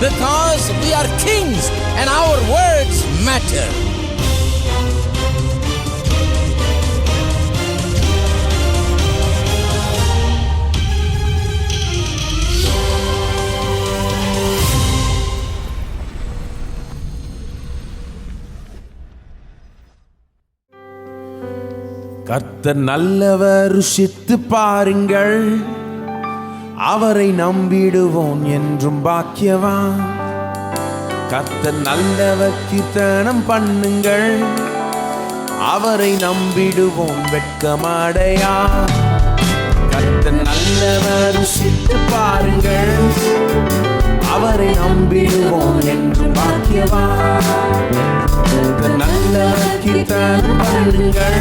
because we are kings and our words matter. கர்த்தர் நல்லவர், ருசித்து பாருங்கள். அவரை நம்பிடுவோம் என்றும் பாக்கியவான். கர்த்தர் நல்லவர், கீர்த்தனம் பண்ணுங்கள். அவரை நம்பிடுவோம் வெட்கமடையா. கர்த்தர் நல்லவர், ருசித்து பாருங்கள். அவரை நம்பிடுவோம் என்றும் பாக்கியவான். கர்த்தர் நல்லவர், கீர்த்தனம் பண்ணுங்கள்.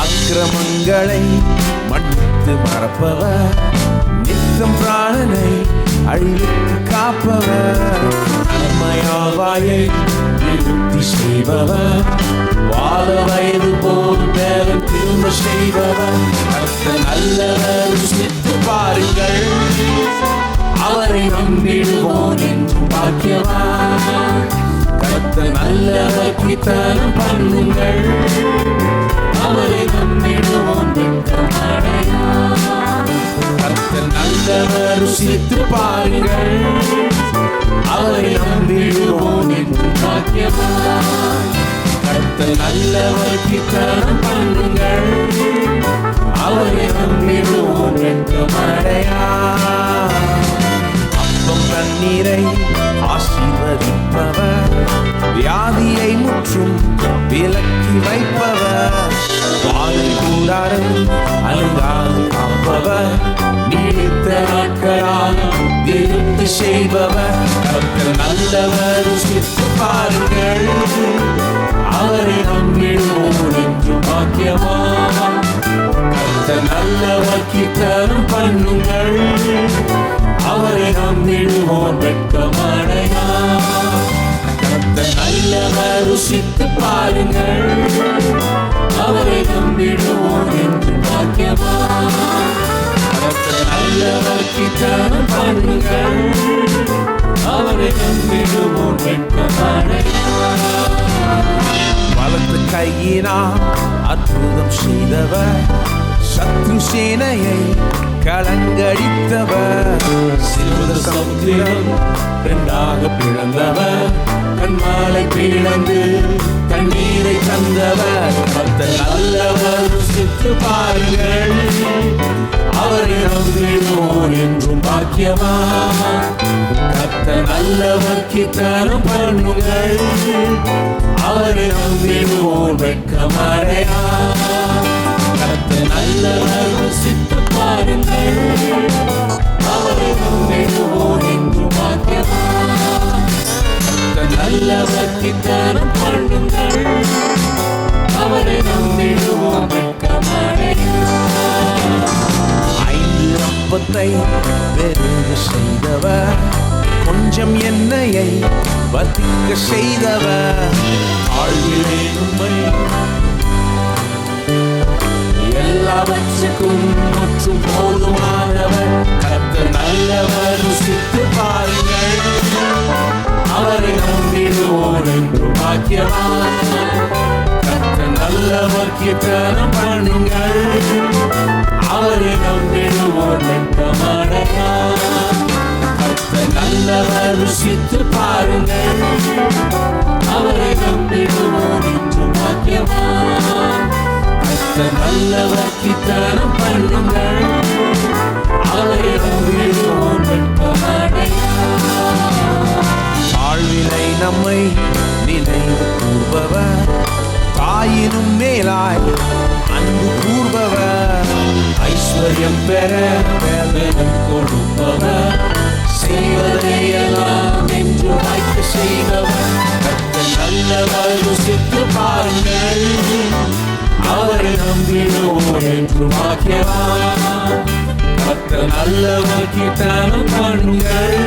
அக்கிரமங்களை மன்னித்து மறப்பவர், நித்தம் பிராணனை அழிவுக்கு காப்பவர், நன்மையாவாயை விருத்தி செய்பவர், வாழ வயது போல் மேலும் திரும்ப செய்பவர். கர்த்தர் நல்லவர், ருசித்து பாருங்கள். அவரை நம்பிடுவோம் என்றும் பாக்கியவான். கர்த்தர் நல்லவர், கீர்த்தனம் பண்ணுங்கள். அவரை நம்பிடுவோம் வெட்கமடையா. கர்த்தர் நல்லவர், ருசித்து பாருங்கள். அவரை நம்பிடுவோம் என்றும் பாக்கியவான். கர்த்தர் நல்லவர், கீர்த்தனம் பண்ணுங்கள். அவரை நம்பிடுவோம் வெட்கமடையா. அப்பம் தண்ணீரை ஆசீர்வதிப்பவர், வியாதியை முற்றும் விலக்கி வைப்பவர், வாதை கூடாரம் அலங்காது காப்பவர், நீடித்த நாட்களால் திருப்தி செய்பவர். கர்த்தர் நல்லவர், ருசித்து பாருங்கள். அவரை நம்பிடுவோம் என்றும் பாக்கியவான். கர்த்தர் நல்லவர், கீர்த்தனம் பண்ணுங்கள். அவரை நம்பிடுவோம் வெட்கமடையா. கர்த்தர் நல்லவர், ருசித்து பாருங்கள். அவரை நம்பிடுவோம் என்று பாக்கியவான். கர்த்தர் நல்லவர், கீர்த்தனம் பண்ணுங்கள். அவரை நம்பிடுவோம் வெட்கமடையா. வலது கையினால் அற்புதம் செய்தவர், சத்ரு சேனையை கலங்கடித்தவர், சிறுவ சமுத்திரம் இரண்டாக பிளந்தவர், கண்மாலை பிளந்து தண்ணீரை தந்தவர். கர்த்தர் நல்லவர், ருசித்து பாருங்கள். அவரை நம்பிடுவோம் என்றும் பாக்கியவான். கர்த்தர் நல்லவர், கீர்த்தனம் பண்ணுங்கள். அவரை நம்பிடுவோம் வெட்கமடையா. கர்த்தர் நல்லவர், ருசித்து பாருங்கள். அவரை நம்பிடுவோம் என்றும் பாக்கியவான். கர்த்தர் நல்லவர், கீர்த்தனம் பண்ணுங்கள். அவரை நம்பிடுவோம் வெட்கமடையா. 5 அப்பத்தை பெருக செய்தவர், கொஞ்சம் எண்ணெயை வத்திக்க செய்தவர், ஆழ்விலே உம்மை எல்லாவற்றுக்கும் முற்றும் போதுமானவர். கர்த்தர் நல்லவர், ருசித்து பாருங்கள். அவரை நம்பிடுவோம் என்றும் பாக்கியவான். கர்த்தர் நல்லவர், கீர்த்தனம் பண்ணுங்கள். அவரை நம்பிடுவோம் வெட்கமடையா. கர்த்தர் நல்லவர், ருசித்து பாருங்கள். அவரை நம்பிடுவோம் என்றும் பாக்கியவான். கர்த்தர் நல்லவர், கீர்த்தனம் பண்ணுங்கள். அவரை நம்பிடுவோம் வெட்கமடையா. தாழ்விலை நம்மை நினைவு கூர்பவர், தாயினும் மேலாய் அன்பு கூர்பவர், ஐஸ்வர்யம் பெற வேதனம் கொடுப்பவர், செய்வதையெல்லாம் என்று வாய்க்க செய்பவர். கர்த்தர் நல்லவர், ருசித்து பாருங்கள். அவரை நம்பிடுவோம் என்று பாக்கியவான். கர்த்தர் நல்லவர், கீர்த்தனம் பண்ணுங்கள்.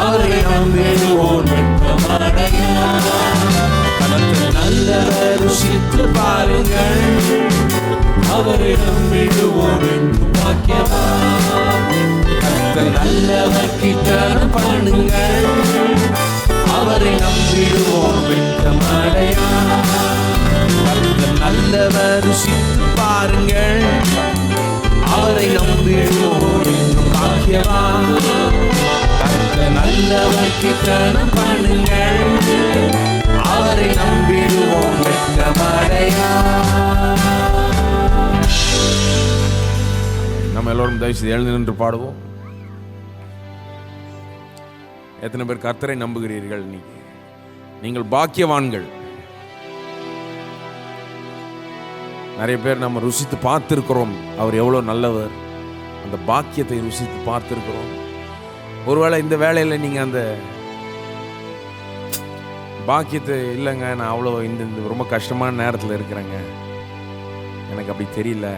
அவரை நம்பிடுவோம் வெட்கமடையா. கர்த்தர் நல்லவர், ருசித்து பாருங்கள். அவரை நம்பிடுவோம். பாக்கியவான். கர்த்தர் நல்லவர், கீர்த்தனம் பண்ணுங்கள், அவரை நம்பிடுவோம் வெட்கமடையா. நம்ம எல்லோரும் தயவு செய்து எழுந்து நின்று பாடுவோம். எத்தனை பேர் கர்த்தரை நம்புகிறீர்கள்? நீங்கள் பாக்கியவான்கள். நிறைய பேர் நம்ம ருசித்து பார்த்திருக்கிறோம் அவர் எவ்வளவு நல்லவர். அந்த பாக்கியத்தை ருசித்து பார்த்திருக்கிறோம். ஒருவேளை இந்த வேலையில நீங்க அந்த பாக்கியத்தை இல்லைங்க, நான் அவ்வளோ இந்த ரொம்ப கஷ்டமான நேரத்தில் இருக்கிறேங்க, எனக்கு அப்படி தெரியல,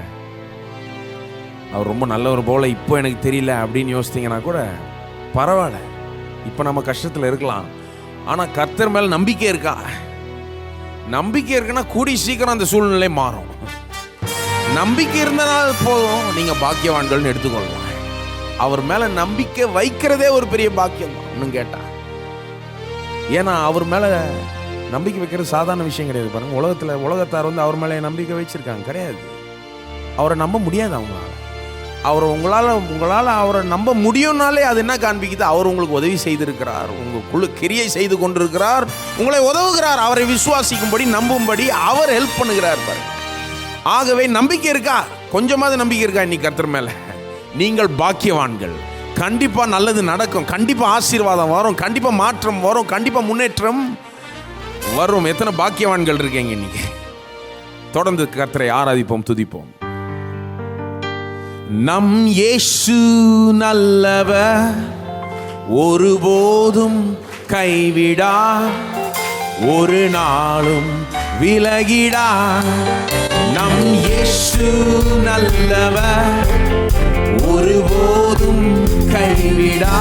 அவர் ரொம்ப நல்லவர் போல இப்போ எனக்கு தெரியல அப்படின்னு யோசித்தீங்கன்னா கூட பரவாயில்ல. இப்போ நம்ம கஷ்டத்தில் இருக்கலாம், ஆனால் கர்த்தர் மேலே நம்பிக்கை இருக்கா? நம்பிக்கை இருக்குன்னா கூடி சீக்கிரம் அந்த சூழ்நிலை மாறும். நம்பிக்கை இருந்தனால் போதும், நீங்கள் பாக்கியவான்கள்னு எடுத்துக்கொள்ளலாம். அவர் மேலே நம்பிக்கை வைக்கிறதே ஒரு பெரிய பாக்கியம் தான் இன்னும் கேட்டா. ஏன்னா அவர் மேலே நம்பிக்கை வைக்கிறது சாதாரண விஷயம் கிடையாது. பாருங்க, உலகத்தார் அவர் மேலே நம்பிக்கை வச்சிருக்காங்க கிடையாது. அவரை நம்ப முடியாது அவங்களால. அவர் உங்களால் அவரை நம்ப முடியும்னாலே அது என்ன காண்பிக்குது? அவர் உங்களுக்கு உதவி செய்திருக்கிறார், உங்களுக்குள்ள கிரியை செய்து கொண்டிருக்கிறார், உங்களை உதவுகிறார், அவரை விசுவாசிக்கும்படி நம்பும்படி அவர் ஹெல்ப் பண்ணுகிறார் பாருங்க. ஆகவே நம்பிக்கை இருக்கா? கொஞ்சமாவது நம்பிக்கை இருக்கா இன்னைக்கு கர்த்தர் மேல? நீங்கள் பாக்கியவான்கள். கண்டிப்பா நல்லது நடக்கும், கண்டிப்பா ஆசீர்வாதம் வரும், கண்டிப்பா மாற்றம் வரும், கண்டிப்பா முன்னேற்றம் வரும். எத்தனை பாக்கியவான்கள் இருக்கீங்க இன்னைக்கு? தொடர்ந்து கர்த்தரை ஆராதிப்போம், துதிப்போம். நம் இயேசு நல்லவர், ஒருபோதும் கைவிடா, ஒரு நாளும் விலகிடா. நம் இயேசு நல்லவர், ஒருபோதும் கைவிடா,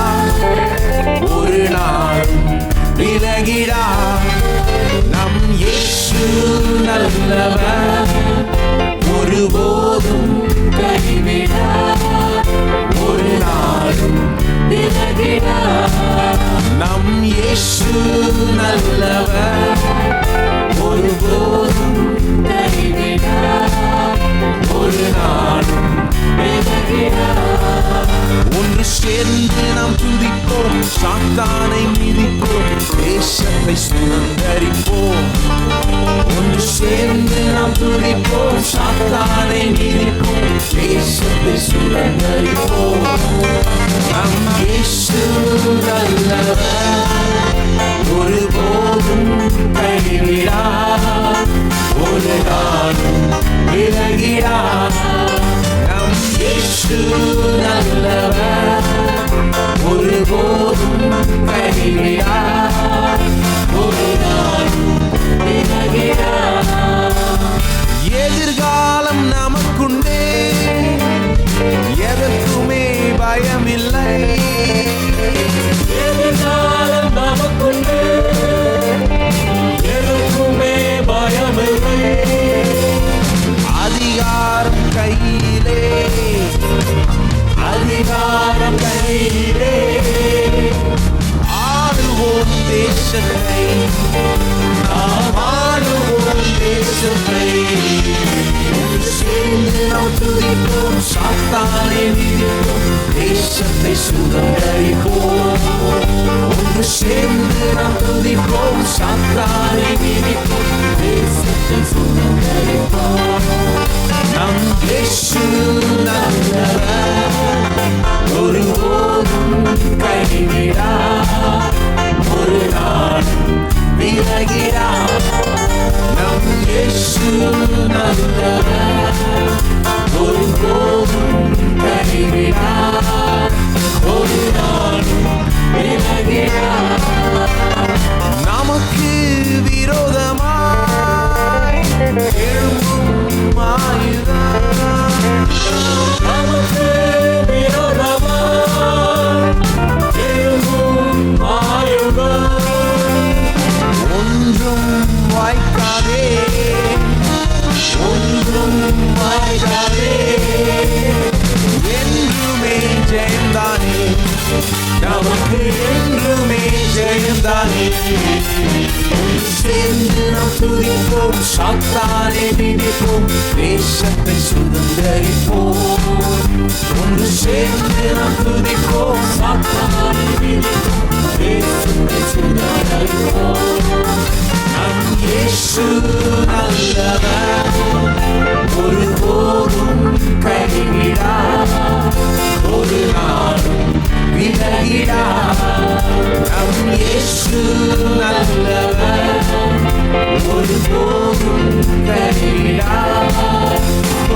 ஒரு நாளும் விலகிடா. நம் இயேசு நல்லவர், ஒருபோதும் கைவிடா, ஒரு நாளும் விலகிடா. நம் இயேசு நல்லவர், ஒருபோதும் கைவிடா, ஒரு நாளும் விலகிடா. ஒன்று சேர்ந்து நாம் துதிப்போம், சாத்தானை மிதிப்போம், தேசத்தை சுதந்தரிப்போம். ஒன்று சேர்ந்து நாம் துதிப்போம், சாத்தானை மிதிப்போம், தேசத்தை சுதந்தரிப்போம். நம் இயேசு நல்லவர், ஒருபோதும் கைவிடா, ஒரு நாளும் விலகிடா. நம் இயேசு நல்லவர், ஒருபோதும் கைவிடா, ஒரு நாளும் விலகிடா. எதிர்காலம் நமக்குண்டே, எதற்குமே பயமில்லை. எதிர்காலம் நமக்குண்டு, எதற்குமே பயமில்லை. அதிகாரம் கையிலே, அதிகாரம் கையிலே, ஆளுவோம் தேசத்தை, நாம் ஆளுவோம் தேசத்தை. சேர்ந்து நாம் துதிப்போம், சாத்தானை மிதிப்போம், தேசத்தை சுதந்தரிப்போம். ஒன்று சேர்ந்து நாம் துதிப்போம், சாத்தானை மிதிப்போம், தேசத்தை சுதந்தரிப்போம். நம் இயேசு நல்லவர், ஒருபோதும் கைவிடா, ஒரு நாளும் விலகிடா. நம் இயேசு நல்லவர், ஒருபோதும் கைவிடா, ஒரு நாளும் விலகிடா. நமக்கு விரோதமாய் எழும்பும் ஆயுதம், நமக்கு விரோதமாய் எழும்பும் ஜெயந்தானே. சேர்ந்து நாம் துதிப்போம், சாத்தானை மிதிப்போம், தேசத்தை சுதந்தரிப்போம். ஒன்று சேர்ந்து நாம் துதிப்போம், சாத்தானை மிதிப்போம், தேசத்தை சுதந்தரிப்போம். நம் இயேசு நல்லவர், ஒருபோதும் கைவிடார், ஒரு நாளும் விலகிடார். நம் இயேசு நல்லவர், ஒருபோதும் கைவிடார்,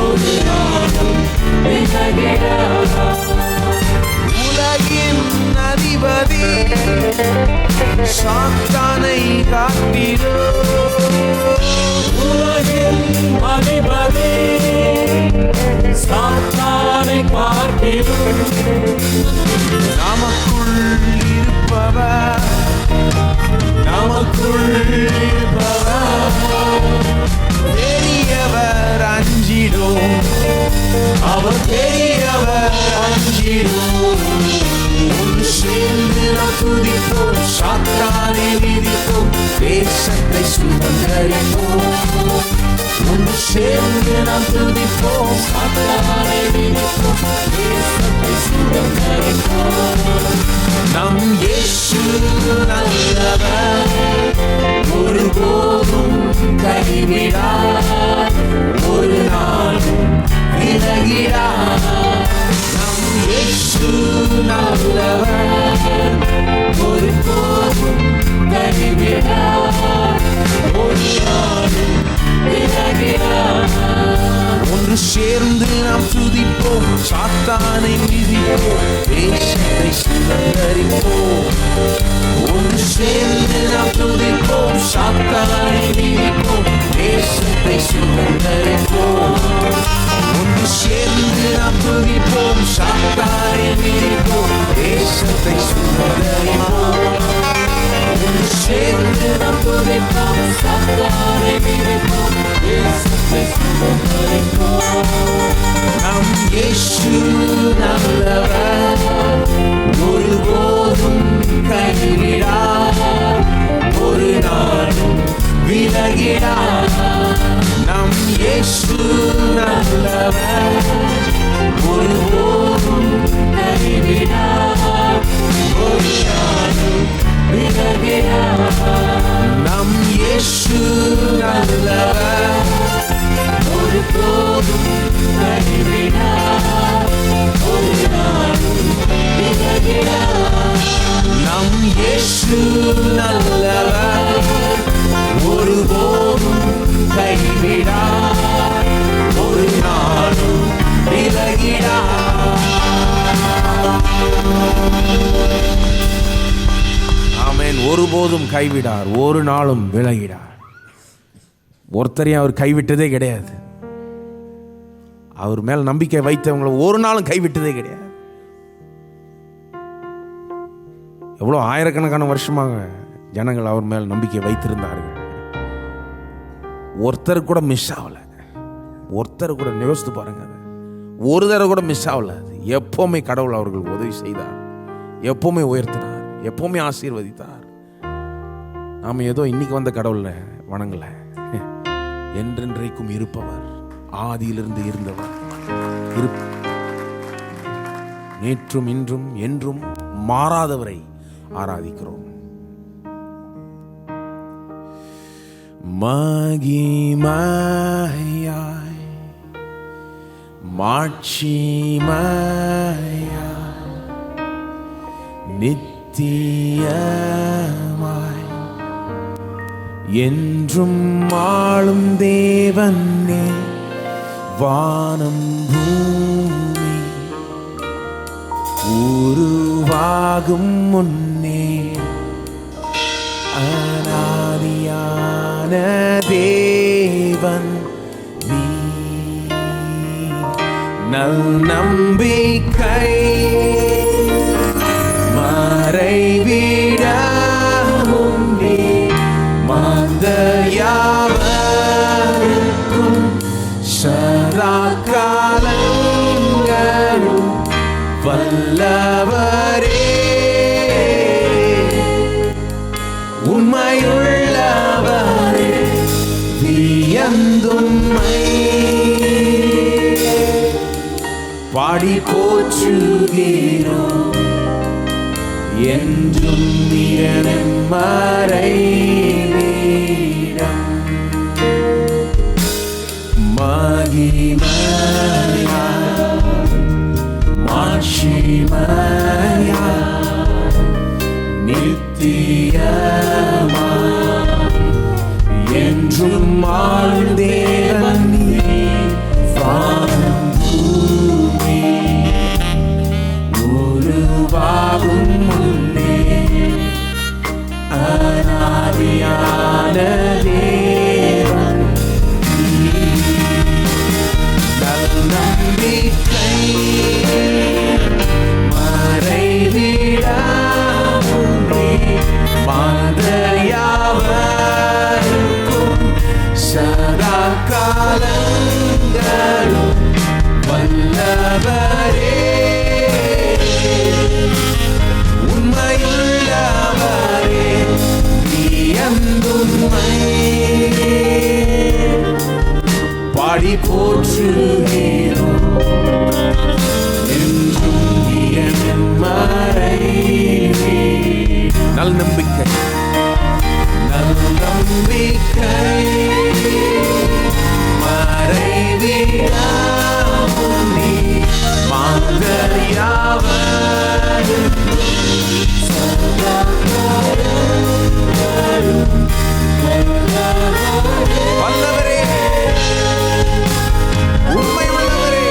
ஒரு நாளும் விலகிடார். உலகின் அதிபதி சாத்தானை காட்டிலோ, உலகின் அதிபதி சாத்தானை காட்டிலோ, நமக்குள் இருப்பவர், நமக்குள் இருப்பவர் பெரியவர், அஞ்சிடும் அவர் பெரியவர், அஞ்சிடும். ஒன்று சேர்ந்து நாம் துதிப்போம், சாத்தானை மிதிப்போம், தேசத்தை சுதந்தரிப்போம். ஒன்று சேர்ந்து நாம் துதிப்போம், சாத்தானை மிதிப்போம், தேசத்தை சுதந்தரிப்போம். நம் இயேசு நல்லவர், ஒருபோதும் கைவிடார், ஒரு நாளும் விலகிடார். நம் இயேசு நல்லவர், ஒருபோதும் கைவிடார், ஒரு நாளும் விலகிடார். ஒன்று சேர்ந்து நாம் துதிப்போம், சாத்தானை மிதிப்போம், தேசத்தை சுதந்தரிப்போம். ஒன்று சேர்ந்து நாம் துதிப்போம், சாத்தானை மிதிப்போம், தேசத்தை சுதந்தரிப்போம். ஒன்று சேர்ந்து நாம் துதிப்போம், சாத்தானை மிதிப்போம், தேசத்தை சுதந்தரிப்போம். ஒன்று சேர்ந்து நாம் துதிப்போம், சாத்தானை மிதிப்போம், தேசத்தை சுதந்தரிப்போம். நம் இயேசு நல்லவர், ஒருபோதும் கைவிடார், ஒரு நாளும் விலகிடார். நம் இயேசு நல்லவர், ஒருபோதும் கைவிடார், ஒரு நாளும் விலகிடார். நம் இயேசு நல்லவர், ஒருபோதும் கைவிடார், ஒரு நாளும் விலகிடார். நம் இயேசு நல்லவர், ஒருபோதும் கைவிடார், ஒரு நாளும் விலகிடார். ஆமென். ஒருபோதும் கைவிடார், ஒரு நாளும் விலகிடார். ஒருத்தரையும் அவர் கைவிட்டதே கிடையாது. அவர் மேல் நம்பிக்கை வைத்தவங்களை ஒரு நாளும் கைவிட்டதே கிடையாது. எவ்வளோ ஆயிரக்கணக்கான வருஷமாக ஜனங்கள் அவர் மேல் நம்பிக்கை வைத்திருந்தார்கள். ஒருத்தர் கூட மிஸ் ஆகல. ஒருத்தர் கூட யோசித்து பாருங்க, ஒரு தடவை கூட மிஸ் ஆகல. எப்பவுமே கடவுள் அவர்கள் உதவி செய்தார், எப்பவுமே உயர்த்தினார், எப்பவுமே ஆசீர்வதித்தார். நாம ஏதோ இன்னைக்கு வந்த கடவுளை வணங்கல, என்றென்றைக்கும் இருப்பவர், ஆதியிலிருந்து இருந்தவர், நேற்றும் இன்றும் என்றும் மாறாதவரை ஆராதிக்கிறோம். மகிமையாய் மாட்சிமையாய் நித்தியமாய் என்றும் ஆளும் தேவனே, வானம் பூமி உருவாகும் முன்னே அநாதியான தேவன் நீ. நல் நம்பிக்கை மறைவிடமும் நீ, மாந்தயாவருக்கும் சதா காலங்களும் வல்லவரே. போற்றுகிறோம் என்றும் நிரந்தரம் மறைவீடம் மகிமையா மாட்சிமையா நித்தியமா என்றும் ஆழ்ந்தேவன் நீர் வானம் பூமி உருவாகும் முன்னே அனாதியான தேவன் நம்பிக்கை மறைவிடாமுன்னே மாதயாவருக்கும் சதா காலங்களும் வல்லவரே உண்மையுள்ளவரே நீயந்துண்மை பாடி போற்றுகிறோம் என்றும் நிரந்தரம் மறைவீடம் நல் நம்பிக்கை நம்பிக்கை மறைவிடாமும் நீர் மாந்தர் யாவருக்கும் சதா காலங்களும் வல்லவரே உண்மை உள்ளவரே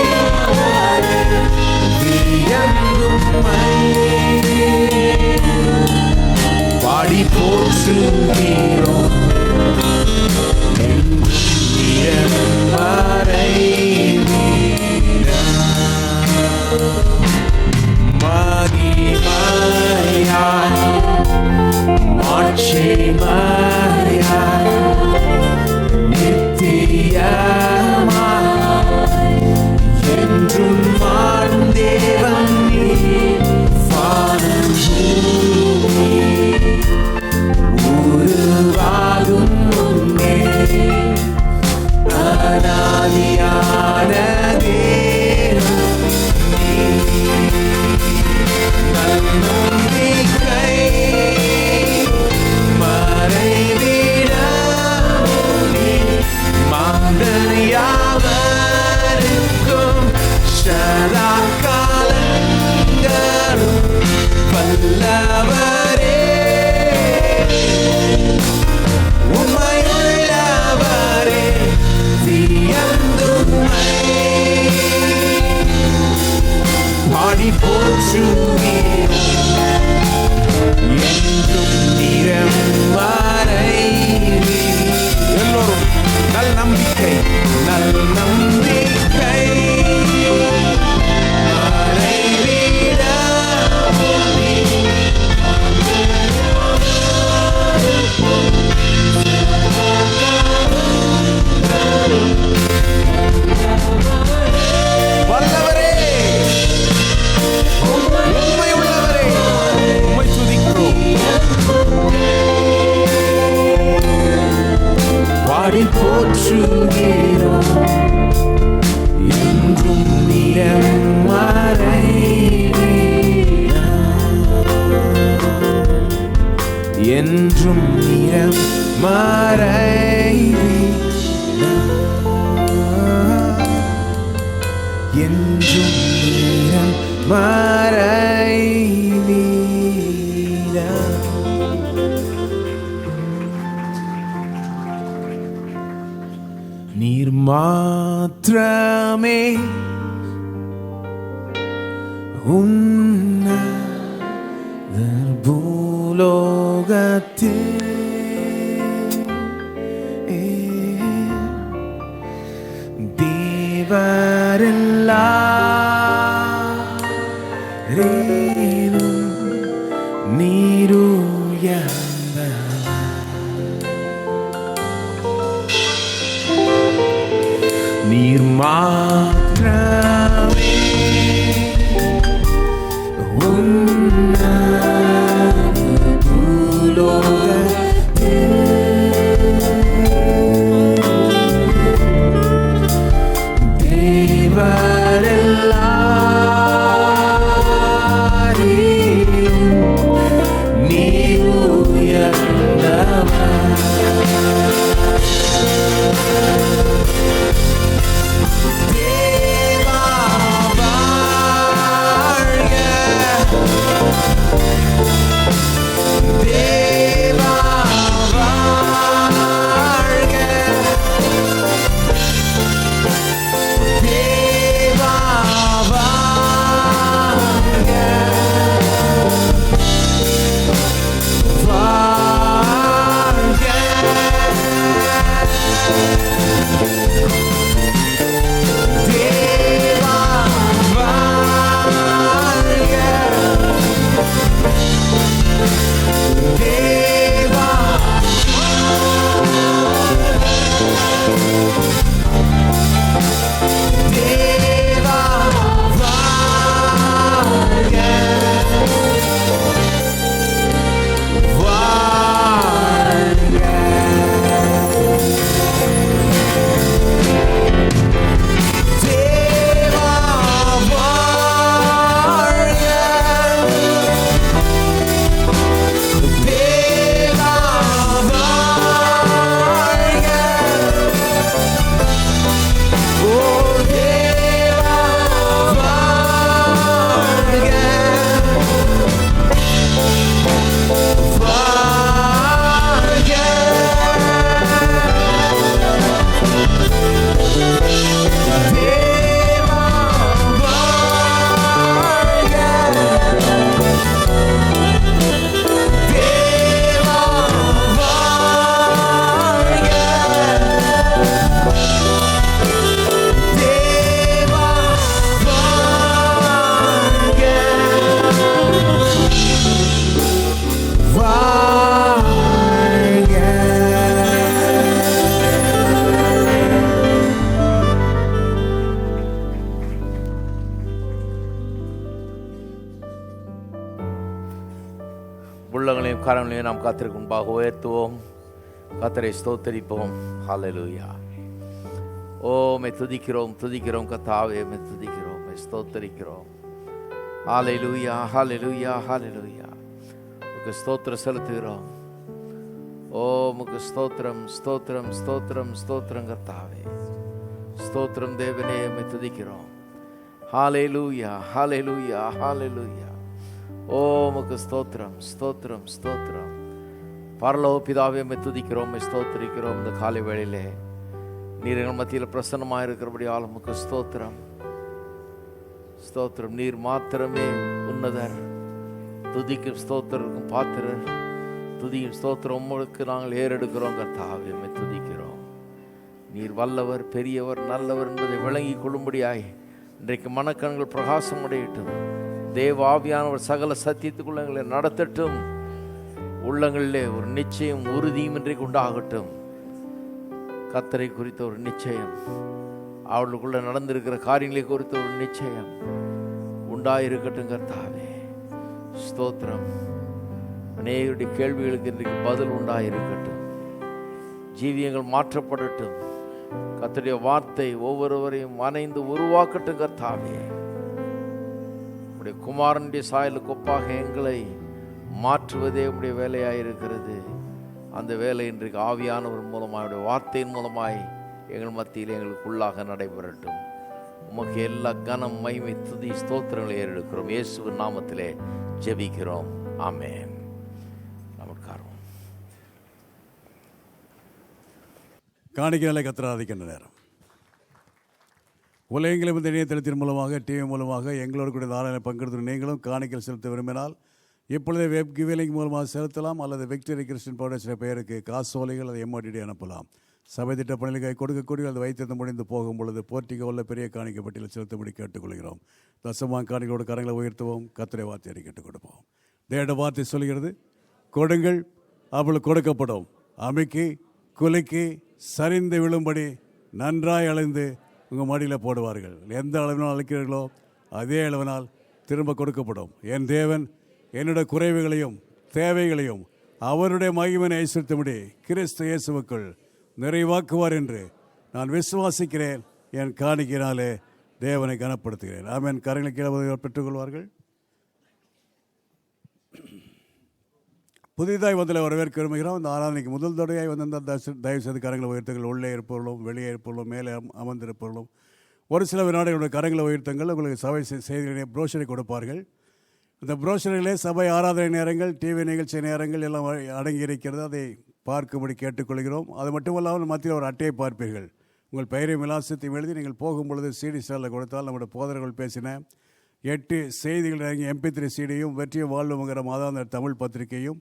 நீயந்துண்மை பாடி போற்றுகிறோம் என்றும் நிரந்தரம் மறைவீடம் மகிமையாய் மாட்சிமையாய் நித்தியமாய் என்றும் ஆளும் தேவன் நீர் வானம் பூமி உருவாகும் முன்னே அனாதியான தேவன் நீர் நம்பிக்கை மறைவிடாமும் நீர் மாந்தர் யாவருக்கும் சதா காலங்களும் வல்லவரே உண்மையுள்ளவரே தீயந்துண்மை பாடி போற்றுகிறோம் என்றும் நிரந்தரம் மறைவீடம் எல்லோரும் நல் நம்பிக்கை நம்பிக்கை மறைவிடாமும் நீர் வல்லவரே உண்மை உள்ளவரே உம்மை துதிக்கிறோம் பாடி போற்றுகிறோம் என்றும் நிரந்தரம் மறைவீடம் என்றும் நிரந்தரம் மறைவீடம் என்றும் நிரந்தரம் மறைவீடம் நீர் மாத்திரமே உன்னதர் பூலோகத்தில் தேவரெல்லாரேனும் நீருயர்ந்தவர் நீர் மாத்திரமே உன்னத பூலோகத்தில் தேவரெல்லாம் கரங்களை நாம் கர்த்தருக்கு முன்பாக உயர்த்துவோம், கர்த்தரை ஸ்தோத்தரிப்போம். ஹல்லேலூயா. ஓ மே துதிக்கிறோம், துதிக்கிறோம் கர்த்தாவே, மே துதிக்கிறோம், மே ஸ்தோத்தரிக்கிறோம். ஹல்லேலூயா, ஹல்லேலூயா, ஹல்லேலூயா. உமக்கு ஸ்தோத்திரம் செலுத்துகிறோம். ஓ உமக்கு ஸ்தோத்திரம், ஸ்தோத்திரம், ஸ்தோத்திரம், ஸ்தோத்திரம் கர்த்தாவே, ஸ்தோத்திரம் தேவனே, மே துதிக்கிறோம். ஹல்லேலூயா, ஹல்லேலூயா, ஹல்லேலூயா. ஓ உமக்கு ஸ்தோத்திரம், ஸ்தோத்திரம், ஸ்தோத்திரம். பரலோக பிதாவே, மே துதிக்கிறோம், மே ஸ்தோத்திரிக்கிறோம். இந்த காலை வேளையிலே நீர் எங்கள் மத்தியில் பிரசன்னமாக இருக்கிறபடியால் உமக்கு ஸ்தோத்திரம், ஸ்தோத்திரம். நீர் மாத்திரமே உன்னதர், துதிக்கும் ஸ்தோத்திரருக்கும் பாத்திரர். துதிக்கும் ஸ்தோத்திரம் உங்களுக்கு நாங்கள் ஏறெடுக்கிறோம் கர்த்தாவே, மே துதிக்கிறோம். நீர் வல்லவர், பெரியவர், நல்லவர் என்பதை விளங்கி கொள்ளும்படியாய் இன்றைக்கு மனக்கண்கள் பிரகாசம் அடையட்டும். தேவ ஆவியானவர் சகல சத்தியத்துக்குள்ள எங்களை நடத்தட்டும். உள்ளங்களிலே ஒரு நிச்சயம், உறுதியும் இன்றைக்கு உண்டாகட்டும். கர்த்தரை குறித்த ஒரு நிச்சயம், அவர்களுக்குள்ள நடந்திருக்கிற காரியங்களை குறித்த ஒரு நிச்சயம் உண்டாயிருக்கட்டும் கர்த்தாவே, ஸ்தோத்திரம். அநேகருடைய கேள்விகளுக்கு இன்றைக்கு பதில் உண்டாயிருக்கட்டும். ஜீவியங்கள் மாற்றப்படட்டும். கர்த்தருடைய வார்த்தை ஒவ்வொருவரையும் அணைந்து உருவாக்கட்டும் கர்த்தாவே. உம்முடைய குமாரனுடைய சாயலுக்கு ஒப்பாக எங்களை மாற்றுவதே உம்முடைய வேலையாயிருக்கிறது. அந்த வேலை இன்றைக்கு ஆவியானவர் மூலமாய், அவருடைய வார்த்தையின் மூலமாய் எங்கள் மத்தியில் எங்களுக்குள்ளாக நடைபெறட்டும். உமக்கு எல்லா கனம், மகிமை, துதி, ஸ்தோத்திரங்களை ஏறெடுக்கிறோம். இயேசுவின் நாமத்திலே ஜெபிக்கிறோம். ஆமென். நமஸ்காரம். காணிக்கைகளை கத்திராதிக்கின்ற நேரம். உலகெங்கிலும் இந்த இணையதளத்தின் மூலமாக, டிவி மூலமாக எங்களோடு கூட ஆராதனை பங்கெடுத்து நீங்களும் காணிக்கை செலுத்த விரும்பினால் இப்பொழுதே வெப் கிவிலிங் மூலமாக செலுத்தலாம், அல்லது விக்டரி கிறிஸ்டியன் ஃபவுண்டேஷன் பெயருக்கு காசோலைகள் அதை எம்ஓடிடி அனுப்பலாம். சபை திட்ட பணிகளுக்கு கொடுக்கக்கூடிய அது வைத்திருந்த முடிந்து போகும் பொழுது போர்ட்டிகோ உள்ள பெரிய காணிக்கை பட்டியலில் செலுத்தும்படி கேட்டுக்கொள்கிறோம். தசமான் காணிகளோடு கரங்களை உயர்த்துவோம். கர்த்தருடைய வார்த்தையை கேட்டுக் கொடுப்போம். தேவனுடைய வார்த்தை சொல்கிறது, கொடுங்கள் அவளுக்கு கொடுக்கப்படும், அமைக்கி குலுக்கி சரிந்து விழும்படி நன்றாய் அலைந்து உங்கள் மடியில் போடுவார்கள். எந்த அளவினால் அழைக்கிறீர்களோ அதே அளவினால் திரும்ப கொடுக்கப்படும். என் தேவன் என்னுடைய குறைவுகளையும் தேவைகளையும் அவருடைய மகிமையை ஐஸ்வர்யத்தபடி கிறிஸ்து இயேசுவுக்குள் நிறைவாக்குவார் என்று நான் விசுவாசிக்கிறேன். என் காணிக்கையினாலே தேவனை கனப்படுத்துகிறேன். ஆமென். கரங்களை கீழே பெற்றுக்கொள்வார்கள். புதிதாய் வந்தலை வரவேற்க விரும்புகிறோம். இந்த ஆராதனைக்கு முதல் தடவையாய் வந்திருந்தால் தயவு செய்து கரங்களை உயர்த்துங்கள். உள்ளே இருப்பவர்களும் வெளியே இருப்பவர்களும் மேலே அமர்ந்திருப்பவர்களும் ஒரு சில வினாடிகளுடைய கரங்களை உயர்த்துங்கள். உங்களுக்கு சபை செய்திகளை புரோஷரை கொடுப்பார்கள். இந்த புரோஷரிலே சபை ஆராதனை நேரங்கள், டிவி நிகழ்ச்சி நேரங்கள் எல்லாம் அடங்கி இருக்கிறது. அதை பார்க்கும்படி கேட்டுக்கொள்கிறோம். அது மட்டுமல்லாமல் மத்தியில் ஒரு அட்டையை பார்ப்பீர்கள். உங்கள் பெயரையும் விலாசத்தையும் எழுதி நீங்கள் போகும்பொழுது சிடி ஸ்டாலில் கொடுத்தால் நம்முடைய போதர்கள் பேசின 8 செய்திகள் இறங்கி MP3 சிடியும் வெற்றியும் வாழ்வுங்கிற மாதாந்திர தமிழ் பத்திரிகையும்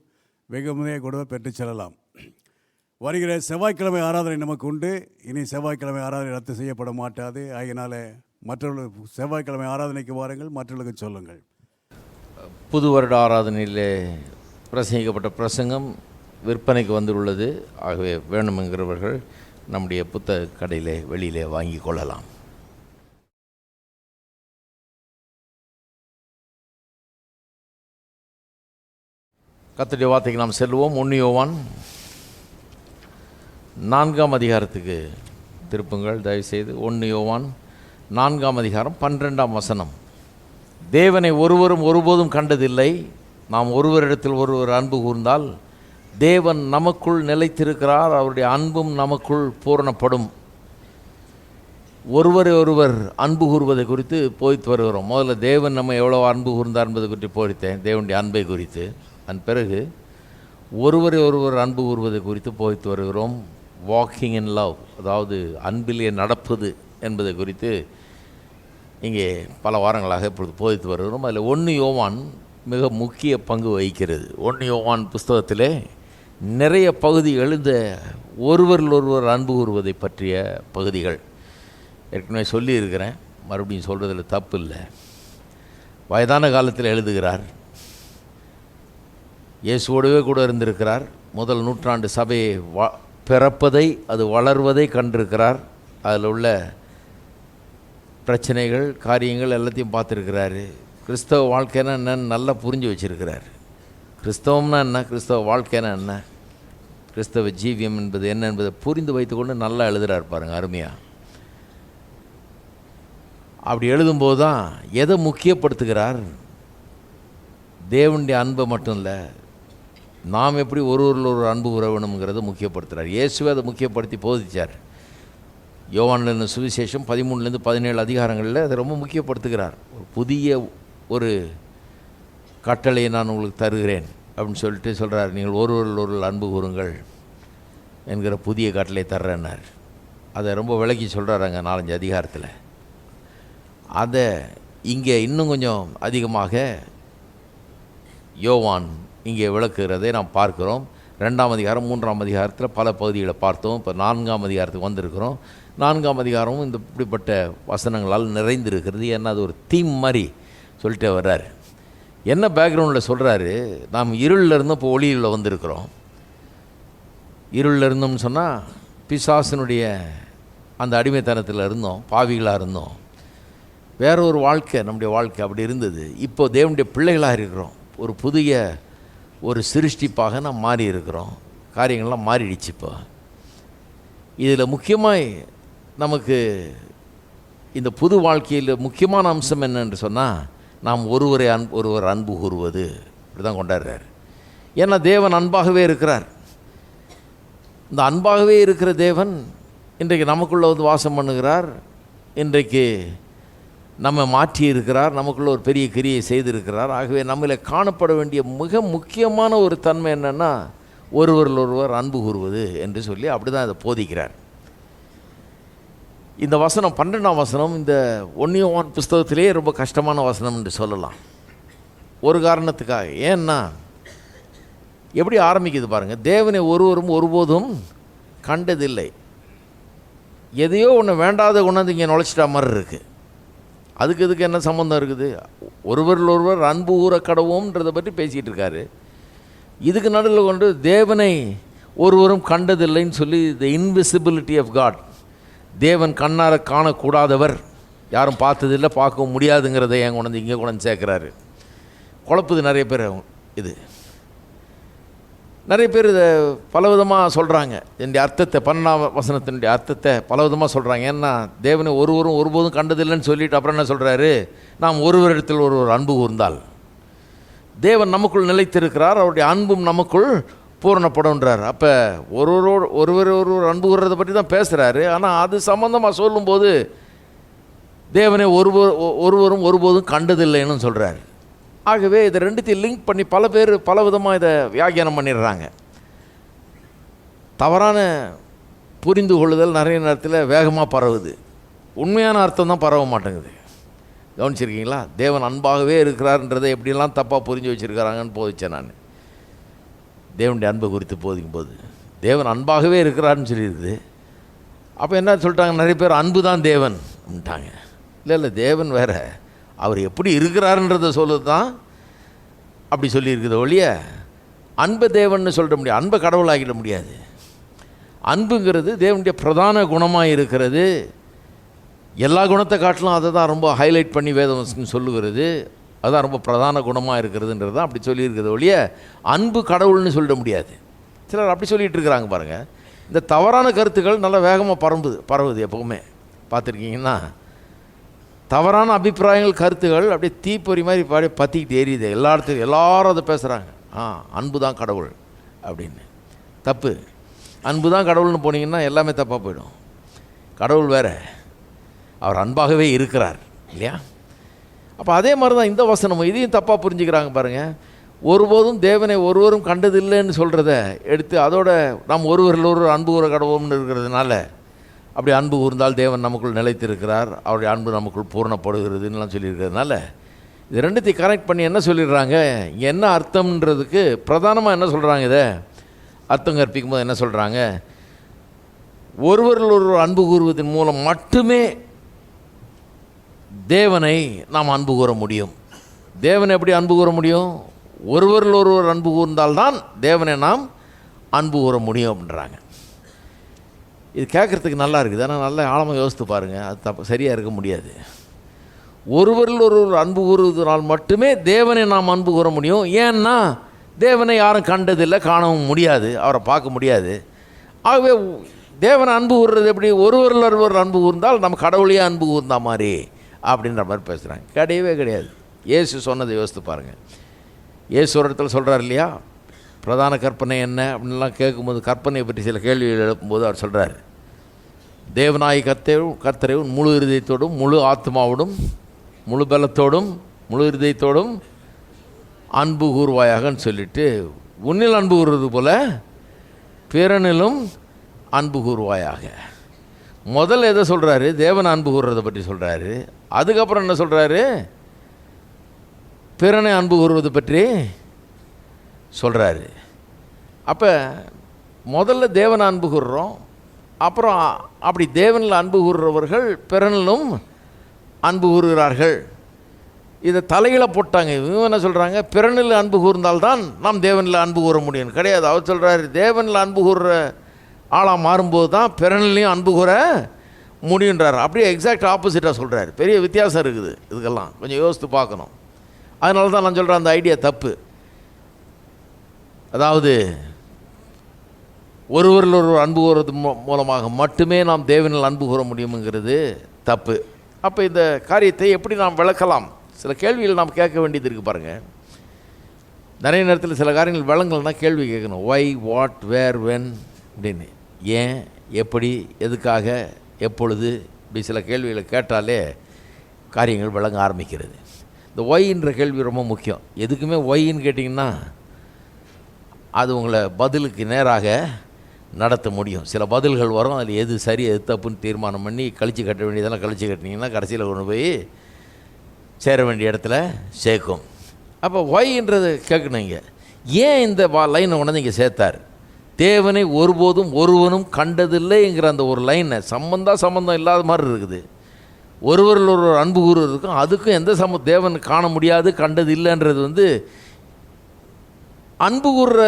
வெகுமதியை கொடுவர் பெற்றுச் செல்லலாம். வருகிற செவ்வாய்க்கிழமை ஆராதனை நமக்கு உண்டு. இனி செவ்வாய்க்கிழமை ஆராதனை ரத்து செய்யப்பட மாட்டாது. ஆகினால மற்றவர்கள் செவ்வாய்க்கிழமை ஆராதனைக்கு வாருங்கள், மற்றவர்களுக்கு சொல்லுங்கள். புது வருட ஆராதனையிலே பிரசங்கிக்கப்பட்ட பிரசங்கம் விற்பனைக்கு வந்துள்ளது. ஆகவே வேணுமென்கிறவர்கள் நம்முடைய புத்தக கடையிலே வெளியிலே வாங்கி கொள்ளலாம். கர்த்தருடைய வார்த்தைக்கு நாம் செல்வோம். 1 யோவான் 4ஆம் அதிகாரத்துக்கு திருப்புங்கள் தயவுசெய்து. 1 யோவான் 4ஆம் அதிகாரம் 12ஆம் வசனம். தேவனை ஒருவரும் ஒருபோதும் கண்டதில்லை. நாம் ஒருவரிடத்தில் ஒருவர் அன்பு கூர்ந்தால் தேவன் நமக்குள் நிலைத்திருக்கிறார், அவருடைய அன்பும் நமக்குள் பூரணப்படும். ஒருவரை ஒருவர் அன்பு கூறுவதை குறித்து போய்த்து வருகிறோம். முதல்ல தேவன் நம்ம எவ்வளோ அன்பு கூர்ந்தார் என்பதை குறித்து போதித்தேன், தேவனுடைய அன்பை குறித்து. அதன் பிறகு ஒருவரை ஒருவர் அன்பு கூறுவதை குறித்து போய்த்து வருகிறோம். வாக்கிங் இன் லவ், அதாவது அன்பிலே நடப்பது என்பதை குறித்து இங்கே பல வாரங்களாக இப்பொழுது போதித்து வருகிறோம். அதில் 1 யோவான் மிக முக்கிய பங்கு வகிக்கிறது. 1 யோவான் புஸ்தகத்திலே நிறைய பகுதி எழுந்த ஒருவர் அன்பு கூறுவதை பற்றிய பகுதிகள் ஏற்கனவே சொல்லியிருக்கிறேன், மறுபடியும் சொல்கிறதில் தப்பு இல்லை. வயதான காலத்தில் எழுதுகிறார். இயேசுவோடவே கூட இருந்திருக்கிறார். முதல் நூற்றாண்டு சபையை பிறப்பதை, அது வளர்வதை கண்டிருக்கிறார். அதில் உள்ள பிரச்சனைகள், காரியங்கள் எல்லாத்தையும் பார்த்துருக்கிறாரு. கிறிஸ்தவ வாழ்க்கைன்னா என்னன்னு நல்லா புரிஞ்சு வச்சுருக்கிறார். கிறிஸ்தவம்னா என்ன, கிறிஸ்தவ வாழ்க்கைனா என்ன, கிறிஸ்தவ ஜீவியம் என்பது என்ன என்பதை புரிந்து வைத்துக்கொண்டு நல்லா எழுதுகிறார் பாருங்க, அருமையாக. அப்படி எழுதும்போது தான் எதை முக்கியப்படுத்துகிறார், தேவனுடைய அன்பை மட்டும் இல்லை, நாம் எப்படி ஒருவரில் ஒரு அன்பு உறவணுங்கிறத முக்கியப்படுத்துகிறார். இயேசுவை அதை முக்கியப்படுத்தி போதிச்சார். யோவானின் சுவிசேஷம் 13-17 அதிகாரங்களில் அதை ரொம்ப முக்கியப்படுத்துகிறார். ஒரு புதிய ஒரு கட்டளையை நான் உங்களுக்கு தருகிறேன் அப்படின்னு சொல்லிட்டு சொல்கிறார். நீங்கள் ஒருவரில் ஒரு அன்பு கூறுங்கள் என்கிற புதிய கட்டளை தர்றேன்னார். அதை ரொம்ப விளக்கி சொல்கிறாங்க 4-5 அதிகாரத்தில். அதை இங்கே இன்னும் கொஞ்சம் அதிகமாக யோவான் இங்கே விளக்குகிறதை நாம் பார்க்கிறோம். 2ஆம் அதிகாரம் 3ஆம் அதிகாரத்தில் பல பகுதிகளை பார்த்தோம். இப்போ 4ஆம் அதிகாரத்துக்கு வந்திருக்கிறோம். 4ஆம் அதிகாரமும் இந்த இப்படிப்பட்ட வசனங்களால் நிறைந்திருக்கிறது. ஏன்னா அது ஒரு தீம் மாதிரி சொல்லிட்டே வர்றார். என்ன பேக்ரவுண்டில் சொல்கிறாரு, நாம் இருளில் இருந்தும் இப்போ ஒளியில் வந்திருக்கிறோம். இருளில் இருந்தோம்னு சொன்னால் பிசாசினுடைய அந்த அடிமைத்தனத்தில் இருந்தோம், பாவிகளாக இருந்தோம். வேற ஒரு வாழ்க்கை, நம்முடைய வாழ்க்கை அப்படி இருந்தது. இப்போ தேவனுடைய பிள்ளைகளாக இருக்கிறோம். ஒரு புதிய ஒரு சிருஷ்டிப்பாக நாம் மாறி இருக்கிறோம். காரியங்கள்லாம் மாறிடுச்சு. இப்போ இதில் முக்கியமாக நமக்கு இந்த புது வாழ்க்கையில் முக்கியமான அம்சம் என்னென்று சொன்னால், நாம் ஒருவர் அன்பு கூறுவது. இப்படி தான் கொண்டாடுறார். ஏன்னா தேவன் அன்பாகவே இருக்கிறார். இந்த அன்பாகவே இருக்கிற தேவன் இன்றைக்கு நமக்குள்ளே வந்து வாசம் பண்ணுகிறார். இன்றைக்கு நம்ம மாற்றி இருக்கிறார், நமக்குள்ள ஒரு பெரிய கிரியை செய்திருக்கிறார். ஆகவே நம்மளை காணப்பட வேண்டிய மிக முக்கியமான ஒரு தன்மை என்னென்னா, ஒருவரில் ஒருவர் அன்பு கூறுவது என்று சொல்லி அப்படி தான் அதை போதிக்கிறார். இந்த வசனம் 12ஆம் வசனம் இந்த 1 யோவான் புஸ்தகத்திலே ரொம்ப கஷ்டமான வசனம் என்று சொல்லலாம். ஒரு காரணத்துக்காக. ஏன்னா எப்படி ஆரம்பிக்குது பாருங்கள், தேவனை ஒருவரும் ஒருபோதும் கண்டதில்லை. எதையோ ஒன்று வேண்டாத கொண்டாந்து இங்கே நுழைச்சிட்டா மாதிரி இருக்குது. அதுக்கு என்ன சம்மந்தம் இருக்குது? ஒருவரில் ஒருவர் அன்பு ஊற கடவோம்ன்றதை பற்றி பேசிகிட்டு இருக்காரு. இதுக்கு நடுவில் கொண்டு தேவனை ஒருவரும் கண்டதில்லைன்னு சொல்லி த இன்விசிபிலிட்டி ஆஃப் காட், தேவன் கண்ணால் காணக்கூடாதவர், யாரும் பார்த்ததில்லை, பார்க்கவும் முடியாதுங்கிறத என் கொண்டு இங்கே கொண்டு சேர்க்குறாரு. குழப்புது நிறைய பேர். இது நிறைய பேர் இதை பலவிதமாக சொல்கிறாங்க. என்னுடைய அர்த்தத்தை 12ஆம் வசனத்தினுடைய அர்த்தத்தை பலவிதமாக சொல்கிறாங்க. ஏன்னா தேவனை ஒருவரும் ஒருபோதும் கண்டதில்லைன்னு சொல்லிட்டு அப்புறம் என்ன சொல்கிறாரு, நாம் ஒருவரிடத்தில் ஒருவர் அன்பு கூர்ந்தால் தேவன் நமக்குள் நிலைத்திருக்கிறார், அவருடைய அன்பும் நமக்குள் பூரணப்படும்ன்றார். அப்போ ஒருவர் அன்பு கூறுறதை பற்றி தான் பேசுகிறாரு. ஆனால் அது சம்மந்தமாக சொல்லும்போது தேவனை ஒருவரும் ஒருபோதும் கண்டதில்லைன்னு சொல்கிறார். ஆகவே இதை ரெண்டுத்தையும் லிங்க் பண்ணி பல பேர் பல விதமாக இதை வியாக்கியானம் பண்ணிடுறாங்க. தவறான புரிந்து கொள்ளுதல் நிறைய நேரத்தில் வேகமாக பரவுது. உண்மையான அர்த்தம் தான் பரவ மாட்டேங்குது. கவனிச்சிருக்கீங்களா? தேவன் அன்பாகவே இருக்கிறார்ன்றதை எப்படிலாம் தப்பாக புரிஞ்சு வச்சுருக்கிறாங்கன்னு போதிச்சேன் நான். தேவனுடைய அன்பை குறித்து போதிக்கும்போது தேவன் அன்பாகவே இருக்கிறாருன்னு சொல்லியிருக்குது. அப்போ என்ன சொல்லிட்டாங்க, நிறைய பேர் அன்பு தான் தேவன் அப்படின்ட்டாங்க. இல்லை தேவன் வேறு, அவர் எப்படி இருக்கிறாருன்றதை சொல்லுது தான் அப்படி சொல்லியிருக்குது ஒழிய அன்பை தேவன்னு சொல்லிட முடியாது, அன்பை கடவுளாகிட முடியாது. அன்புங்கிறது தேவனுடைய பிரதான குணமாக இருக்கிறது. எல்லா குணத்தை காட்டிலும் அதை தான் ரொம்ப ஹைலைட் பண்ணி வேதம் சொல்லுகிறது. அதுதான் ரொம்ப பிரதான குணமாக இருக்கிறதுன்றது தான் அப்படி சொல்லியிருக்கிறது ஒழிய அன்பு கடவுள்னு சொல்லிட முடியாது. சிலர் அப்படி சொல்லிகிட்டு இருக்கிறாங்க பாருங்கள். இந்த தவறான கருத்துக்கள் நல்லா வேகமாக பரவுது. எப்போவுமே பார்த்துருக்கீங்கன்னா தவறான அபிப்பிராயங்கள், கருத்துகள் அப்படியே தீப்பொறி மாதிரி அப்படியே பற்றிக்கிட்டு எரியுது. எல்லாரும் அதை பேசுகிறாங்க. அன்பு தான் கடவுள் அப்படின்னு. தப்பு. அன்பு தான் கடவுள்னு போனீங்கன்னா எல்லாமே தப்பாக போயிடும். கடவுள் வேறு, அவர் அன்பாகவே இருக்கிறார் இல்லையா? அப்போ அதே மாதிரி தான் இந்த வசனமும் இதையும் தப்பாக புரிஞ்சுக்கிறாங்க பாருங்கள். ஒருபோதும் தேவனை ஒருவரும் கண்டதில்லைன்னு சொல்கிறத எடுத்து அதோட நாம் ஒருவரில் ஒரு அன்பு கூற கடவுள்னு இருக்கிறதுனால அப்படி அன்பு கூர்ந்தால் தேவன் நமக்குள் நிலைத்திருக்கிறார், அவருடைய அன்பு நமக்குள் பூரணப்படுகிறதுன்னெலாம் சொல்லியிருக்கிறதுனால இது ரெண்டுத்தையும் கனெக்ட் பண்ணி என்ன சொல்லிடுறாங்க, இங்கே என்ன அர்த்தம்ன்றதுக்கு பிரதானமாக என்ன சொல்கிறாங்க, இதை அர்த்தம் கற்பிக்கும் போது என்ன சொல்கிறாங்க, ஒருவரில் ஒரு அன்பு கூறுவதன் மூலம் மட்டுமே தேவனை நாம் அன்பு கூற முடியும். தேவனை எப்படி அன்பு கூற முடியும்? ஒருவரில் ஒருவர் அன்பு கூர்ந்தால்தான் தேவனை நாம் அன்பு கூற முடியும் அப்படின்றாங்க. இது கேட்குறதுக்கு நல்லா இருக்குது, ஆனால் நல்லா ஆழமாக யோசித்து பாருங்கள், அது சரியாக இருக்க முடியாது. ஒருவரில் ஒருவர் அன்பு கூறுவதனால் மட்டுமே தேவனை நாம் அன்பு கூற முடியும். ஏன்னா தேவனை யாரும் கண்டதில்லை, காணவும் முடியாது, அவரை பார்க்க முடியாது. ஆகவே தேவனை அன்பு கூறுறது எப்படி? ஒருவர் அன்பு கூர்ந்தால் நம்ம கடவுளையே அன்பு கூர்ந்தா மாதிரி அப்படின்ற மாதிரி பேசுகிறாங்க. கிடையவே கிடையாது. இயேசு சொன்னதை யோசித்து பாருங்கள். இயேசு ஒரு இடத்துல சொல்கிறார் இல்லையா, பிரதான கற்பனை என்ன அப்படின்லாம் கேட்கும்போது, கற்பனையை பற்றி சில கேள்விகள் எழுப்பும்போது அவர் சொல்கிறார், தேவனாய் கர்த்தரை முழு இருதயத்தோடும் முழு ஆத்மாவோடும் முழு பலத்தோடும் முழு இருதயத்தோடும் அன்பு கூறுவாயாகன்னு சொல்லிட்டு, உன்னில் அன்பு கூறுறது போல பிறனிலும் அன்பு கூறுவாயாக. முதல்ல எதை சொல்கிறாரு? தேவனை அன்பு கூறுறதை பற்றி சொல்கிறாரு. அதுக்கப்புறம் என்ன சொல்கிறாரு? பிறனை அன்பு கூறுவது பற்றி சொல்கிறாரு. அப்போ முதல்ல தேவனை அன்பு கூறுறோம், அப்புறம் அப்படி தேவனில் அன்பு கூறுறவர்கள் பிறனிலும் அன்பு கூறுகிறார்கள். இதை தலையில போட்டாங்க. இவங்க என்ன சொல்கிறாங்க? பிறனில் அன்பு கூர்ந்தால்தான் நாம் தேவனில் அன்பு கூற முடியும். கிடையாது. அவர் சொல்கிறாரு, தேவனில் அன்பு கூறுற ஆளாக மாறும்போது தான் பிறனிலையும் அன்பு கூற முடியுன்றார். அப்படியே எக்ஸாக்ட் ஆப்போசிட்டாக சொல்கிறார். பெரிய வித்தியாசம் இருக்குது. இதுக்கெல்லாம் கொஞ்சம் யோசித்து பார்க்கணும். அதனால தான் நான் சொல்கிறேன், அந்த ஐடியா தப்பு. அதாவது ஒருவரில் ஒருவர் அன்பு கூறுறது மூலமாக மட்டுமே நாம் தேவனில் அன்பு கூற முடியுங்கிறது தப்பு. அப்போ இந்த காரியத்தை எப்படி நாம் விளக்கலாம்? சில கேள்விகள் நாம் கேட்க வேண்டியது இருக்குது பாருங்கள். நிறைய நேரத்தில் சில காரியங்கள் விளங்கலைன்னா கேள்வி கேட்கணும். ஒய், வாட், வேர், வென் அப்படின்னு. ஏன், எப்படி, எதுக்காக, எப்பொழுது, இப்படி சில கேள்விகளை கேட்டாலே காரியங்கள் விளங்க ஆரம்பிக்கிறது. இந்த ஒய்ன்ற கேள்வி ரொம்ப முக்கியம். எதுக்குமே ஒய்ன்னு கேட்டிங்கன்னா அது உங்களை பதிலுக்கு நேராக நடத்த முடியும். சில பதில்கள் வரும், அதில் எது சரி எது தப்புன்னு தீர்மானம் பண்ணி கழிச்சு கட்ட வேண்டியதெல்லாம் கழிச்சு கட்டினீங்கன்னா கடைசியில் கொண்டு போய் சேர வேண்டிய இடத்துல சேர்க்கும். அப்போ ஒய்ன்றது கேட்கணும். இங்கே ஏன் இந்த லைனை கொண்டு இங்கே சேர்த்தார்? தேவனை ஒருபோதும் ஒருவனும் கண்டதில்லைங்கிற அந்த ஒரு லைனை சம்பந்தம் இல்லாத மாதிரி இருக்குது. ஒருவரில் ஒருவர் அன்பு கூறுவதற்கும் அதுக்கும் எந்த தேவன் காண முடியாது, கண்டது இல்லைன்றது அன்பு கூறுற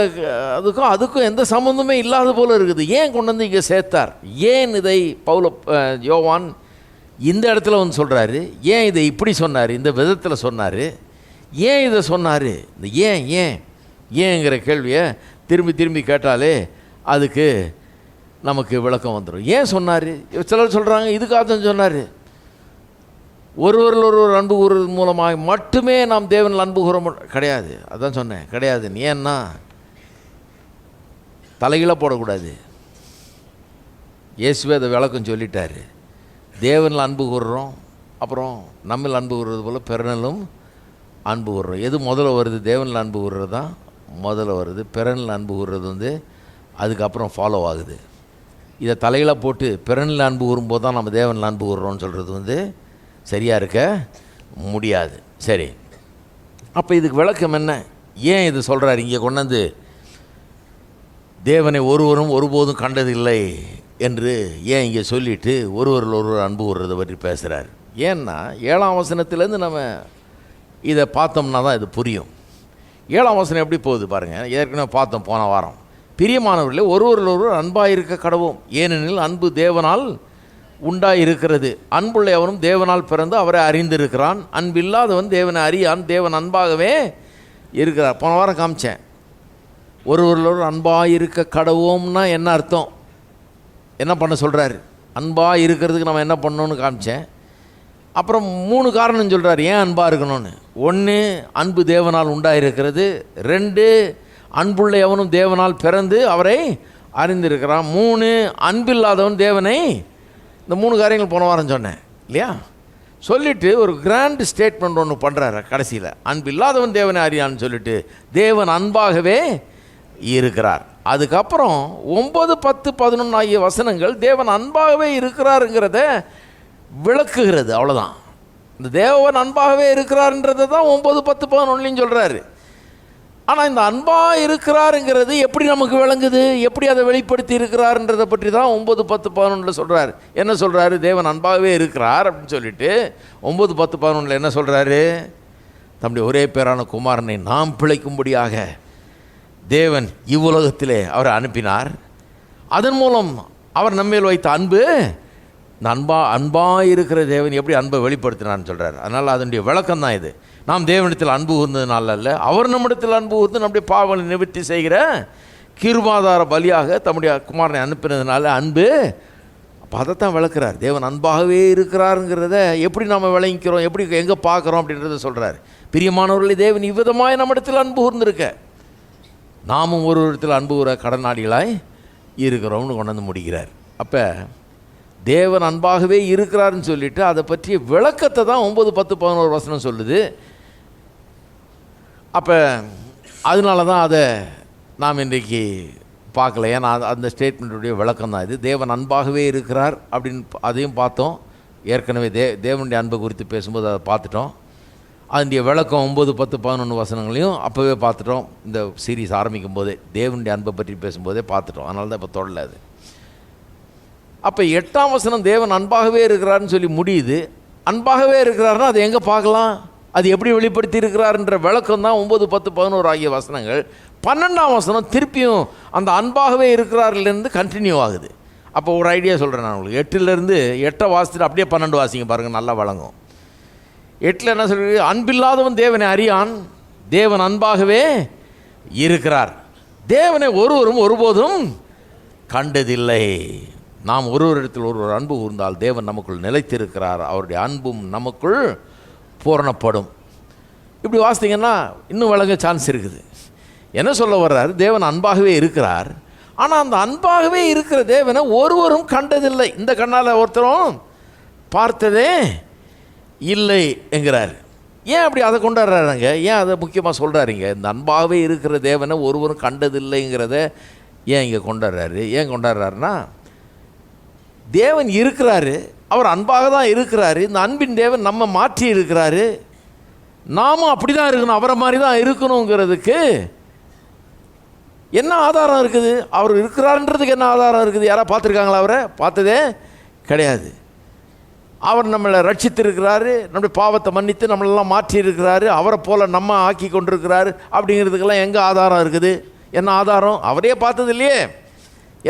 அதுக்கும் எந்த சம்மந்தமே இல்லாத போல இருக்குது. ஏன் கொண்டு வந்து இங்கே சேர்த்தார்? ஏன் இதை யோவான் இந்த இடத்துல சொல்கிறாரு? ஏன் இதை இப்படி சொன்னார், இந்த விதத்தில் சொன்னார்? ஏன் இதை சொன்னார்? இந்த ஏங்கிற கேள்வியை திரும்பி கேட்டாலே அதுக்கு நமக்கு விளக்கம் வந்துடும். ஏன் சொன்னார்? சிலர் சொல்கிறாங்க இதுக்காக தான் சொன்னார். ஒருவரில் ஒருவர் அன்பு கூறுவது மூலமாக மட்டுமே நாம் தேவனில் அன்பு கூற கிடையாது. அதான் சொன்னேன், கிடையாது. ஏன்னா தலைகீழ போடக்கூடாது. இயேசுவே அதை விளக்கம் சொல்லிட்டார். தேவனில் அன்பு கூறுறோம், அப்புறம் நம்மில் அன்பு கூறுறது போல் பிறனிலும் அன்பு கூறுறோம். எது முதல்ல வருது? தேவனில் அன்பு கூறுறது தான் முதல்ல வருது. பிறனில் அன்பு கூறுறது அதுக்கப்புறம் ஃபாலோ ஆகுது. இதை தலைகீழ போட்டு பிறனில் அன்பு கூறும்போது தான் நம்ம தேவனில் அன்பு கூறுறோம்னு சொல்கிறது சரியாக இருக்க முடியாது. சரி, அப்போ இதுக்கு விளக்கம் என்ன? ஏன் இது சொல்கிறார்? இங்கே கொண்டாந்து தேவனை ஒருவரும் ஒருபோதும் கண்டதில்லை என்று ஏன் இங்கே சொல்லிவிட்டு ஒருவரில் ஒருவர் அன்பு கூறுறதை பற்றி பேசுகிறார்? ஏன்னா 7ஆம் வசனத்துலேருந்து நம்ம இதை பார்த்தோம்னா தான் இது புரியும். 7ஆம் வசனம் எப்படி போகுது பாருங்கள். ஏற்கனவே பார்த்தோம் போன வாரம். பிரியமானவர்களே, ஒருவரில் ஒருவர் அன்பாக இருக்க கடவோம், ஏனெனில் அன்பு தேவனால் உண்டாயிருக்கிறது. அன்புள்ள அவனும் தேவனால் பிறந்து அவரை அறிந்திருக்கிறான். அன்பில்லாதவன் தேவனை அறியான். தேவன் அன்பாகவே இருக்கிறார். போன வாரம் காமிச்சேன். ஒருவரில் அன்பாக இருக்க கடவோம்னா என்ன அர்த்தம், என்ன பண்ண சொல்கிறாரு? அன்பாக இருக்கிறதுக்கு நம்ம என்ன பண்ணணும்னு காமிச்சேன். அப்புறம் 3 காரணம் சொல்கிறார் ஏன் அன்பாக இருக்கணும்னு. 1, அன்பு தேவனால் உண்டாயிருக்கிறது. 2, அன்புள்ள எவனும் தேவனால் பிறந்து அவரை அறிந்திருக்கிறான். 3, அன்பில்லாதவன் தேவனை. இந்த 3 காரியங்கள் போன வாரம் சொன்னேன் இல்லையா? சொல்லிவிட்டு ஒரு கிராண்ட் ஸ்டேட்மெண்ட் ஒன்று பண்ணுறாரு கடைசியில். அன்பில்லாதவன் தேவனை அறியான்னு சொல்லிட்டு தேவன் அன்பாகவே இருக்கிறார். அதுக்கப்புறம் 9, 10, 11 ஆகிய வசனங்கள் தேவன் அன்பாகவே இருக்கிறாருங்கிறத விளக்குகிறது. அவ்வளோதான். இந்த தேவன் அன்பாகவே இருக்கிறாருன்றதை தான் 9, 10, 11 சொல்கிறாரு. ஆனால் இந்த அன்பாக இருக்கிறாருங்கிறது எப்படி நமக்கு விளங்குது, எப்படி அதை வெளிப்படுத்தி இருக்கிறாருன்றதை பற்றி தான் 9, 10, 11 சொல்கிறார். என்ன சொல்கிறாரு? தேவன் அன்பாகவே இருக்கிறார் அப்படின்னு சொல்லிட்டு 9, 10, 11 என்ன சொல்கிறாரு? தம்முடைய ஒரே பேரான குமாரனை நாம் பிழைக்கும்படியாக தேவன் இவ்வுலகத்திலே அவரை அனுப்பினார். அதன் மூலம் அவர் நம்மேல் வைத்த அன்பு இந்த அன்பாக இருக்கிற தேவன் எப்படி அன்பை வெளிப்படுத்தினான்னு சொல்கிறார். அதனால் அதனுடைய விளக்கம் தான் இது. நாம் தேவனிடத்தில் அன்பு கூர்ந்ததுனால அல்ல, அவர் நம்மிடத்தில் அன்பு கூர்ந்து நம்முடைய பாவங்களை நிவர்த்தி செய்கிற கிருபாதார பலியாக தம்முடைய குமாரனை அனுப்பினதுனால அன்பு. அப்போ அதைத்தான் விளக்குறார். தேவன் அன்பாகவே இருக்கிறாருங்கிறத எப்படி நாம் விளங்கிக்கிறோம், எப்படி எங்கே பார்க்குறோம் அப்படின்றத சொல்கிறார். பிரியமானவர்களே, தேவன் இவ்விதமாய் நம்மிடத்தில் அன்பு கூர்ந்திருக்க நாமும் ஒரு இடத்தில் அன்பு கூற கடனாளிகளாய் இருக்கிறோம்னு கொண்டு வந்து முடிக்கிறார். அப்போ தேவன் அன்பாகவே இருக்கிறாருன்னு சொல்லிட்டு அதை பற்றிய விளக்கத்தை தான் 9, 10, 11 வசனம் சொல்லுது. அப்போ அதனால தான் அதை நாம் இன்றைக்கு பார்க்கல. ஏன்னா அந்த ஸ்டேட்மெண்ட்டுடைய விளக்கம் தான் இது. தேவன் அன்பாகவே இருக்கிறார் அப்படின்னு அதையும் பார்த்தோம். ஏற்கனவே தேவனுடைய அன்பை குறித்து பேசும்போது அதை பார்த்துட்டோம். அதனுடைய விளக்கம் 9, 10, 11 வசனங்களையும் அப்போவே பார்த்துட்டோம். இந்த சீரீஸ் ஆரம்பிக்கும் போதே தேவனுடைய அன்பை பற்றி பேசும்போதே பார்த்துட்டோம். அதனால தான் இப்போ தொடரல அது. அப்போ 8ஆம் வசனம் தேவன் அன்பாகவே இருக்கிறாருன்னு சொல்லி முடியுது. அன்பாகவே இருக்கிறாருன்னா அது எங்கே பார்க்கலாம், அது எப்படி வெளிப்படுத்தி இருக்கிறாருன்ற விளக்கம் தான் 9, 10, 11 ஆகிய வசனங்கள். 12ஆம் வசனம் திருப்பியும் அந்த அன்பாகவே இருக்கிறார்லேருந்து கண்டினியூ ஆகுது. அப்போ ஒரு ஐடியா சொல்கிறேன் நான் உங்களுக்கு. 8லேருந்து 8 வாசித்துட்டு அப்படியே 12 வாசிங்க பாருங்கள், நல்லா வழங்கும். 8 என்ன சொல்கிறது? அன்பில்லாதவன் தேவனை அறியான், தேவன் அன்பாகவே இருக்கிறார், தேவனை ஒருவரும் ஒருபோதும் கண்டதில்லை. நாம் ஒருவரிடத்தில் ஒருவர் அன்பு கூர்ந்தால் தேவன் நமக்குள் நிலைத்திருக்கிறார், அவருடைய அன்பும் நமக்குள் பூரணப்படும். இப்படி வாசித்தீங்கன்னா இன்னும் வழங்க சான்ஸ் இருக்குது. என்ன சொல்ல வர்றாரு? தேவன் அன்பாகவே இருக்கிறார், ஆனால் அந்த அன்பாகவே இருக்கிற தேவனை ஒருவரும் கண்டதில்லை, இந்த கண்ணால் ஒருத்தரும் பார்த்ததே இல்லை என்கிறார். ஏன் அப்படி அதை கொண்டாடுறாருங்க? ஏன் அதை முக்கியமாக சொல்கிறாருங்க? இந்த அன்பாகவே இருக்கிற தேவனை ஒருவரும் கண்டதில்லைங்கிறத ஏன் இங்கே கொண்டாடுறாரு? ஏன் கொண்டாடுறாருன்னா, தேவன் இருக்கிறாரு, அவர் அன்பாக தான் இருக்கிறாரு. இந்த அன்பின் தேவன் நம்ம மாற்றி இருக்கிறாரு, நாமும் அப்படி தான் இருக்கணும், அவரை மாதிரி தான் இருக்கணுங்கிறதுக்கு என்ன ஆதாரம் இருக்குது? அவர் இருக்கிறாருன்றதுக்கு என்ன ஆதாரம் இருக்குது? யாராவது பார்த்துருக்காங்களா? அவரை பார்த்ததே கிடையாது. அவர் நம்மளை ரட்சித்திருக்கிறாரு, நம்முடைய பாவத்தை மன்னித்து நம்மளெல்லாம் மாற்றி இருக்கிறாரு, அவரை போல் நம்ம ஆக்கி கொண்டிருக்கிறாரு அப்படிங்கிறதுக்கெல்லாம் எங்கே ஆதாரம் இருக்குது? என்ன ஆதாரம்? அவரே பார்த்தது இல்லையே.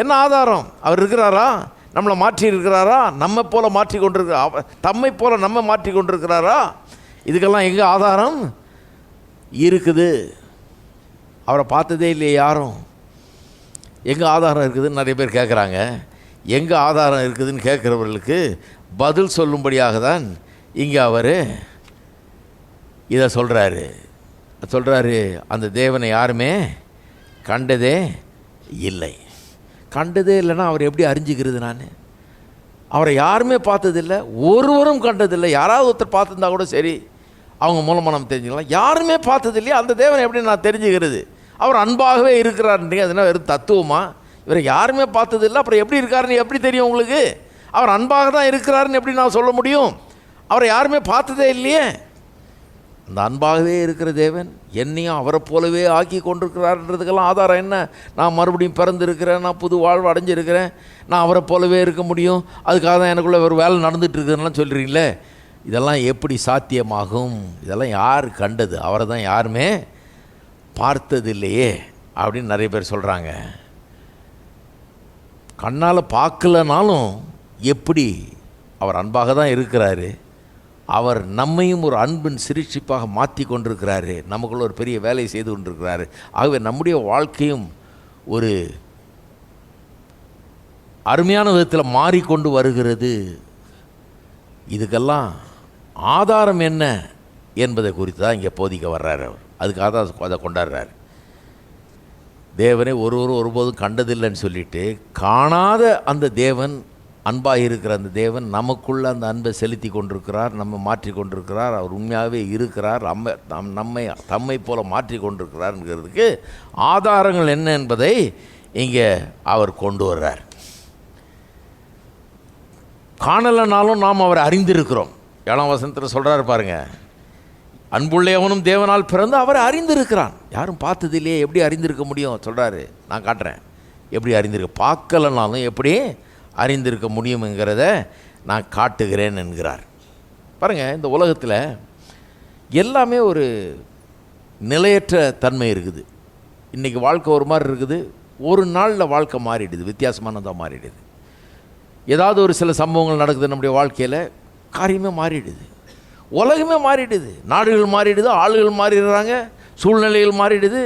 என்ன ஆதாரம்? அவர் இருக்கிறாரா? நம்மளை மாற்றி இருக்கிறாரா? நம்ம போல் மாற்றி கொண்டிருக்கிறார், தம்மை போல் நம்ம மாற்றி கொண்டிருக்கிறாரா? இதுக்கெல்லாம் எங்கே ஆதாரம் இருக்குது? அவரை பார்த்ததே இல்லையே யாரும். எங்கே ஆதாரம் இருக்குதுன்னு நிறைய பேர் கேட்குறாங்க. எங்கே ஆதாரம் இருக்குதுன்னு கேட்குறவர்களுக்கு பதில் சொல்லும்படியாக தான் இங்கே அவர் இதை சொல்கிறாரு. அந்த தேவனை யாருமே கண்டதே இல்லை. கண்டதே இல்லைன்னா அவர் எப்படி அறிஞ்சிக்கிறது? நான் அவரை யாருமே பார்த்ததில்லை, ஒருவரும் கண்டதில்லை. யாராவது ஒருத்தர் பார்த்துருந்தா கூட சரி, அவங்க மூலமாக நம்ம தெரிஞ்சுக்கலாம். யாருமே பார்த்ததில்லையே, அந்த தேவனை எப்படி நான் தெரிஞ்சுக்கிறது? அவர் அன்பாகவே இருக்கிறாருன்றீங்க, அதுனா வெறும் தத்துவமா? இவரை யாருமே பார்த்ததில்லை, அப்புறம் எப்படி இருக்காருன்னு எப்படி தெரியும் உங்களுக்கு? அவர் அன்பாக தான் இருக்கிறாருன்னு எப்படி நான் சொல்ல முடியும்? அவரை யாருமே பார்த்ததே இல்லையே. அந்த அன்பாகவே இருக்கிற தேவன் என்னையும் அவரை போலவே ஆக்கி கொண்டிருக்கிறார்ன்றதுக்கெல்லாம் ஆதாரம் என்ன? நான் மறுபடியும் பிறந்திருக்கிறேன், நான் புது வாழ்வு அடைஞ்சிருக்கிறேன், நான் அவரை போலவே இருக்க முடியும், அதுக்காக தான் எனக்குள்ளே ஒரு வேலை நடந்துகிட்டு இருக்குதுன்னெலாம் சொல்கிறீங்களே, இதெல்லாம் எப்படி சாத்தியமாகும்? இதெல்லாம் யார் கண்டது? அவரை தான் யாருமே பார்த்ததில்லையே அப்படின்னு நிறைய பேர் சொல்கிறாங்க. கண்ணால் பார்க்கலனாலும் எப்படி அவர் அன்பாக தான் இருக்கிறாரு, அவர் நம்மையும் ஒரு அன்பின் சிருஷ்டிப்பாக மாற்றி கொண்டிருக்கிறாரு, நமக்குள்ள ஒரு பெரிய வேலையை செய்து கொண்டிருக்கிறாரு. ஆகவே நம்முடைய வாழ்க்கையும் ஒரு அருமையான விதத்தில் மாறிக்கொண்டு வருகிறது. இதுக்கெல்லாம் ஆதாரம் என்ன என்பதை குறித்து தான் இங்கே போதிக்க வர்றார் அவர். அதுக்காக தான் அதை கொண்டாடுறார். தேவனை ஒருபோதும் கண்டதில்லைன்னு சொல்லிட்டு, காணாத அந்த தேவன், அன்பாக இருக்கிற அந்த தேவன் நமக்குள்ள அந்த அன்பை செலுத்தி கொண்டிருக்கிறார், நம்ம மாற்றி கொண்டிருக்கிறார், அவர் உண்மையாகவே இருக்கிறார், தம்மை போல மாற்றி கொண்டிருக்கிறார்ங்கிறதுக்கு ஆதாரங்கள் என்ன என்பதை இங்கே அவர் கொண்டு வர்றார். காணலைனாலும் நாம் அவரை அறிந்திருக்கிறோம். 7ஆம் வசனத்தில் சொல்கிறார் பாருங்க, அன்புள்ளையவனும் தேவனால் பிறந்து அவரை அறிந்திருக்கிறான். யாரும் பார்த்ததில்லையே, எப்படி அறிந்திருக்க முடியும்? சொல்கிறாரு, நான் காட்டுறேன் எப்படி அறிந்திருக்க. பார்க்கலனாலும் எப்படி அறிந்திருக்க முடியுங்கிறத நான் காட்டுகிறேன் என்கிறார். பாருங்கள், இந்த உலகத்தில் எல்லாமே ஒரு நிலையற்ற தன்மை இருக்குது. இன்றைக்கி வாழ்க்கை ஒரு மாதிரி இருக்குது, ஒரு நாளில் வாழ்க்கை மாறிடுது, வித்தியாசமானதாக மாறிடுது. ஏதாவது ஒரு சில சம்பவங்கள் நடக்குது நம்முடைய வாழ்க்கையில், காரியமே மாறிடுது, உலகமே மாறிடுது, நாடுகள் மாறிடுது, ஆளுகள் மாறிடுறாங்க, சூழ்நிலைகள் மாறிடுது.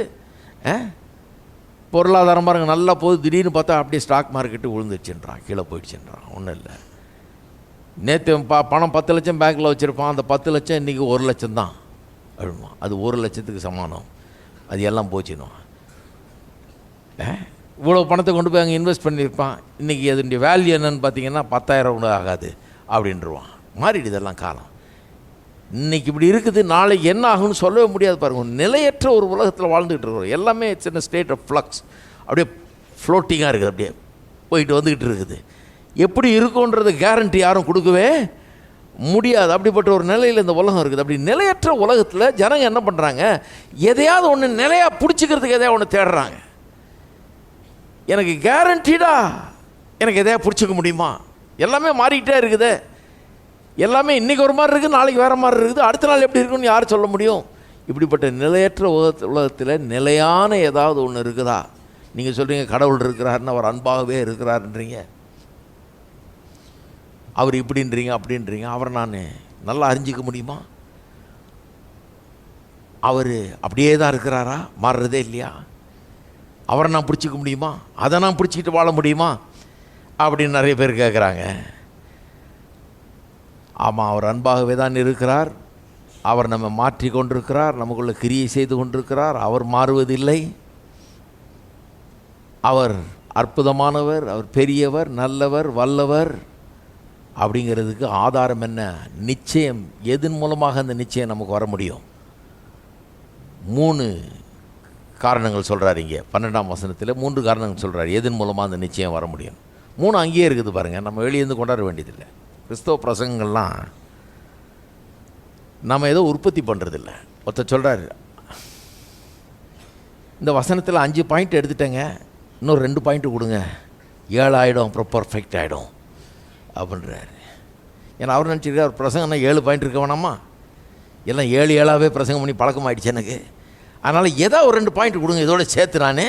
பொருளாதாரம் பாருங்க நல்லா போகுது, திடீர்னு பார்த்தா அப்படியே ஸ்டாக் மார்க்கெட்டு விழுந்துச்சுன்றான், கீழே போயிடுச்சுன்றான். ஒன்றும் இல்லை, நேற்று பணம் 10 லட்சம் பேங்க்கில் வச்சுருப்பான், அந்த 10 லட்சம் இன்றைக்கி 1 லட்சம் தான் அழுமா, அது 1 லட்சத்துக்கு சமானம், அது எல்லாம் போச்சுன்னுவான். இவ்வளோ பணத்தை கொண்டு போய் அங்கே இன்வெஸ்ட் பண்ணியிருப்பான், இன்றைக்கி அதனுடைய வேல்யூ என்னன்னு பார்த்தீங்கன்னா 10,000 கூட ஆகாது அப்படின்ட்டுருவான். மாறிடுது எல்லாம் காலம். இன்றைக்கி இப்படி இருக்குது, நாளைக்கு என்ன ஆகும்னு சொல்லவே முடியாது. பாருங்கள், நிலையற்ற ஒரு உலகத்தில் வாழ்ந்துகிட்டு இருக்கிறோம். எல்லாமே சின்ன ஸ்டேட் ஆஃப் ஃப்ளக்ஸ், அப்படியே ஃப்ளோட்டிங்காக இருக்குது, அப்படியே போயிட்டு வந்துக்கிட்டு இருக்குது. எப்படி இருக்குன்றது கேரண்டி யாரும் கொடுக்கவே முடியாது. அப்படிப்பட்ட ஒரு நிலையில் இந்த உலகம் இருக்குது. அப்படி நிலையற்ற உலகத்தில் ஜனங்க என்ன பண்ணுறாங்க, எதையாவது ஒன்று நிலையாக பிடிச்சிக்கிறதுக்கு எதையாவது ஒன்று தேடுறாங்க. எனக்கு கேரண்டீடா எனக்கு எதையா பிடிச்சிக்க முடியுமா? எல்லாமே மாறிக்கிட்டே இருக்குது. எல்லாமே இன்றைக்கி ஒரு மாதிரி இருக்குது, நாளைக்கு வேறு மாதிரி இருக்குது, அடுத்த நாள் எப்படி இருக்குன்னு யார் சொல்ல முடியும்? இப்படிப்பட்ட நிலையற்ற உலகத்தில் நிலையான ஏதாவது ஒன்று இருக்குதா? நீங்கள் சொல்கிறீங்க கடவுள் இருக்கிறாருன்னு, அவர் அன்பாகவே இருக்கிறாருன்றீங்க, அவர் இப்படின்றீங்க அப்படின்றீங்க. அவரை நான் நல்லா அறிஞ்சிக்க முடியுமா? அவர் அப்படியே தான் இருக்கிறாரா, மாறுறதே இல்லையா? அவரை நான் பிடிச்சிக்க முடியுமா? அதை நான் பிடிச்சிக்கிட்டு வாழ முடியுமா அப்படின்னு நிறைய பேர் கேட்குறாங்க. ஆமாம், அவர் அன்பாகவே தான் இருக்கிறார். அவர் நம்ம மாற்றி கொண்டிருக்கிறார், நமக்குள்ள கிரியை செய்து கொண்டிருக்கிறார். அவர் மாறுவதில்லை. அவர் அற்புதமானவர், அவர் பெரியவர், நல்லவர், வல்லவர். அப்படிங்கிறதுக்கு ஆதாரம் என்ன? நிச்சயம். எதன் மூலமாக அந்த நிச்சயம் நமக்கு வர முடியும்? 3 காரணங்கள் சொல்கிறார் இங்கே 12ஆம் வசனத்தில். 3 காரணங்கள் சொல்கிறார் எதன் மூலமாக அந்த நிச்சயம் வர முடியும். 3 அங்கேயே இருக்குது பாருங்கள், நம்ம வெளியேருந்து கொண்டாட வேண்டியதில்லை. கிறிஸ்தவ பிரசங்கங்கள்லாம் நம்ம ஏதோ உற்பத்தி பண்ணுறதில்ல. ஒருத்தர் சொல்கிறார், இந்த வசனத்தில் 5 பாயிண்ட் எடுத்துட்டேங்க, இன்னொரு 2 பாயிண்ட்டு கொடுங்க, 7 ஆகிடும், அப்புறம் பர்ஃபெக்ட் ஆகிடும் அப்படின்றார். ஏன்னா அவர் நினச்சிருக்கார், ஒரு பிரசங்கம்னா 7 பாயிண்ட் இருக்க வேணாமா, எல்லாம் 7 பிரசங்கம் பண்ணி பழக்கமாகிடுச்சு எனக்கு, அதனால் ஏதோ ஒரு 2 பாயிண்ட் கொடுங்க இதோட சேர்த்து. நான்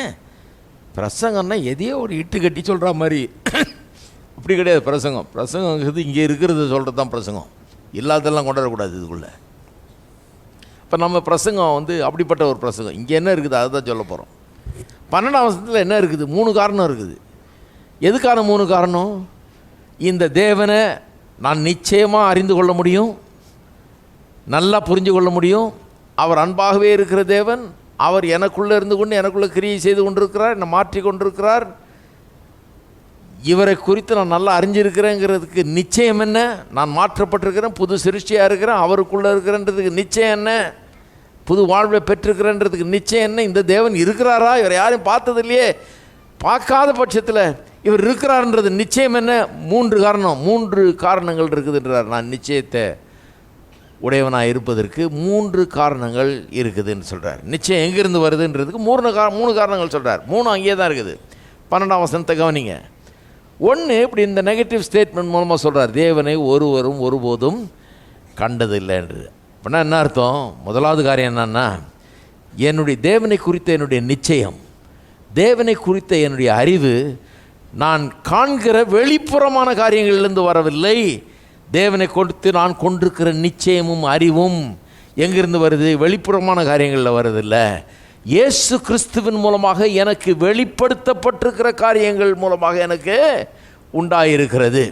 பிரசங்கம்னா எதையோ ஒரு இட்டு கட்டி சொல்கிற மாதிரி அப்படி கிடையாது. பிரசங்கிறது இங்கே இருக்கிறது சொல்கிறது தான் பிரசங்கம், இல்லாததெல்லாம் கொண்டாடக்கூடாது இதுக்குள்ளே. இப்போ நம்ம பிரசங்கம் அப்படிப்பட்ட ஒரு பிரசங்கம். இங்கே என்ன இருக்குது அதை தான் சொல்ல போகிறோம். 12ஆம் வசனத்தில் என்ன இருக்குது? 3 காரணம் இருக்குது. எதுக்கான 3 காரணம்? இந்த தேவனை நான் நிச்சயமாக அறிந்து கொள்ள முடியும், நல்லா புரிஞ்சு கொள்ள முடியும். அவர் அன்பாகவே இருக்கிற தேவன், அவர் எனக்குள்ளே இருந்து கொண்டு எனக்குள்ளே கிரியை செய்து கொண்டிருக்கிறார், என்னை மாற்றி கொண்டிருக்கிறார். இவரை குறித்து நான் நல்லா அறிஞ்சிருக்கிறேங்கிறதுக்கு நிச்சயம் என்ன? நான் மாற்றப்பட்டிருக்கிறேன், புது சிருஷ்டியாக இருக்கிறேன், அவருக்குள்ளே இருக்கிறேன்றதுக்கு நிச்சயம் என்ன? புது வாழ்வை பெற்றிருக்கிறேன்றதுக்கு நிச்சயம் என்ன? இந்த தேவன் இருக்கிறாரா? இவர் யாரையும் பார்த்தது இல்லையே, பார்க்காத பட்சத்தில் இவர் இருக்கிறார்ன்றது நிச்சயம் என்ன? 3 காரணங்கள் இருக்குதுன்றார். நான் நிச்சயத்தை உடையவனாக இருப்பதற்கு 3 காரணங்கள் இருக்குதுன்னு சொல்கிறார். நிச்சயம் எங்கேருந்து வருதுன்றதுக்கு 3 காரணங்கள் சொல்கிறார். 3 அங்கேயே தான் இருக்குது. 12ஆம் வசனத்தை கவனிங்க. 1 இப்படி இந்த நெகட்டிவ் ஸ்டேட்மெண்ட் மூலமாக சொல்கிறார், தேவனை ஒருவரும் ஒருபோதும் கண்டதில்லைன்றது. அப்படின்னா என்ன அர்த்தம்? முதலாவது காரியம் என்னன்னா, என்னுடைய தேவனை குறித்த என்னுடைய நிச்சயம், தேவனை குறித்த என்னுடைய அறிவு நான் காண்கிற வெளிப்புறமான காரியங்களிலிருந்து வரவில்லை. தேவனை கொடுத்து நான் கொண்டிருக்கிற நிச்சயமும் அறிவும் எங்கிருந்து வருது? வெளிப்புறமான காரியங்களில் வருதில்லை, இயேசு கிறிஸ்துவின் மூலமாக எனக்கு வெளிப்படுத்தப்பட்டிருக்கிற காரியங்கள் மூலமாக எனக்கு உண்டாயிருக்கிறது.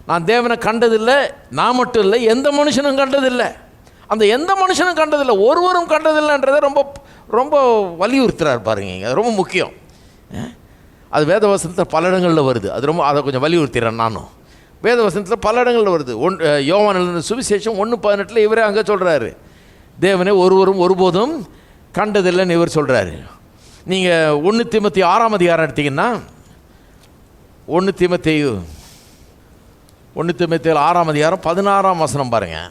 நான் தேவனை கண்டதில்லை, நான் மட்டும் இல்லை, எந்த மனுஷனும் கண்டதில்லை. அந்த எந்த மனுஷனும் கண்டதில்லை, ஒருவரும் கண்டதில்லைன்றதை ரொம்ப ரொம்ப வலியுறுத்துறார் பாருங்க. அது ரொம்ப முக்கியம். அது வேதவசனத்தில் பல இடங்களில் வருது. அது ரொம்ப அதை கொஞ்சம் வலியுறுத்துறேன் நானும். வேதவசனத்தில் பல இடங்களில் வருது. யோவான் எழுதின சுவிசேஷம் 1:18 இவரே அங்கே சொல்கிறாரு, தேவனை ஒருவரும் ஒருபோதும் கண்டதில்லைன்னு இவர் சொல்கிறாரு. நீங்கள் 1 தீமோத்தேயு 6ஆம் அதிகாரம் எடுத்திங்கன்னா 1 தீமோத்தேயு 6ஆம் அதிகாரம் 16ஆம் வசனம் பாருங்கள்,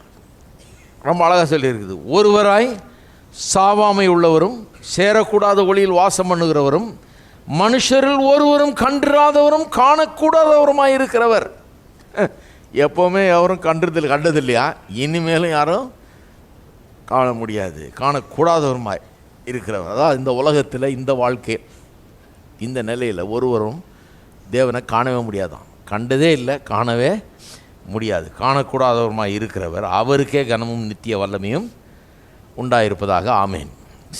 ரொம்ப அழகாக சொல்லியிருக்குது. ஒருவராய் சாவாமை உள்ளவரும் சேரக்கூடாத ஒளியில் வாசம் பண்ணுகிறவரும் மனுஷரில் ஒருவரும் கண்டிராதவரும் காணக்கூடாதவருமாய் இருக்கிறவர். எப்போவுமே யாரும் கண்டதில்லையா, இனிமேலும் யாரும் காண முடியாது, காணக்கூடாதவருமாய் இருக்கிறவர். அதாவது இந்த உலகத்தில், இந்த வாழ்க்கை, இந்த நிலையில் ஒருவரும் தேவனை காணவே முடியாதான். கண்டதே இல்லை, காணவே முடியாது. காணக்கூடாதவருமாய் இருக்கிறவர், அவருக்கே கனமும் நித்திய வல்லமையும் உண்டாயிருப்பதாக. ஆமேன்.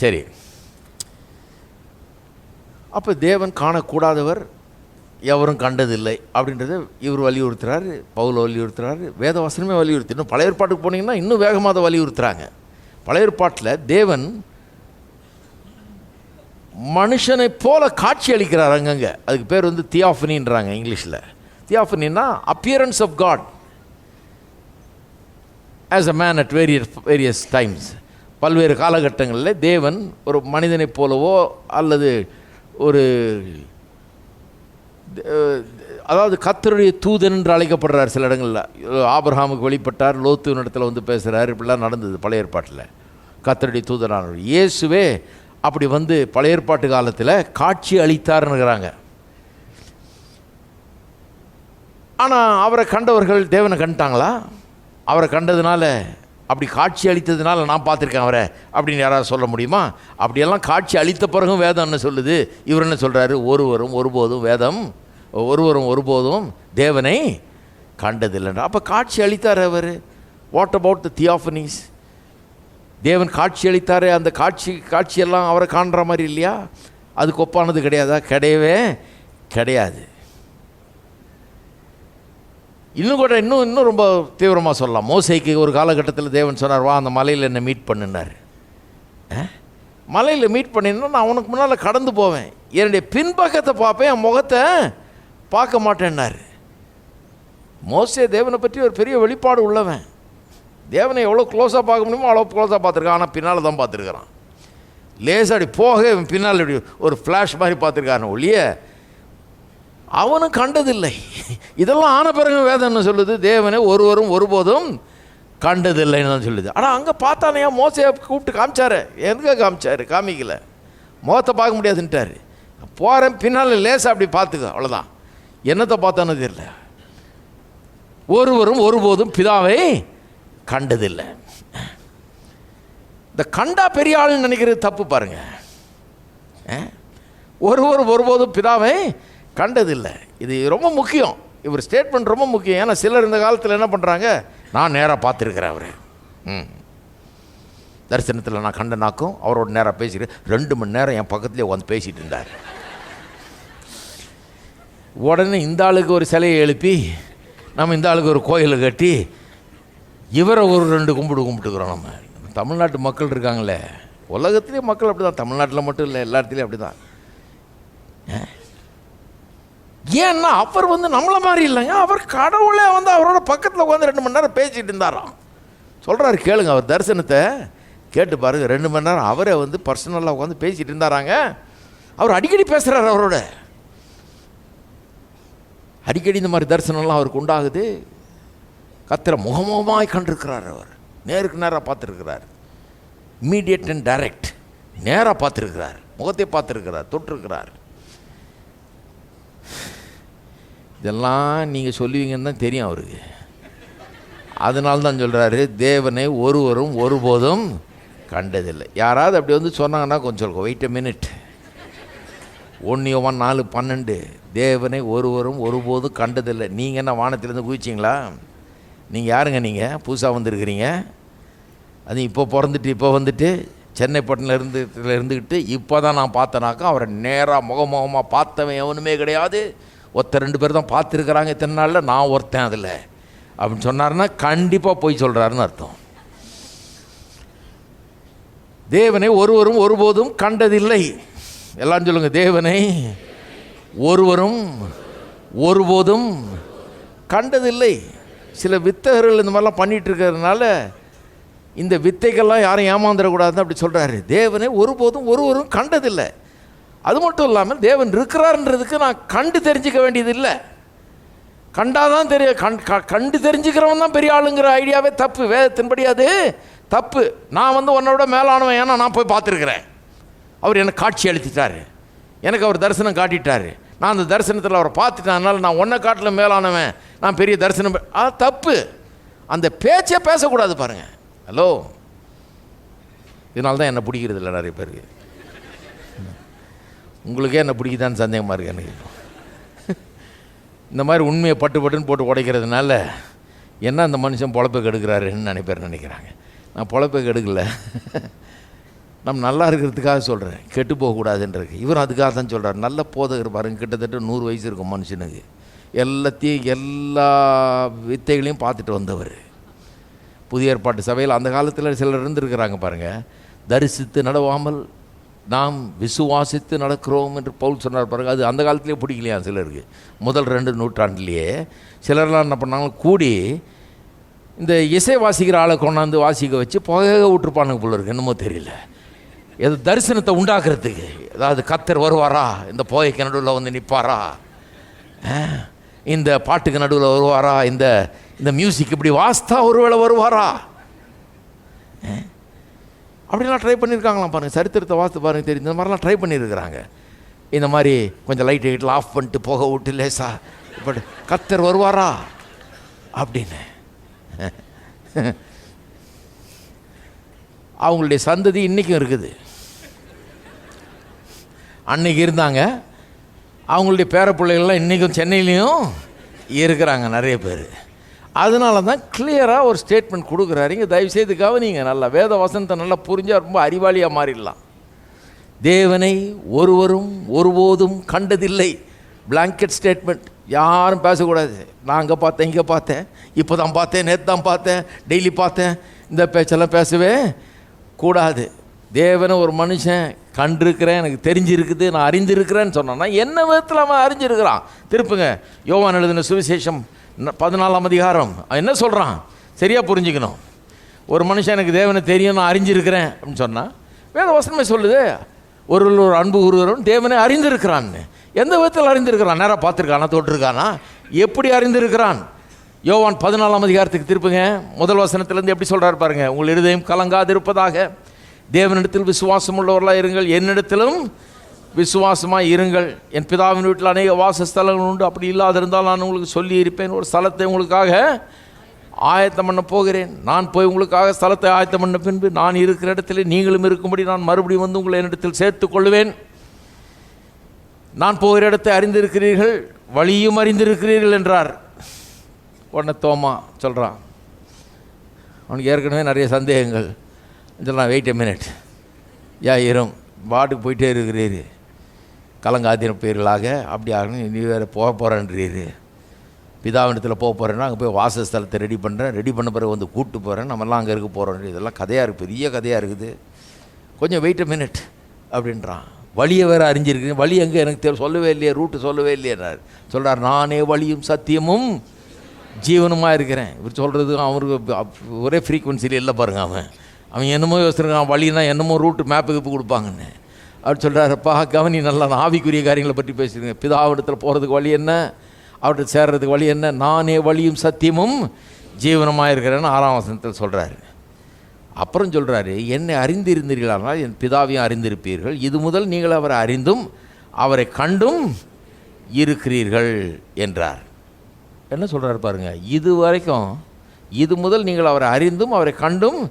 சரி, அப்போ தேவன் காணக்கூடாதவர், எவரும் கண்டதில்லை அப்படின்றத இவர் வலியுறுத்துறாரு, பவுல் வலியுறுத்துறாரு, வேதவசனமே வலியுறுத்தி. இன்னும் பழைய ஏற்பாட்டுக்கு போனீங்கன்னா இன்னும் வேகமாக அதை வலியுறுத்துறாங்க. பழைய ஏற்பாட்டில் தேவன் மனுஷனை போல காட்சி அளிக்கிறார் அங்கங்கே. அதுக்கு பேர் வந்து தியாஃபனின்றாங்க இங்கிலீஷில். தியாஃபனின்னா appearance of God as a man at various times. பல்வேறு காலகட்டங்களில் தேவன் ஒரு மனிதனைப் போலவோ அல்லது ஒரு அதாவது கர்த்தருடைய தூதன் என்று அழைக்கப்படுறார். சில இடங்களில் ஆபிரகாமுக்கு வெளிப்பட்டார், லோத்துவின் இடத்துல வந்து பேசுகிறார். இப்படிலாம் நடந்தது பழைய ஏற்பாட்டில். கர்த்தருடைய தூதனானவர் இயேசுவே அப்படி வந்து பழைய ஏற்பாட்டு காலத்தில் காட்சி அளித்தார்னுங்கிறாங்க. ஆனால் அவரை கண்டவர்கள் தேவனை கண்டாங்களா? அவரை கண்டதுனால, அப்படி காட்சி அளித்ததுனால நான் பார்த்துருக்கேன் அவரை அப்படின்னு யாராவது சொல்ல முடியுமா? அப்படியெல்லாம் காட்சி அளித்த பிறகும் வேதம் என்ன சொல்லுது? இவர் என்ன சொல்கிறாரு? ஒருவரும் ஒருபோதும் தேவனை கண்டதில்லைன்ற. அப்போ காட்சி அளித்தார் அவர். What about the தியாஃபனிஸ்? தேவன் காட்சி அளித்தார். அந்த காட்சியெல்லாம் அவரை காண்ற மாதிரி இல்லையா? அதுக்கு ஒப்பானது கிடையாதா? கிடையவே கிடையாது. இன்னும் கூட இன்னும் ரொம்ப தீவிரமாக சொல்லலாம். மோசேக்கு ஒரு காலகட்டத்தில் தேவன் சொன்னார், வா அந்த மலையில் என்னை மீட் பண்ணினார். மலையில் மீட் பண்ணினா நான் அவனுக்கு முன்னால் கடந்து போவேன், என்னுடைய பின்பக்கத்தை பார்ப்பேன், என் முகத்தை பார்க்க மாட்டேன்னார். மோசே தேவனை பற்றி ஒரு பெரிய வெளிப்பாடு உள்ளவன். தேவனை எவ்வளோ க்ளோஸாக பார்க்க முடியுமோ அவ்வளோ க்ளோஸாக பார்த்துருக்கான். ஆனால் பின்னால் தான் பார்த்துருக்கிறான். லேசாடி போக பின்னால் இப்படி ஒரு ஃப்ளாஷ் மாதிரி பார்த்துருக்கான ஒழிய அவனும் கண்டதில்லை. இதெல்லாம் ஆன பிறகு வேதம் என்ன சொல்லுது? தேவனை ஒருவரும் ஒருபோதும் கண்டதில்லைன்னு தான் சொல்லுது. ஆனால் அங்கே பார்த்தானே மோசையை கூப்பிட்டு காமிச்சாரு. எதுக்காக காமிச்சாரு? காமிக்கல. முகத்தை பார்க்க முடியாதுன்ட்டார். போகிறேன், பின்னால் லேசாக அப்படி பார்த்துக்க, அவ்வளோதான். என்னத்தை பார்த்தானு தெரியல. ஒருவரும் ஒருபோதும் பிதாவை கண்டதில்லை. இந்த கண்டா பெரிய ஆள்னு நினைக்கிறது தப்பு பாருங்க. ஒருவரும் ஒருபோதும் பிதாவை கண்டதில்லை. இது ரொம்ப முக்கியம். இவர் ஸ்டேட்மெண்ட் ரொம்ப முக்கியம். ஏன்னா சிலர் இந்த காலத்தில் என்ன பண்ணுறாங்க, நான் நேராக பார்த்துருக்கிறேன் அவர் தரிசனத்தில் நான் கண்டனாக்கும் அவரோட நேராக பேசிக்கிறேன். 2 மணி நேரம் என் பக்கத்துலேயே வந்து பேசிகிட்டு இருந்தார். உடனே இந்த ஆளுக்கு ஒரு சிலையை எழுப்பி நம்ம இந்த ஆளுக்கு ஒரு கோயிலை கட்டி இவரை ஒரு 2 கும்பிட்டுக்கிறோம். நம்ம தமிழ்நாட்டு மக்கள் இருக்காங்களே, உலகத்துலேயே மக்கள் அப்படி தான், தமிழ்நாட்டில் மட்டும் இல்லை, எல்லா இடத்துலையும் அப்படி தான். ஏன்னா அவர் வந்து நம்மளை மாதிரி இல்லைங்க. அவர் கடவுளே வந்து அவரோட பக்கத்தில் உட்காந்து 2 மணி நேரம் பேசிகிட்டு இருந்தாராம். சொல்கிறாரு, கேளுங்க, அவர் தரிசனத்தை கேட்டு பாருங்கள். 2 மணி நேரம் அவரை வந்து பர்சனலாக உட்காந்து பேசிகிட்டு இருந்தாராங்க. அவர் அடிக்கடி பேசுகிறார். அவரோட அடிக்கடி இந்த மாதிரி தரிசனம்லாம் அவருக்கு உண்டாகுது. கர்த்தரை முகமுகமாய் கண்டிருக்கிறார். அவர் நேருக்கு நேராக பார்த்துருக்கிறார். இம்மீடியட் அண்ட் டைரக்ட், நேராக பார்த்துருக்கிறார், முகத்தை பார்த்துருக்கிறார், தொட்டிருக்கிறார். இதெல்லாம் நீங்கள் சொல்லுவீங்கன்னு தான் தெரியும் அவருக்கு. அதனால தான் சொல்கிறாரு, தேவனை ஒருவரும் ஒருபோதும் கண்டதில்லை. யாராவது அப்படி வந்து சொன்னாங்கன்னா கொஞ்சம் சொல்லுங்க, வெயிட் எ மினிட். 1 யோவான் 4:12 தேவனை ஒருவரும் ஒருபோதும் கண்டதில்லை. நீங்கள் என்ன வானத்திலேருந்து குதிச்சிங்களா? நீங்கள் யாருங்க? நீங்கள் புதுசாக வந்திருக்கிறீங்க. அது இப்போ வந்துட்டு சென்னை பட்டணத்தில் இருந்துக்கிட்டு இப்போ தான் நான் பார்த்தனாக்கா அவரை நேராக முகமுகமாக பார்த்தவன் எவனுமே கிடையாது. 1-2 பேர் தான் பார்த்துருக்குறாங்க இத்தனை நாளில், நான் ஒருத்தன் அதில் அப்படின்னு சொன்னார்னா கண்டிப்பாக போய் சொல்கிறாருன்னு அர்த்தம். தேவனை ஒருவரும் ஒருபோதும் கண்டதில்லை. எல்லாம் சொல்லுங்கள், தேவனை ஒருவரும் ஒருபோதும் கண்டதில்லை. சில வித்தகர்கள் இந்த மாதிரிலாம் பண்ணிகிட்டு இருக்கிறதுனால இந்த வித்தைகள்லாம் யாரும் ஏமாந்துடக்கூடாதுன்னு அப்படி சொல்கிறாரு. தேவனை ஒருபோதும் ஒருவரும் கண்டதில்லை. அது மட்டும் இல்லாமல் தேவன் இருக்கிறார்ன்றதுக்கு நான் கண்டு தெரிஞ்சிக்க வேண்டியது இல்லை. கண்டாதான் கண்டு தெரிஞ்சுக்கிறவன் தான் பெரிய ஆளுங்கிற ஐடியாவே தப்பு. வேதத்தின்படி அது தப்பு. நான் வந்து உன்னோட மேலானவன், ஏன்னா நான் போய் பார்த்துருக்குறேன். அவர் எனக்கு காட்சி அளித்துட்டார், எனக்கு அவர் தரிசனம் காட்டிட்டார், நான் அந்த தரிசனத்தில் அவரை பார்த்துட்டேன், அதனால் நான் ஒன்றை காட்டில் மேலானவன், நான் பெரிய தரிசனம். அது தப்பு. அந்த பேச்சே பேசக்கூடாது பாருங்கள். ஹலோ, இதனால தான் என்னை பிடிக்கிறது இல்லை நிறைய பேருக்கு. உங்களுக்கே என்ன பிடிக்குதான்னு சந்தேகமாக இருக்கு எனக்கு. இந்த மாதிரி உண்மையை பட்டுன்னு போட்டு உடைக்கிறதுனால என்ன அந்த மனுஷன் பொழப்பை கெடுக்கிறாருன்னு நினைக்கிறாங்க. நான் பொழப்பை கெடுக்கல, நம்ம நல்லா இருக்கிறதுக்காக சொல்கிறேன், கெட்டு போகக்கூடாதுன்றது. இவரும் அதுக்காக தான் சொல்கிறார். நல்ல போதகர் பாருங்க, கிட்டத்தட்ட 100 வயசு இருக்கும் மனுஷனுக்கு. எல்லா வித்தைகளையும் பார்த்துட்டு வந்தவர். புதிய ஏற்பாட்டு சபையில் அந்த காலத்தில் சிலர் இருந்திருக்கிறாங்க பாருங்கள். தரிசித்து நடவாமல் நாம் விசுவாசித்து நடக்கிறோம் என்று பவுல் சொன்னார் பாருங்கள். அது அந்த காலத்திலே பிடிக்கலையா சிலருக்கு. முதல் 2 நூற்றாண்டுலேயே சிலர்லாம் என்ன பண்ணாங்க, கூடி இந்த இசை வாசிக்கிற ஆளை கொண்டாந்து வாசிக்க வச்சு புகை விட்டுருப்பானுங்க போல இருக்கு, என்னமோ தெரியல. எது தரிசனத்தை உண்டாக்குறதுக்கு, அதாவது கர்த்தர் வருவாரா, இந்த புகைக்கு நடுவில் வந்து நிற்பாரா, இந்த பாட்டுக்கு நடுவில் வருவாரா, இந்த மியூசிக் இப்படி வாஸ்தா ஒருவேளை வருவாரா, அப்படிலாம் ட்ரை பண்ணியிருக்காங்களாம் பாருங்கள். சரித்திரத்தை வாஸ்து பாருங்கள் தெரியும். இந்த மாதிரிலாம் ட்ரை பண்ணியிருக்கிறாங்க. இந்த மாதிரி கொஞ்சம் லைட் ஹைட்டில் ஆஃப் பண்ணிட்டு போக விட்டு லேசா இப்படி கர்த்தர் வருவாரா அப்படின்னு. அவங்களுடைய சந்ததி இன்றைக்கும் இருக்குது. அன்னைக்கு இருந்தாங்க. அவங்களுடைய பேர பிள்ளைகள்லாம் இன்றைக்கும் சென்னையிலையும் இருக்கிறாங்க நிறைய பேர். அதனால தான் கிளியராக ஒரு ஸ்டேட்மெண்ட் கொடுக்குறாரு. இங்கே தயவுசெய்து கவனிங்க நல்லா. வேத வசனத்தை நல்லா புரிஞ்சால் ரொம்ப அறிவாளியாக மாறிடலாம். தேவனை ஒருவரும் ஒருபோதும் கண்டதில்லை. பிளாங்கெட் ஸ்டேட்மெண்ட், யாரும் பேசக்கூடாது. நான் அங்கே பார்த்தேன், இங்கே பார்த்தேன், இப்போ தான் பார்த்தேன், நேற்று தான் பார்த்தேன், டெய்லி பார்த்தேன், இந்த பேச்செல்லாம் பேசவே கூடாது. தேவனை ஒரு மனுஷன் கண்டிருக்கிறேன், எனக்கு தெரிஞ்சிருக்குது, நான் அறிந்திருக்கிறேன்னு சொன்னான்னா என்ன விதத்தில் அவன் அறிஞ்சிருக்கிறான்? திருப்புங்க யோவான் எழுதின சுவிசேஷம் 14ஆம் அதிகாரம். என்ன சொல்கிறான் சரியாக புரிஞ்சுக்கணும். ஒரு மனுஷன் எனக்கு தேவனை தெரியும், நான் அறிஞ்சிருக்கிறேன் அப்படின்னு சொன்னால் வேத வசனமே சொல்லுது, ஒரு அன்பு கூறுகிறவன் தேவனை அறிந்திருக்கிறான்னு. எந்த விதத்தில் அறிந்திருக்கிறான்? நேராக பார்த்துருக்கானா, தொட்டிருக்கானா, எப்படி அறிந்திருக்கிறான்? யோவான் 14ஆம் அதிகாரத்துக்கு திருப்புங்க. முதல் வசனத்திலேருந்து எப்படி சொல்கிறார் பாருங்க. உங்கள் இருதயம் கலங்காதிருப்பதாக, தேவனிடத்தில் விசுவாசம் உள்ளவர்களாக இருங்கள், என்னிடத்திலும் விசுவாசமாக இருங்கள். என் பிதாவின் வீட்டில் அநேக வாசஸ்தலங்கள் உண்டு, அப்படி இல்லாதிருந்தால் நான் உங்களுக்கு சொல்லி இருப்பேன். ஒரு ஸ்தலத்தை உங்களுக்காக ஆயத்தம் பண்ண போகிறேன். நான் போய் உங்களுக்காக ஸ்தலத்தை ஆயத்தம் பண்ண பின்பு நான் இருக்கிற இடத்துல நீங்களும் இருக்கும்படி நான் மறுபடியும் வந்து உங்களை என்னிடத்தில் சேர்த்து கொள்வேன். நான் போகிற இடத்தை அறிந்திருக்கிறீர்கள், வழியும் அறிந்திருக்கிறீர்கள் என்றார். உடனே தோமா சொல்கிறான், அவனுக்கு ஏற்கனவே நிறைய சந்தேகங்கள். சொல்லலாம், வெயிட் எ மினிட், இரும், பாட்டுக்கு போயிட்டே இருக்கிறீர், கலங்காதின பேர்களாக அப்படி ஆகணும், நீ வேறு போக போகிறேன்றீர். பிதாவினத்தில் போக போகிறேன்னா அங்கே போய் வாசஸ்தலத்தை ரெடி பண்ணுறேன், ரெடி பண்ண பிறகு வந்து கூப்பிட்டு போகிறேன், நம்மெல்லாம் அங்கே இருக்க போகிறோம். இதெல்லாம் கதையாக இருக்குது, பெரிய கதையாக இருக்குது, கொஞ்சம் வெயிட் எ மினிட் அப்படின்றான். வழியை வேறு அறிஞ்சிருக்கு. வழி எங்கே எனக்கு சொல்லவே இல்லையே, ரூட்டு சொல்லவே இல்லையேனார். சொல்கிறார், நானே வழியும் சத்தியமும் ஜீவனுமாக இருக்கிறேன். இவர் சொல்கிறது அவருக்கு ஒரே ஃப்ரீக்குவன்சியில் இல்லை பாருங்க. அவன் என்னமோ யோசிச்சிருக்கான், வழின்னா என்னமோ ரூட்டு மேப்புக்கு கொடுப்பாங்கன்னு. அவர் சொல்கிறாருப்பா கவனி நல்லா, நான் ஆவிக்குரிய காரியங்களை பற்றி பேசுகிறேங்க. பிதாவிடத்தில் போகிறதுக்கு வழி என்ன, அவர்கிட்ட சேர்றதுக்கு வழி என்ன? நானே வழியும் சத்தியமும் ஜீவனமாக இருக்கிறேன்னு 6ஆம் வசனத்தில் சொல்கிறாரு. அப்புறம் சொல்கிறாரு, என்னை அறிந்திருந்தீர்களானால் என் பிதாவையும் அறிந்திருப்பீர்கள். இது முதல் நீங்கள் அவரை அறிந்தும் அவரை கண்டும் இருக்கிறீர்கள் என்றார். என்ன சொல்கிறார் பாருங்க, இது வரைக்கும், இது முதல் நீங்கள் அவரை அறிந்தும் அவரை கண்டும்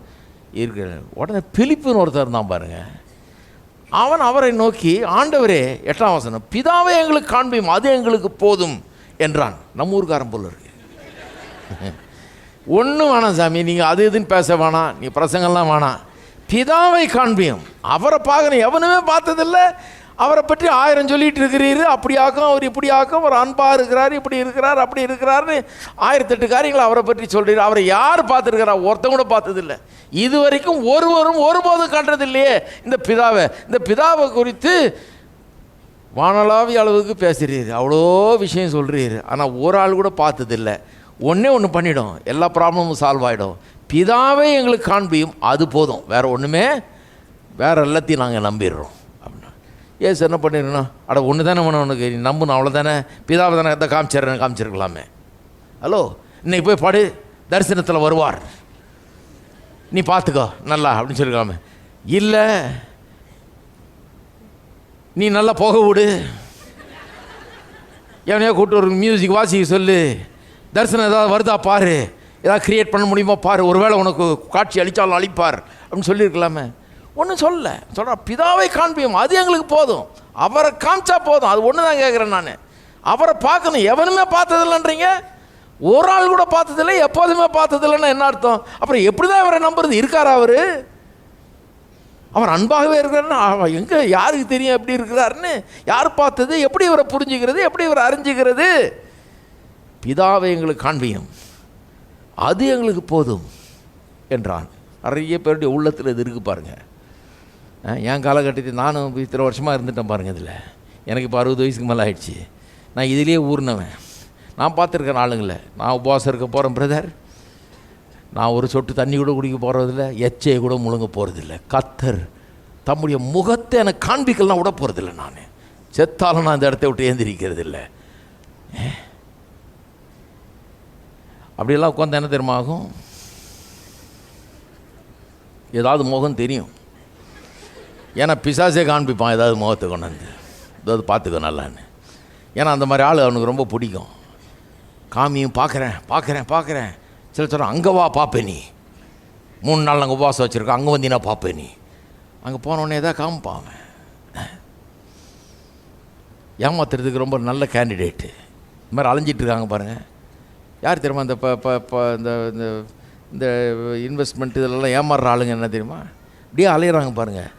இருக்கிறீர்கள். உடனே பிலிப்புன்னு ஒருத்தர் தான் பாருங்க, அவன் அவரை நோக்கி, ஆண்டவரே, 8ஆம் வசனம், பிதாவை எங்களுக்கு காண்பியும், அது எங்களுக்கு போதும் என்றான். நம்ம ஊருக்காரன் போல இருக்கு. ஒன்றும் வேணாம் சாமி, நீங்கள் அது இதுன்னு பேச வேணாம், நீ பிரசங்கெல்லாம் வேணாம், பிதாவை காண்பியும், அவரை பார்க்கணும், எவனுமே பார்த்ததில்லை, அவரை பற்றி 1000 சொல்லிகிட்டு இருக்கிறீரு, அப்படி ஆக்கும், அவர் இப்படி ஆக்கும், அவர் அன்பாக இருக்கிறார், இப்படி இருக்கிறார், அப்படி இருக்கிறாருன்னு 1008 காரியங்களை அவரை பற்றி சொல்கிறீர். அவரை யார் பார்த்துருக்கிறா? ஒருத்தன் கூட பார்த்ததில்லை. இது வரைக்கும் ஒருவரும் ஒருபோதும் கண்டதில்லையே இந்த பிதாவை. இந்த பிதாவை குறித்து வானளாவிய அளவுக்கு பேசுகிறீர், அவ்வளோ விஷயம் சொல்கிறீர், ஆனால் ஒரு ஆள் கூட பார்த்ததில்லை. ஒன்று பண்ணிடும், எல்லா ப்ராப்ளமும் சால்வ் ஆகிடும். பிதாவை எங்களுக்கு காண்பியும், அது போதும், வேறு ஒன்றுமே, வேறு எல்லாத்தையும் நாங்கள் நம்பிடுறோம் அப்படின்னா. ஏசு என்ன பண்ணிடணும்? அட ஒன்று தானே வேணும் உனக்கு, நீ நம்பணும், அவ்வளோதானே, பிதாவை தானே எதை காமிச்சிருக்கலாமே. ஹலோ, இன்னைக்கு போய் பாடு, தரிசனத்தில் வருவார், நீ பார்த்துக்கோ நல்லா அப்படின்னு சொல்லிருக்கலாமே. இல்லை, நீ நல்லா போக விடு, எவனையோ கூப்பிட்டு ஒரு மியூசிக் வாசிக்க சொல்லு, தரிசனம் ஏதாவது வருதா பாரு, ஏதாவது க்ரியேட் பண்ண முடியுமா பாரு, ஒருவேளை உனக்கு காட்சி அளித்தாலும் அளிப்பார் அப்படின்னு சொல்லியிருக்கலாமே. ஒன்றும் சொல்கிறா, பிதாவை காண்பியும், அது எங்களுக்கு போதும், அவரை காமிச்சா போதும், அது ஒன்று தான் கேட்குறேன் நான். அவரை பார்க்கணும். எவனுமே பார்த்ததில்லைன்றீங்க, ஒரு ஆள் கூட பார்த்ததில்லை, எப்போதுமே பார்த்ததில்லைன்னா என்ன அர்த்தம்? அப்புறம் எப்படி தான் இவரை நம்புறது? இருக்காரா அவர்? அவர் அன்பாகவே இருக்கிறாருன்னு எங்கே யாருக்கு தெரியும் எப்படி இருக்கிறாருன்னு? யார் பார்த்தது? எப்படி இவரை புரிஞ்சுக்கிறது? எப்படி இவரை அறிஞ்சுக்கிறது? பிதாவை எங்களுக்கு காண்பியும், அது எங்களுக்கு போதும் என்றான். நிறைய பேருடைய உள்ளத்தில் இது இருக்குது பாருங்கள். என் காலகட்டத்தில் நானும் இத்தனை வருஷமாக இருந்துட்டேன் பாருங்கள். இதில் எனக்கு இப்போ 60 வயசுக்கு மேலே ஆயிடுச்சு. நான் இதிலே ஊர்னவன். நான் பார்த்துருக்கேன் ஆளுங்களை. நான் உபவாசம் இருக்க போகிறேன் பிரதர், நான் ஒரு சொட்டு தண்ணி கூட குடிக்க போகிறதில்ல, எச்சையை கூட முழுங்க போகிறதில்ல. கர்த்தர் தம்முடைய முகத்தை எனக்கு காண்பிக்கலாம் விட போகிறதில்ல. நான் செத்தாலும் நான் இந்த இடத்த விட்டு ஏந்திரிக்கிறது இல்லை. அப்படியெல்லாம் உட்காந்து என்ன தெரியுமா ஆகும்? ஏதாவது முகம் தெரியும். ஏன்னா பிசாசே காண்பிப்பான் ஏதாவது முகத்தை கொண்டு வந்து, ஏதாவது பார்த்துக்கோ நல்லான்னு. ஏன்னா அந்த மாதிரி ஆள் அவனுக்கு ரொம்ப பிடிக்கும். காமியும் பார்க்குறேன் பார்க்குறேன் பார்க்குறேன். சில சொல்கிறேன், அங்கே வா பார்ப்பேன், நீ 3 நாள் நாங்கள் உபவாசம் வச்சுருக்கோம், அங்கே வந்தீங்கன்னா பார்ப்பேன். நீ அங்கே போனோடனே எதாவது காமிப்பான். ஏமாத்துறதுக்கு ரொம்ப நல்ல கேண்டிடேட்டு. இந்த மாதிரி அலைஞ்சிட்ருக்காங்க பாருங்கள். யார் தெரியுமா? இந்த இந்த இந்த இன்வெஸ்ட்மெண்ட் இதெல்லாம் ஏமாறுற ஆளுங்க என்ன தெரியுமா? இப்படியே அலையிறாங்க பாருங்கள்.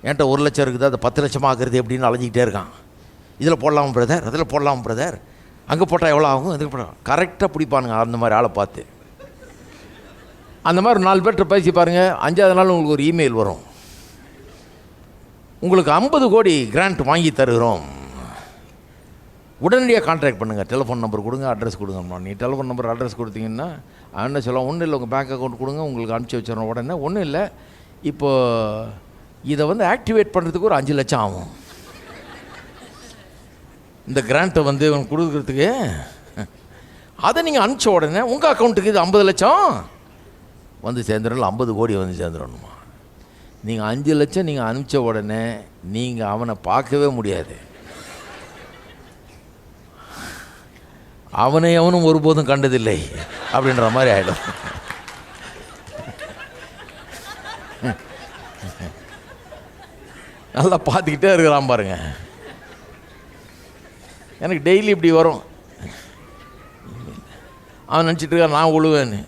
என்கிட்ட 1 லட்சம் இருக்குது, அதை 10 லட்சமாக ஆக்குறது எப்படின்னு அலைஞ்சிக்கிட்டே இருக்கான். இதில் போடலாம் பிரதர், அதில் போடலாம் பிரதர், அங்கே போட்டால் எவ்வளோ ஆகும், இதுக்கு போடலாம். கரெக்டாக பிடிப்பானுங்க அந்த மாதிரி ஆளை பார்த்து. அந்த மாதிரி 4 பேர்கிட்ட பேசி பாருங்கள். 5ஆவது நாள் உங்களுக்கு ஒரு இமெயில் வரும், உங்களுக்கு 50 கோடி கிராண்ட் வாங்கி தருகிறோம், உடனடியாக கான்டாக்ட் பண்ணுங்கள், டெலிஃபோன் நம்பர் கொடுங்க, அட்ரஸ் கொடுங்க. நீ டெலிஃபோன் நம்பர் அட்ரஸ் கொடுத்தீங்கன்னா என்ன சொல்லலாம்? ஒன்றும் இல்லை, உங்கள் பேங்க் அக்கௌண்ட் கொடுங்க, உங்களுக்கு அனுப்பிச்சி வச்சிடறோம். உடனே ஒன்றும் இல்லை, இப்போது இதை வந்து ஆக்டிவேட் பண்ணுறதுக்கு ஒரு 5 லட்சம் ஆகும். இந்த கிராண்ட்டை வந்து கொடுக்குறதுக்கு அதை நீங்கள் அனுப்பிச்ச உடனே உங்கள் அக்கௌண்ட்டுக்கு இது 50 லட்சம் வந்து சேர்ந்துடணும். 50 கோடி வந்து சேர்ந்துடணுமா? நீங்கள் 5 லட்சம் நீங்கள் அனுப்பிச்ச உடனே நீங்கள் அவனை பார்க்கவே முடியாது. அவனை அவனும் ஒருபோதும் கண்டதில்லை அப்படின்ற மாதிரி ஆகிடும். நல்லா பார்த்துக்கிட்டே இருக்கிறான் பாருங்க. எனக்கு டெய்லி இப்படி வரும். அவன் நினச்சிட்டு இருக்கான் நான் உழுவேன்னு.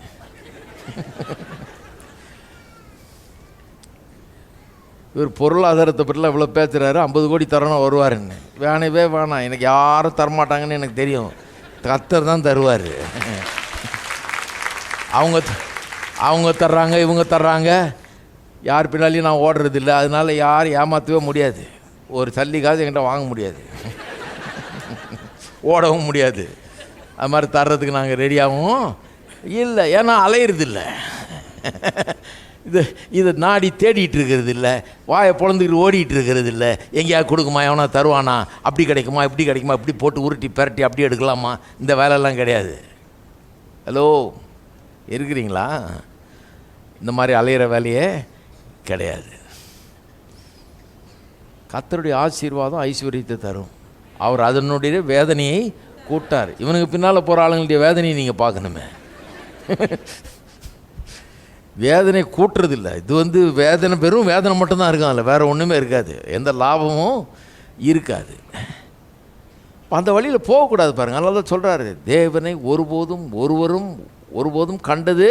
இவர் பொருளாதாரத்தை பற்றிலாம் இவ்வளோ பேசுகிறாரு. 50 கோடி தரணும் வருவாருன்னு. வேணவே வேணாம், எனக்கு யாரும் தரமாட்டாங்கன்னு எனக்கு தெரியும். கர்த்தர் தான் தருவார். அவங்க தர்றாங்க, இவங்க தர்றாங்க, யார் பின்னாலையும் நான் ஓடுறதில்லை. அதனால் யார் ஏமாற்றவே முடியாது. ஒரு சல்லிக்காவது என்கிட்ட வாங்க முடியாது, ஓடவும் முடியாது. அது மாதிரி தர்றதுக்கு நாங்கள் ரெடியாகவும் இல்லை. ஏன்னா அலையிறது இல்லை, இதை நாடி தேடிட்டு இருக்கிறது இல்லை, வாயை பொழந்துக்கிட்டு ஓடிட்டு இருக்கிறது இல்லை. எங்கேயா கொடுக்குமா, எவனா தருவானா, அப்படி கிடைக்குமா, இப்படி கிடைக்குமா, இப்படி போட்டு உருட்டி பெரட்டி அப்படி எடுக்கலாமா, இந்த வேலையெல்லாம் கிடையாது. ஹலோ, இருக்கிறீங்களா? இந்த மாதிரி அலையிற வேலையே கிடையாது. கர்த்தருடைய ஆசீர்வாதம் ஐஸ்வர்யத்தை தரும். அவர் அதனுடைய வேதனையை கூட்டார். இவனுக்கு பின்னால் போகிற ஆளுங்களுடைய வேதனையை நீங்கள் பார்க்கணுமே. வேதனை கூட்டுறதில்லை. இது வந்து வேதனை, வெறும் வேதனை மட்டும்தான் இருக்கும், அதில் வேறு ஒன்றுமே இருக்காது, எந்த லாபமும் இருக்காது. அந்த வழியில் போகக்கூடாது பாருங்கள். அதனால தான் சொல்கிறாரு, தேவனை ஒருபோதும் கண்டது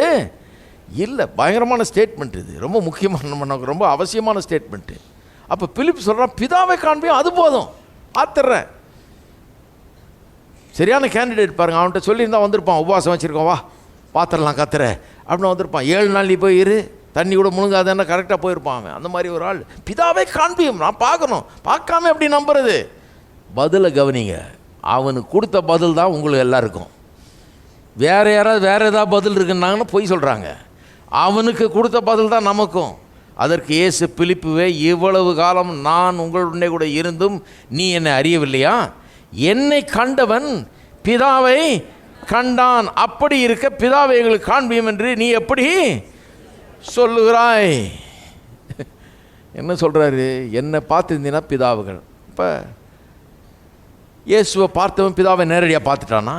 இல்லை. பயங்கரமான ஸ்டேட்மெண்ட் இது, ரொம்ப முக்கியமான, நமக்கு ரொம்ப அவசியமான ஸ்டேட்மெண்ட்டு. அப்போ பிலிப் சொல்கிறான், பிதாவை காண்பியும், அது போதும், ஆத்துறேன். சரியான கேண்டிடேட் பாருங்கள். அவன்கிட்ட சொல்லியிருந்தா வந்திருப்பான், உபவாசம் வச்சுருக்கோம், வா பார்த்துடலாம் கத்துற அப்படின்னு வந்திருப்பான். 7 நாள் நீ போய் இரு, தண்ணி கூட முழுங்காதன்னா கரெக்டாக போயிருப்பான் அவன். அந்த மாதிரி ஒரு ஆள். பிதாவை காண்பியும், நான் பார்க்கணும், பார்க்காம எப்படி நம்புறது? பதிலை கவனிங்க. அவனுக்கு கொடுத்த பதில் தான் உங்களுக்கு எல்லாருக்கும். வேறு யாராவது வேறு ஏதாவது பதில் இருக்குன்னாங்கன்னு பொய் சொல்கிறாங்க. அவனுக்கு கொடுத்த பதில் தான் நமக்கும். அதற்கு இயேசு, பிலிப்புவே, இவ்வளவு காலம் நான் உங்களுடனே கூட இருந்தும் நீ என்னை அறியவில்லையா? என்னை கண்டவன் பிதாவை கண்டான். அப்படி இருக்க பிதாவை எங்களுக்கு காண்பியும் என்று நீ எப்படி சொல்லுகிறாய்? என்ன சொல்கிறாரு? என்னை பார்த்துருந்தீங்கன்னா பிதாவுகள். இப்போ இயேசுவை பார்த்தவன் பிதாவை நேரடியாக பார்த்துட்டானா?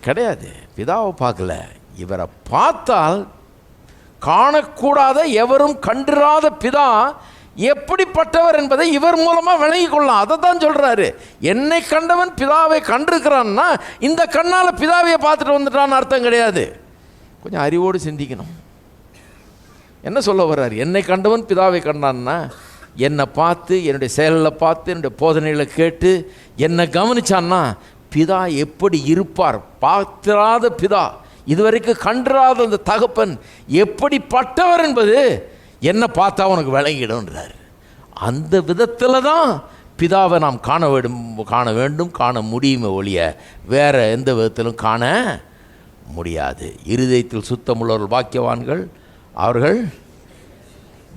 கிடையாது, பிதாவை பார்க்கல. இவரை பார்த்தால் காணக்கூடாத, எவரும் கண்டிராத பிதா எப்படிப்பட்டவர் என்பதை இவர் மூலமாக விளங்கி கொள்ளலாம். அதை தான் சொல்கிறாரு. என்னை கண்டவன் பிதாவை கண்டிருக்கிறான்னா இந்த கண்ணால் பிதாவையை பார்த்துட்டு வந்துட்டான்னு அர்த்தம் கிடையாது. கொஞ்சம் அறிவோடு சிந்திக்கணும். என்ன சொல்ல வர்றாரு? என்னை கண்டவன் பிதாவை கண்டான்னா என்னை பார்த்து, என்னுடைய செயலில் பார்த்து, என்னுடைய போதனைகளை கேட்டு என்னை கவனிச்சான்னா பிதா எப்படி இருப்பார், பார்த்திராத பிதா, இதுவரைக்கும் கண்டிராத அந்த தகப்பன் எப்படிப்பட்டவர் என்பது என்ன பார்த்தா உனக்கு விளங்கிடும்ன்றார். அந்த விதத்தில் தான் பிதாவை நாம் காண வேண்டும் காண முடியுமே ஒழிய வேற எந்த விதத்திலும் காண முடியாது. இருதயத்தில் சுத்தமுள்ளவர்கள் பாக்கியவான்கள், அவர்கள்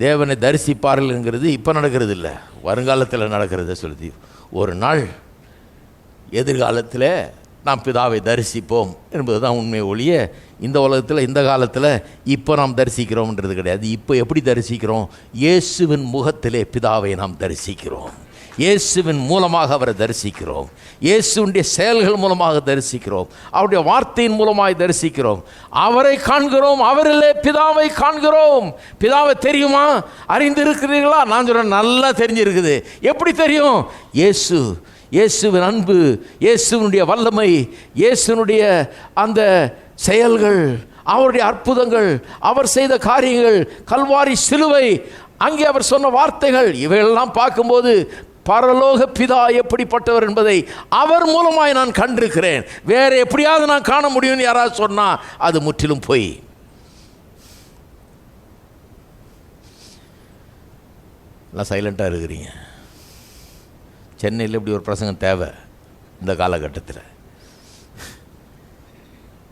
தேவனை தரிசிப்பார்கள்ங்கிறது இப்போ நடக்கிறது இல்லை, வருங்காலத்தில் நடக்கிறத சொல்லுது. ஒரு நாள் எதிர்காலத்தில் நாம் பிதாவை தரிசிப்போம் என்பது தான் உண்மை ஒழிய இந்த உலகத்தில் இந்த காலத்தில் இப்போ நாம் தரிசிக்கிறோம்ன்றது கிடையாது. இப்போ எப்படி தரிசிக்கிறோம்? இயேசுவின் முகத்திலே பிதாவை நாம் தரிசிக்கிறோம். இயேசுவின் மூலமாக அவரை தரிசிக்கிறோம். இயேசுடைய செயல்கள் மூலமாக தரிசிக்கிறோம். அவருடைய வார்த்தையின் மூலமாக தரிசிக்கிறோம். அவரை காண்கிறோம், அவரிலே பிதாவை காண்கிறோம். பிதாவை தெரியுமா? அறிந்திருக்கிறீர்களா? நான் சொல்கிறேன், நல்லா தெரிஞ்சிருக்குது. எப்படி தெரியும்? இயேசுவின் அன்பு, இயேசுனுடைய வல்லமை, இயேசுனுடைய அந்த செயல்கள், அவருடைய அற்புதங்கள், அவர் செய்த காரியங்கள், கல்வாரி சிலுவை, அங்கே அவர் சொன்ன வார்த்தைகள், இவையெல்லாம் பார்க்கும்போது பரலோக பிதா எப்படிப்பட்டவர் என்பதை அவர் மூலமாய் நான் கண்டிருக்கிறேன். வேற எப்படியாவது நான் காண முடியும்னு யாராவது சொன்னா அது முற்றிலும் பொய். எல்லாம் சைலண்டாக இருக்கிறீங்க. சென்னையில் இப்படி ஒரு பிரசங்கம் தேவை இந்த காலகட்டத்தில்.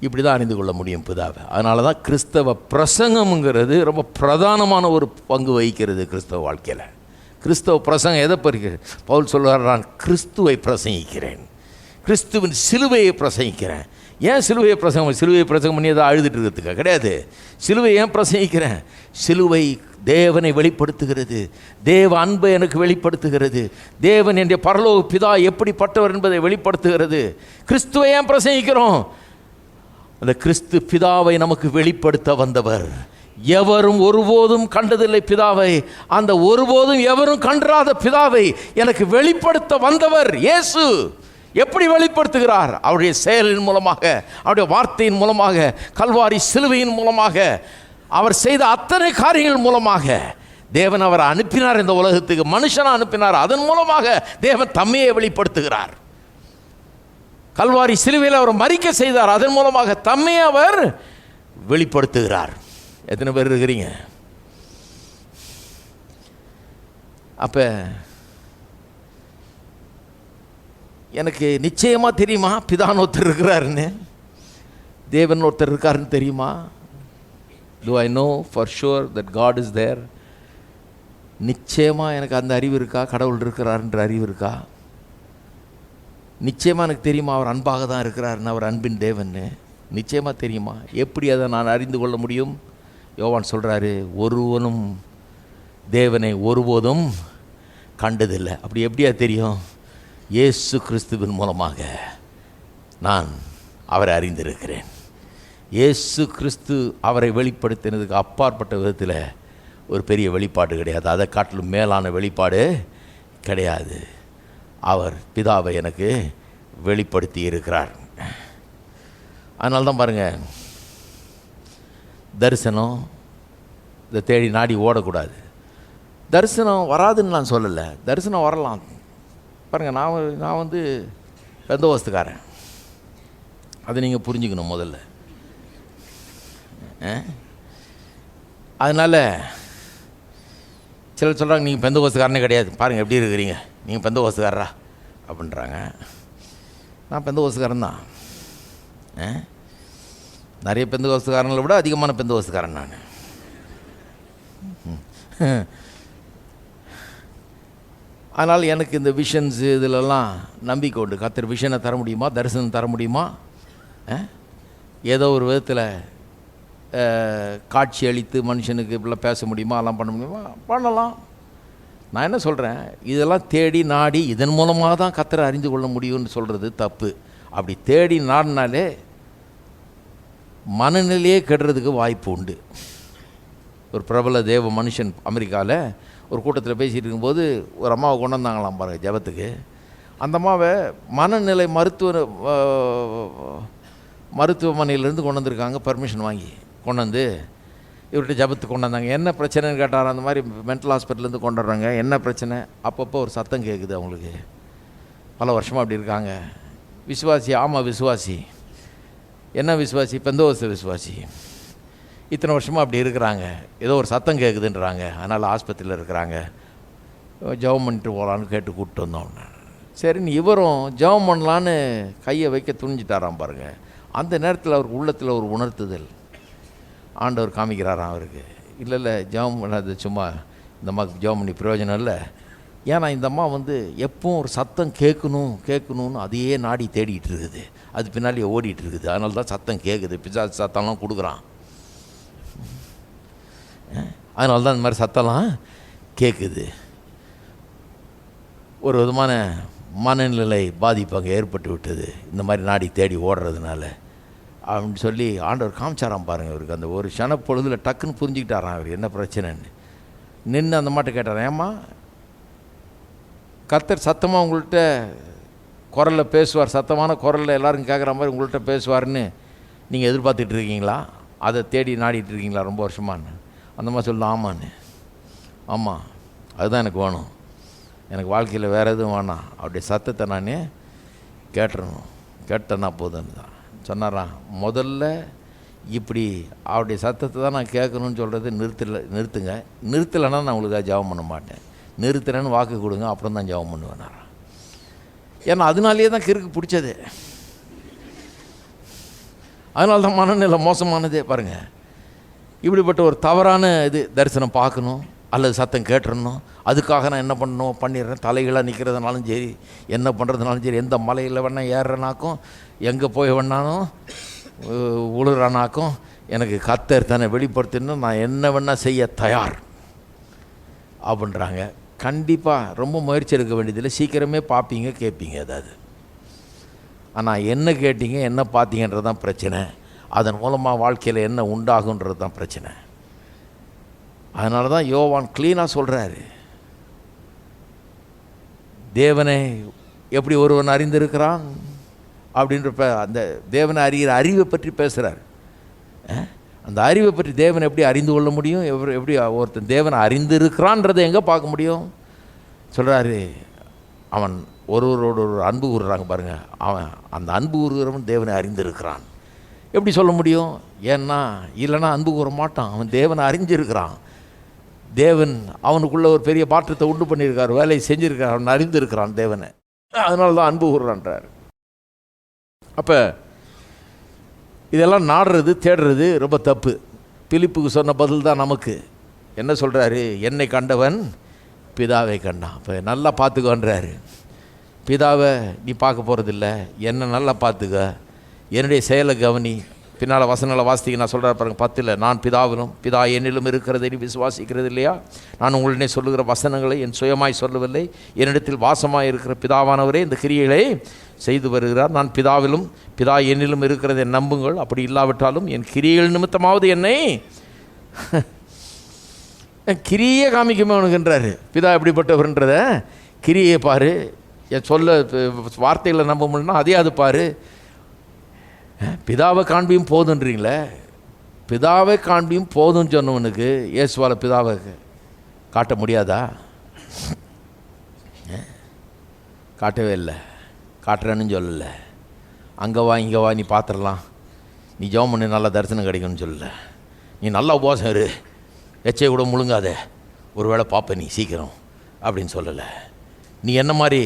இப்படி தான் அறிந்து கொள்ள முடியும் பிதாவை. அதனால தான் கிறிஸ்தவ பிரசங்கம்ங்கிறது ரொம்ப பிரதானமான ஒரு பங்கு வகிக்கிறது கிறிஸ்தவ வாழ்க்கையில். கிறிஸ்தவ பிரசங்கம் எதை பறிக்கிறது? பவுல் சொல்லுவார், நான் கிறிஸ்துவை பிரசங்கிக்கிறேன், கிறிஸ்துவின் சிலுவையை பிரசங்கிக்கிறேன். ஏன் சிலுவையை பிரசங்கம் பண்ணி அதை அழுதுட்டு இருக்கிறதுக்காக கிடையாது. சிலுவை ஏன் பிரசங்கிக்கிறேன்? சிலுவை தேவனை வெளிப்படுத்துகிறது, தேவ அன்பை எனக்கு வெளிப்படுத்துகிறது, தேவன் என்ற பரலோக பிதா எப்படிப்பட்டவர் என்பதை வெளிப்படுத்துகிறது. கிறிஸ்துவை ஏன் பிரசங்கிக்கிறோம்? அந்த கிறிஸ்து பிதாவை நமக்கு வெளிப்படுத்த வந்தவர். எவரும் ஒருபோதும் கண்டதில்லை பிதாவை, அந்த ஒருபோதும் எவரும் கண்டாத பிதாவை எனக்கு வெளிப்படுத்த வந்தவர் இயேசு. எப்படி வெளிப்படுத்துகிறார்? அவருடைய செயலின் மூலமாக, அவருடைய வார்த்தையின் மூலமாக, கல்வாரி சிலுவையின் மூலமாக, அவர் செய்த அத்தனை காரியங்கள் மூலமாக தேவன் அவரை அனுப்பினார். இந்த உலகத்துக்கு மனுஷனை அனுப்பினார். அதன் மூலமாக தேவன் தம்மையை வெளிப்படுத்துகிறார். கல்வாரி சிலுவையில் அவர் மரிக்க செய்தார். அதன் மூலமாக தம்மையை அவர் வெளிப்படுத்துகிறார். எத்தனை பேர் இருக்கிறீங்க? அப்ப எனக்கு நிச்சயமா தெரியுமா பிதான் ஒருத்தர் இருக்கிறாருன்னு, தேவன் ஒருத்தர் இருக்காருன்னு தெரியுமா? Do I know for sure that God is there? நிச்சயமா எனக்கு அந்த அறிவு இருக்கா? கடவுள் இருக்கிறாருன்ற அறிவு இருக்கா? நிச்சயமா எனக்கு தெரியுமா அவர் அன்பாக தான் இருக்கிறாருன்னு, அவர் அன்பின் தேவன்னு நிச்சயமா தெரியுமா? எப்படி அதை நான் அறிந்து கொள்ள முடியும்? யோவான் சொல்கிறாரு, ஒருவனும் தேவனை ஒருபோதும் கண்டதில்லை. அப்படி எப்படியா தெரியும்? இயேசு கிறிஸ்துவின் மூலமாக நான் அவரை அறிந்திருக்கிறேன். இயேசு கிறிஸ்து அவரை வெளிப்படுத்தினதுக்கு அப்பாற்பட்ட விதத்தில் ஒரு பெரிய வெளிப்பாடு கிடையாது. அதை காட்டிலும் மேலான வெளிப்பாடு கிடையாது. அவர் பிதாவை எனக்கு வெளிப்படுத்தி இருக்கிறார். அதனால தான் பாருங்கள், தரிசனம் இதை தேடி நாடி ஓடக்கூடாது. தரிசனம் வராதுன்னு நான் சொல்லலை, தரிசனம் வரலாம். பாருங்கள், நான் வந்து பெந்தோஸ்துக்காரன், அதை நீங்கள் புரிஞ்சுக்கணும் முதல்ல. அதனால் சிலர் சொல்கிறாங்க, நீங்கள் பெந்தோஸ்துக்காரனே கிடையாது, பாருங்கள் எப்படி இருக்கிறீங்க, நீங்கள் பெந்தோஸ்துக்காரரா அப்படின்றாங்க. நான் பெந்தோஸ்துக்காரன் தான். நிறைய பெந்தோஸ்துக்காரங்களை விட அதிகமான பெந்தோஸ்துக்காரன் நான். அதனால் எனக்கு இந்த விஷன்ஸ் இதிலெல்லாம் நம்பிக்கை உண்டு. கர்த்தர் விஷனை தர முடியுமா, தரிசனம் தர முடியுமா, ஏதோ ஒரு விதத்தில் காட்சி அளித்து மனுஷனுக்கு இப்படிலாம் பேச முடியுமா, அதெல்லாம் பண்ண முடியுமா, பண்ணலாம். நான் என்ன சொல்கிறேன், இதெல்லாம் தேடி நாடி இதன் மூலமாக தான் கர்த்தரை அறிந்து கொள்ள முடியும்னு சொல்கிறது தப்பு. அப்படி தேடி நாடினாலே மனநிலையே கெடுறதுக்கு வாய்ப்பு உண்டு. ஒரு பிரபல தேவ மனுஷன் அமெரிக்காவில் ஒரு கூட்டத்தில் பேசிகிட்டு இருக்கும்போது ஒரு அம்மாவை கொண்டு வந்தாங்களாம் பாருங்கள் ஜெபத்துக்கு. அந்த அம்மாவை மனநிலை மருத்துவமனையிலேருந்து கொண்டு வந்திருக்காங்க, பர்மிஷன் வாங்கி கொண்டு வந்து இவர்கிட்ட ஜெபத்துக்கு கொண்டு வந்தாங்க. என்ன பிரச்சனைன்னு கேட்டார். அந்த மாதிரி மென்டல் ஹாஸ்பிட்டல்லேருந்து கொண்டு வர்றாங்க. என்ன பிரச்சனை? அப்பப்போ ஒரு சத்தம் கேட்குது அவங்களுக்கு. பல வருஷமாக அப்படி இருக்காங்க. விசுவாசி? ஆமாம் விசுவாசி. என்ன விசுவாசி? பெந்தோஸ்தே விசுவாசி. இத்தனை வருஷமாக அப்படி இருக்கிறாங்க. ஏதோ ஒரு சத்தம் கேட்குதுன்றாங்க, அதனால் ஆஸ்பத்திரியில் இருக்கிறாங்க. ஜெபம் பண்ணிட்டு போகலான்னு கேட்டு கூப்பிட்டு வந்தோம். சரின்னு இவரும் ஜெபம் பண்ணலான்னு கையை வைக்க துணிஞ்சிட்டாராம் பாருங்கள். அந்த நேரத்தில் அவருக்கு உள்ளத்தில் ஒரு உணர்த்துதல் ஆண்டவர் காமிக்கிறாராம் அவருக்கு. இல்லை ஜெபம் பண்ணாது, சும்மா இந்த அம்மாவுக்கு ஜெபம் பண்ணி பிரயோஜனம் இல்லை. ஏன்னா இந்த அம்மா எப்பவும் ஒரு சத்தம் கேட்கணும்னு அதையே நாடி தேடிட்டு இருக்குது, அது பின்னாடியே ஓடிட்டு இருக்குது. அதனால தான் சத்தம் கேட்குது. பிசாசு சத்தம்லாம் கொடுக்குறான். அதனால தான் இந்த மாதிரி சத்தம்லாம் கேட்குது. ஒரு விதமான மனநிலை பாதிப்பு அங்கே ஏற்பட்டு விட்டது, இந்த மாதிரி நாடி தேடி ஓடுறதுனால அப்படின்னு சொல்லி ஆண்டவர் காமிச்சாராம் பாருங்கள். அவருக்கு அந்த ஒரு க்ஷணப்பொழுதில் டக்குன்னு புரிஞ்சுக்கிட்டாராம் அவர் என்ன பிரச்சனைன்னு. நின்று அந்த மாட்டை கேட்டாரான், ஏம்மா கர்த்தர் சத்தமாக உங்கள்கிட்ட குரலில் பேசுவார், சத்தமான குரலில் எல்லோரும் கேட்குற மாதிரி உங்கள்கிட்ட பேசுவார்னு நீங்கள் எதிர்பார்த்துட்டு இருக்கீங்களா? அதை தேடி நாடிட்டு இருக்கீங்களா ரொம்ப வருஷமானு? அந்த மாதிரி சொல்லலாம். ஆமான்னு. ஆமாம், அதுதான் எனக்கு வேணும். எனக்கு வாழ்க்கையில் வேறு எதுவும் வேணாம். அவருடைய சத்தத்தை நான் கேட்டேன்னா போதுன்னு தான் சொன்னாரான். முதல்ல இப்படி அவருடைய சத்தத்தை தான் நான் கேட்கணும்னு சொல்கிறது நிறுத்துங்க. நிறுத்தலைன்னா நான் உங்களுக்காக ஜெபம் பண்ண மாட்டேன். நிறுத்துறேன்னு வாக்கு கொடுங்க, அப்புறம் தான் ஜெபம் பண்ணுவேன். ஏன்னா அதனாலேயே தான் கிறுக்கு பிடிச்சது. அதனால தான் மனநிலை மோசமானதே. பாருங்கள், இப்படிப்பட்ட ஒரு தவறான தரிசனம் பார்க்கணும் அல்லது சத்தம் கேட்டுறணும், அதுக்காக நான் என்ன பண்ணணும் பண்ணிடுறேன். தலைகளாக நிற்கிறதுனாலும் சரி, என்ன பண்ணுறதுனாலும் சரி, எந்த மலையில் வேணால் ஏறுறனாக்கும், எங்கே போய் வேணாலும் உழுறானாக்கும், எனக்கு கர்த்தர் தானே வெளிப்படுத்தணும், நான் என்ன வேணால் செய்ய தயார் அப்படின்றாங்க. கண்டிப்பாக ரொம்ப முயற்சி எடுக்க வேண்டியதில்லை, சீக்கிரமே பார்ப்பீங்க, கேட்பீங்க ஏதாவது. ஆனால் என்ன கேட்டீங்க, என்ன பார்த்தீங்கன்றது தான் பிரச்சனை. அதன் மூலமாக வாழ்க்கையில் என்ன உண்டாகுன்றது தான் பிரச்சனை. அதனால தான் யோவான் க்ளீனாக சொல்கிறாரு, தேவனை எப்படி ஒருவன் அறிந்திருக்கிறான் அப்படின்ற அந்த தேவனை அறிகிற அறிவை பற்றி பேசுகிறார். அந்த அறிவை பற்றி தேவனை எப்படி அறிந்து கொள்ள முடியும்? எப்படி ஒருத்தன் தேவனை அறிந்திருக்கிறான்றதை எங்கே பார்க்க முடியும்? சொல்கிறாரு, அவன் ஒருவரோடு ஒரு அன்பு கூறுறாங்க பாருங்கள், அவன் அந்த அன்பு கூறுகிறவன் தேவனை அறிந்திருக்கிறான். எப்படி சொல்ல முடியும்? ஏன்னா இல்லைன்னா அன்பு கூற மாட்டான். அவன் தேவனை அறிஞ்சிருக்கிறான். தேவன் அவனுக்குள்ள ஒரு பெரிய மாற்றத்தை உண்டு பண்ணியிருக்கார், வேலையை செஞ்சுருக்கார், அவன் அறிந்திருக்கிறான் தேவனை. அதனால தான் அன்பு கூறுறான்றார். அப்போ இதெல்லாம் நாடுறது தேடுறது ரொம்ப தப்பு. பிலிப்புக்கு சொன்ன பதில் தான் நமக்கு. என்ன சொல்கிறாரு? என்னை கண்டவன் பிதாவை கண்டான். இப்போ நல்லா பார்த்துக்கோன்றாரு. பிதாவை நீ பார்க்க போகிறதில்ல, என்னை நல்லா பார்த்துக்க, என்னுடைய செயலை கவனி. பின்னால் வசனங்களை வாசித்தீங்க, நான் சொல்கிறேன் பாருங்கள் 10, நான் பிதாவிலும் பிதா என்னிலும் இருக்கிறதை நீ விசுவாசிக்கிறது இல்லையா? நான் உங்களிடனே சொல்லுகிற வசனங்களை என் சுயமாய் சொல்லவில்லை, என்னிடத்தில் வாசமாக இருக்கிற பிதாவானவரே இந்த கிரியைகளை செய்து வருகிறார். நான் பிதாவிலும் பிதா என்னிலும் இருக்கிறதை நம்புங்கள். அப்படி இல்லாவிட்டாலும் என் கிரியைகள் நிமித்தமாவது என்னை கிரியை காமிக்குமே உனக்குன்றாரு. பிதா எப்படிப்பட்டவர்ன்றத கிரியை பாரு. என் சொல்ல வார்த்தைகளை நம்ப முடியும்னா அதே அது பாரு. பிதாவை காண்பியும் போதுன்றீங்களே, பிதாவை காண்பியும் போதும்னு சொன்னவனுக்கு இயேசுவால் பிதாவை காட்ட முடியாதா? காட்டவே இல்லை. காட்டுறேன்னு சொல்லலை. அங்கே வா இங்கே வா, நீ பார்த்துடலாம், நீ ஜெபம் பண்ணி நல்லா தரிசனம் கிடைக்கும்னு சொல்லலை. நீ நல்லா உபவாசம் இரு, எச்சை கூட முழுங்காத, ஒரு வேளை பார்ப்ப நீ சீக்கிரம் அப்படின்னு சொல்லலை. நீ என்ன மாதிரி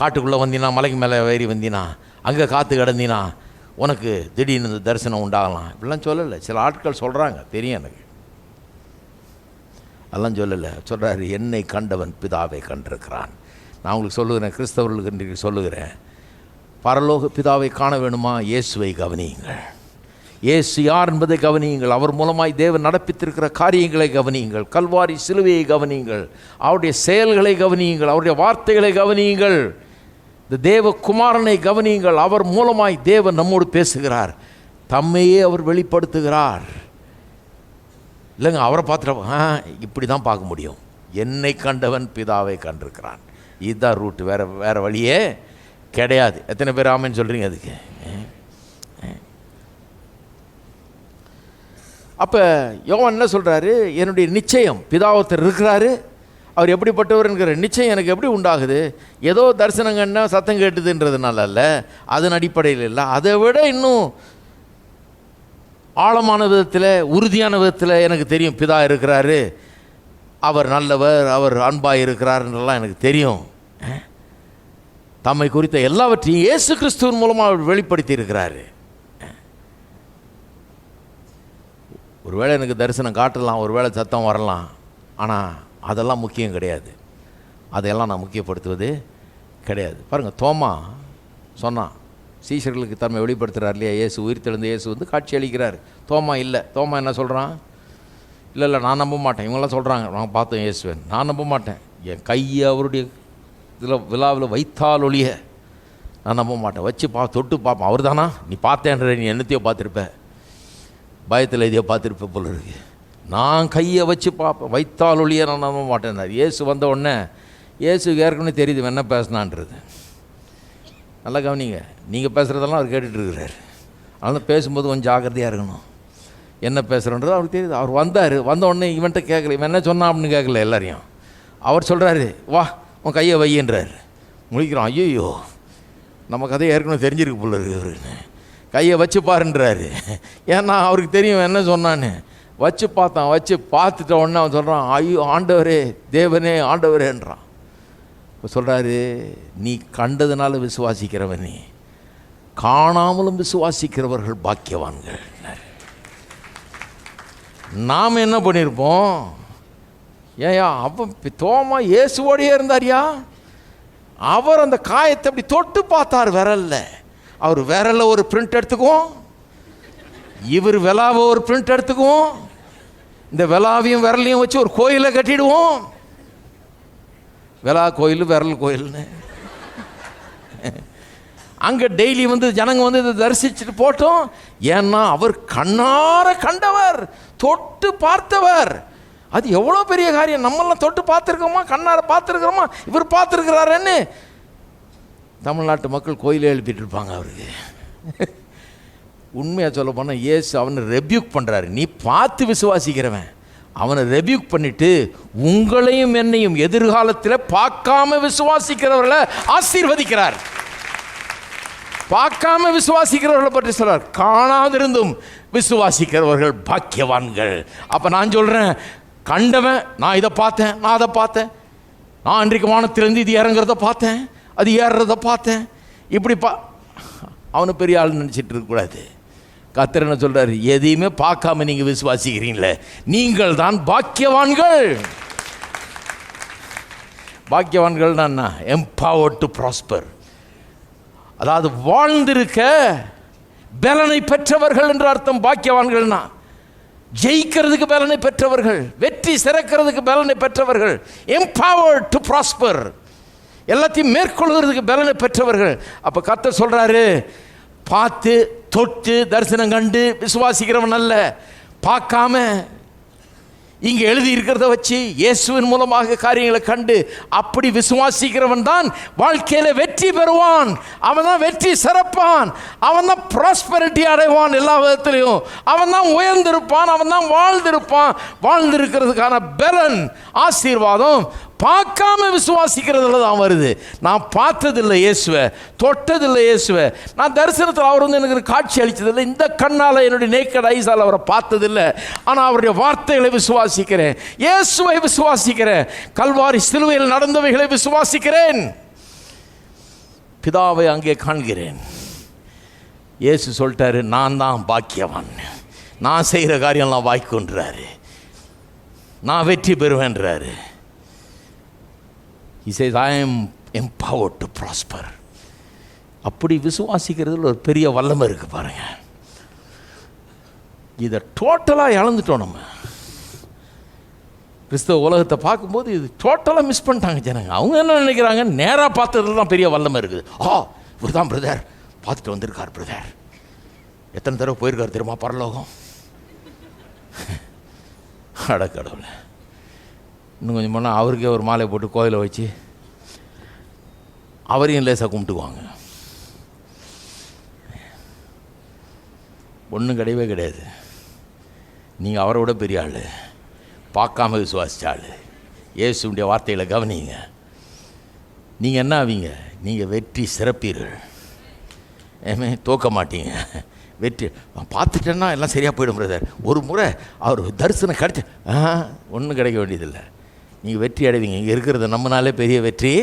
காட்டுக்குள்ளே வந்தினா, மலைக்கு மேலே ஏறி வந்தினா, அங்கே காற்று கிடந்தினா உனக்கு திடீர்னு இந்த தரிசனம் உண்டாகலாம் இப்படிலாம் சொல்லலை. சில ஆட்கள் சொல்கிறாங்க, தெரியும் எனக்கு, அதெல்லாம் சொல்லலை. சொல்கிறாரு, என்னை கண்டவன் பிதாவை கண்டிருக்கிறான். நான் உங்களுக்கு சொல்லுகிறேன், கிறிஸ்தவர்களுக்கு இன்றைக்கு சொல்லுகிறேன், பரலோக பிதாவை காண வேணுமா? இயேசுவை கவனியுங்கள். இயேசு யார் என்பதை கவனியுங்கள். அவர் மூலமாய் தேவன் நடப்பித்திருக்கிற காரியங்களை கவனியுங்கள். கல்வாரி சிலுவையை கவனியுங்கள். அவருடைய செயல்களை கவனியுங்கள். அவருடைய வார்த்தைகளை கவனியுங்கள். இந்த தேவகுமாரனை கவனியுங்கள். அவர் மூலமாய் தேவன் நம்மோடு பேசுகிறார், தம்மையே அவர் வெளிப்படுத்துகிறார். இல்லைங்க அவரை பார்த்துட்டு இப்படி தான் பார்க்க முடியும், என்னை கண்டவன் பிதாவை கண்டிருக்கிறான். இதுதான் ரூட், வேற வழியே கிடையாது. எத்தனை பேர் ஆமென்னு சொல்கிறீங்க அதுக்கு? அப்போ யோவான் என்ன சொல்கிறாரு? என்னுடைய நிச்சயம், பிதாவத்தர் இருக்கிறாரு, அவர் எப்படிப்பட்டவர்ங்கிற நிச்சயம் எனக்கு எப்படி உண்டாகுது? ஏதோ தரிசனங்கன்னா சத்தம் கேட்டுதுன்றதுனால அல்ல, அதன் அடிப்படையில் இல்லை. அதை விட இன்னும் ஆழமான விதத்தில், உறுதியான விதத்தில் எனக்கு தெரியும் பிதா இருக்கிறாரு, அவர் நல்லவர், அவர் அன்பாக இருக்கிறாருன்றலாம் எனக்கு தெரியும். தம்மை குறித்த எல்லாவற்றையும் இயேசு கிறிஸ்துவின் மூலமாக அவர் வெளிப்படுத்தி இருக்கிறாரு. ஒருவேளை எனக்கு தரிசனம் காட்டலாம், ஒருவேளை சத்தம் வரலாம், ஆனால் அதெல்லாம் முக்கியம் கிடையாது. அதையெல்லாம் நான் முக்கியப்படுத்துவது கிடையாது. பாருங்கள், தோமா சொன்னான், சீஷர்களுக்கு தன்மை வெளிப்படுத்துகிறார் இல்லையா, இயேசு உயிர்த்தெழுந்த இயேசு வந்து காட்சி அளிக்கிறார். தோமா இல்லை. தோமா என்ன சொல்கிறான்? இல்லை நான் நம்ப மாட்டேன். இவங்களாம் சொல்கிறாங்க நாங்கள் பார்த்தோம் இயேசுவன், நான் நம்ப மாட்டேன். என் கையை அவருடைய இதில் விழாவில் வைத்தால் ஒழிய நான் நம்ப மாட்டேன். வச்சு தொட்டு பார்ப்பேன். அவர் தானா? நீ பார்த்தேன்ற, நீ என்னத்தையோ பார்த்துருப்ப, பயத்தில் எதையோ பார்த்துருப்ப போல இருக்கு. நான் கையை வச்சு பார்ப்பேன், வைத்தால் ஒழிய நான் நம்ப மாட்டேன்னார். இயேசு வந்த உடனே இயேசுக்கு ஏற்கனவே தெரியுது என்ன பேசினான்றது. நல்லா கவனிங்க, நீங்கள் பேசுகிறதெல்லாம் அவர் கேட்டுட்ருக்கிறார். அதனால் பேசும்போது கொஞ்சம் ஜாக்கிரதையாக இருக்கணும். என்ன பேசுகிறோன்றது அவருக்கு தெரியுது. அவர் வந்தார், வந்த உடனே இவன்ட்ட கேட்கல, இவன் என்ன சொன்னான் அப்படின்னு கேட்கல எல்லாரையும். அவர் சொல்கிறாரு, வா உன் கையை வையின்றார். முழிக்கிறான், ஐயோ நம்ம கதையை ஏற்கனவே தெரிஞ்சிருக்கு போல இருக்கு, கையை வச்சு பாருன்றாரு. ஏன்னா அவருக்கு தெரியும் என்ன சொன்னான்னு. வச்சு பார்த்தான். வச்சு பார்த்துட்ட உடனே அவன் சொல்கிறான், ஐயோ ஆண்டவரே, தேவனே, ஆண்டவரேன்றான். இப்போ சொல்கிறாரு, நீ கண்டதுனால விசுவாசிக்கிறவன், நீ காணாமலும் விசுவாசிக்கிறவர்கள் பாக்கியவான்கள். நாம் என்ன பண்ணியிருப்போம்? ஏயா அப்போ தோமா இயேசுவோடையே இருந்தாரியா? அவர் அந்த காயத்தை அப்படி தொட்டு பார்த்தார் விரல்ல. அவர் விரல்ல ஒரு பிரிண்ட் எடுத்துக்குவோம், இவர் விலாவை ஒரு பிரிண்ட் எடுத்துக்குவோம், இந்த விலாவையும் விரலையும் வச்சு ஒரு கோயிலை கட்டிடுவோம். விலா கோயில், விரல் கோயில்னு அங்கே டெய்லி வந்து ஜனங்க வந்து இதை தரிசிச்சுட்டு போட்டோம். ஏன்னா அவர் கண்ணார கண்டவர், தொட்டு பார்த்தவர். அது எவ்வளோ பெரிய காரியம். நம்மளாம் தொட்டு பார்த்துருக்கோமா, கண்ணார பார்த்துருக்கிறோமா, இவர் பார்த்துருக்கிறாருன்னு தமிழ்நாட்டு மக்கள் கோயிலே எழுப்பிட்டு இருப்பாங்க அவருக்கு. உண்மையாக சொல்ல போனால் இயேசு அவனை ரெபியூக் பண்ணுறாரு. நீ பார்த்து விசுவாசிக்கிறவன், அவனை ரெபியூக் பண்ணிட்டு உங்களையும் என்னையும் எதிர்காலத்தில் பார்க்காம விசுவாசிக்கிறவர்களை ஆசீர்வதிக்கிறார். பார்க்காம விசுவாசிக்கிறவர்களை பற்றி சொல்றார், காணாதிருந்தும் விசுவாசிக்கிறவர்கள் பாக்கியவான்கள். அப்போ நான் சொல்கிறேன், கண்டவன், நான் இதை பார்த்தேன், நான் அதை பார்த்தேன், நான் அன்றைக்கு வானத்திலிருந்து இது இறங்குறத பார்த்தேன், அது ஏறுறத பார்த்தேன், இப்படி அவனை பெரிய ஆள் நினச்சிட்டு இருக்கக்கூடாது. கர்த்தர் என்ன சொல்கிறார்? எதையுமே பார்க்காம நீங்கள் விசுவாசிக்கிறீங்களே, நீங்கள் தான் பாக்கியவான்கள். பாக்கியவான்கள் தான் எம்பவர்ட் டு ப்ராஸ்பர், அதாவது வாழ்ந்திருக்க பலனை பெற்றவர்கள் என்று அர்த்தம். பாக்கியவான்கள்னா ஜெயிக்கிறதுக்கு பலனை பெற்றவர்கள், வெற்றி சிறக்கிறதுக்கு பலனை பெற்றவர்கள், எம்பவர்ட் டு ப்ராஸ்பர், எல்லாத்தையும் மேற்கொள்கிறதுக்கு பலனை பெற்றவர்கள். அப்போ கர்த்தர் சொல்கிறாரு, பார்த்து தொட்டு தரிசனம் கண்டு விசுவாசிக்கிறவன் அல்ல, பார்க்காம இங்கே எழுதி இருக்கிறத வச்சு இயேசுவின் மூலமாக காரியங்களை கண்டு அப்படி விசுவாசிக்கிறவன் தான் வாழ்க்கையில் வெற்றி பெறுவான். அவன் தான் வெற்றி சிறப்பான், அவன் தான் ப்ராஸ்பரிட்டி அடைவான். எல்லா விதத்திலையும் அவன் தான் உயர்ந்திருப்பான், அவன் தான் வாழ்ந்திருப்பான். வாழ்ந்திருக்கிறதுக்கான பலன், ஆசீர்வாதம் பார்க்காம விசுவாசிக்கிறதுல தான் வருது. நான் பார்த்ததில்லை இயேசுவை, தொட்டதில்லை இயேசுவை, நான் தரிசனத்தில் அவர் வந்து எனக்கு காட்சி அளித்ததில்லை, இந்த கண்ணால் என்னுடைய நேக்கட் ஐஸால் அவரை பார்த்ததில்லை, ஆனால் அவருடைய வார்த்தைகளை விசுவாசிக்கிறேன், இயேசுவை விசுவாசிக்கிறேன், கல்வாரி சிலுவையில் நடந்தவைகளை விசுவாசிக்கிறேன், பிதாவை அங்கே காண்கிறேன். இயேசு சொல்லிட்டாரு, நான் தான் பாக்கியவான், நான் செய்கிற காரியம்லாம் வாய்க்குன்றாரு, நான் வெற்றி பெறுவேன்றாரு. He says, I am empowered to prosper. அப்படி விசுவாசிக்கிறதுல ஒரு பெரிய வல்லமை இருக்குது பாருங்க. இதை டோட்டலாக இழந்துட்டோம் நம்ம. கிறிஸ்தவ உலகத்தை பார்க்கும்போது இது டோட்டலாக மிஸ் பண்ணிட்டாங்க ஜனங்க. அவங்க என்ன நினைக்கிறாங்க, நேராக பார்த்ததுல தான் பெரிய வல்லமை இருக்குது. இவர் தான் பிரதர், பார்த்துட்டு வந்திருக்கார் பிரதர், எத்தனை தடவை போயிருக்கார் தெரியுமா பரலோகம். அடக்கடவுள, இன்னும் கொஞ்சம் போனால் அவருக்கே ஒரு மாலையை போட்டு கோயிலை வச்சு அவரையும் லேசாக கும்பிட்டுக்குவாங்க. ஒன்றும் கிடையவே கிடையாது. நீங்கள் அவரை விட பெரிய ஆள், பார்க்காம விசுவாசிச்ச ஆள். இயேசுடைய வார்த்தைகளை கவனிங்க. நீங்கள் என்ன ஆவீங்க? நீங்கள் வெற்றி சிறப்பீர்கள். தோக்க மாட்டீங்க. வெற்றி பார்த்துட்டேன்னா எல்லாம் சரியாக போயிடும் பிரதர். ஒரு முறை அவர் தரிசனம் கிடைச்சி ஒன்றும் கிடைக்க வேண்டியதில்லை. நீங்கள் வெற்றி அடைவீங்க. இங்கே இருக்கிறத நம்மனாலே பெரிய வெற்றி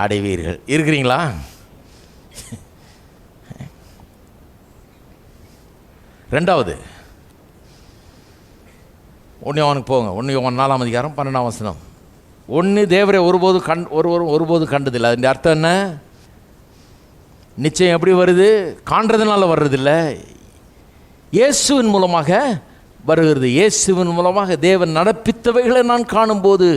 அடைவீர்கள். இருக்கிறீங்களா? ரெண்டாவது, 1 யோவானுக்கு போங்க. 1 யோவான் 4ஆம் அதிகாரம் 12ஆம் வசனம். தேவரை ஒருபோதும் கண்டதில்லை. அதன் அர்த்தம் என்ன? நிச்சயம் எப்படி வருது? காண்றதுனால வர்றதில்லை, இயேசுவின் மூலமாக வருகிறது. இயேசுவின் மூலமாக தேவன் நடப்பித்தவைகளை நான் காணும்போது,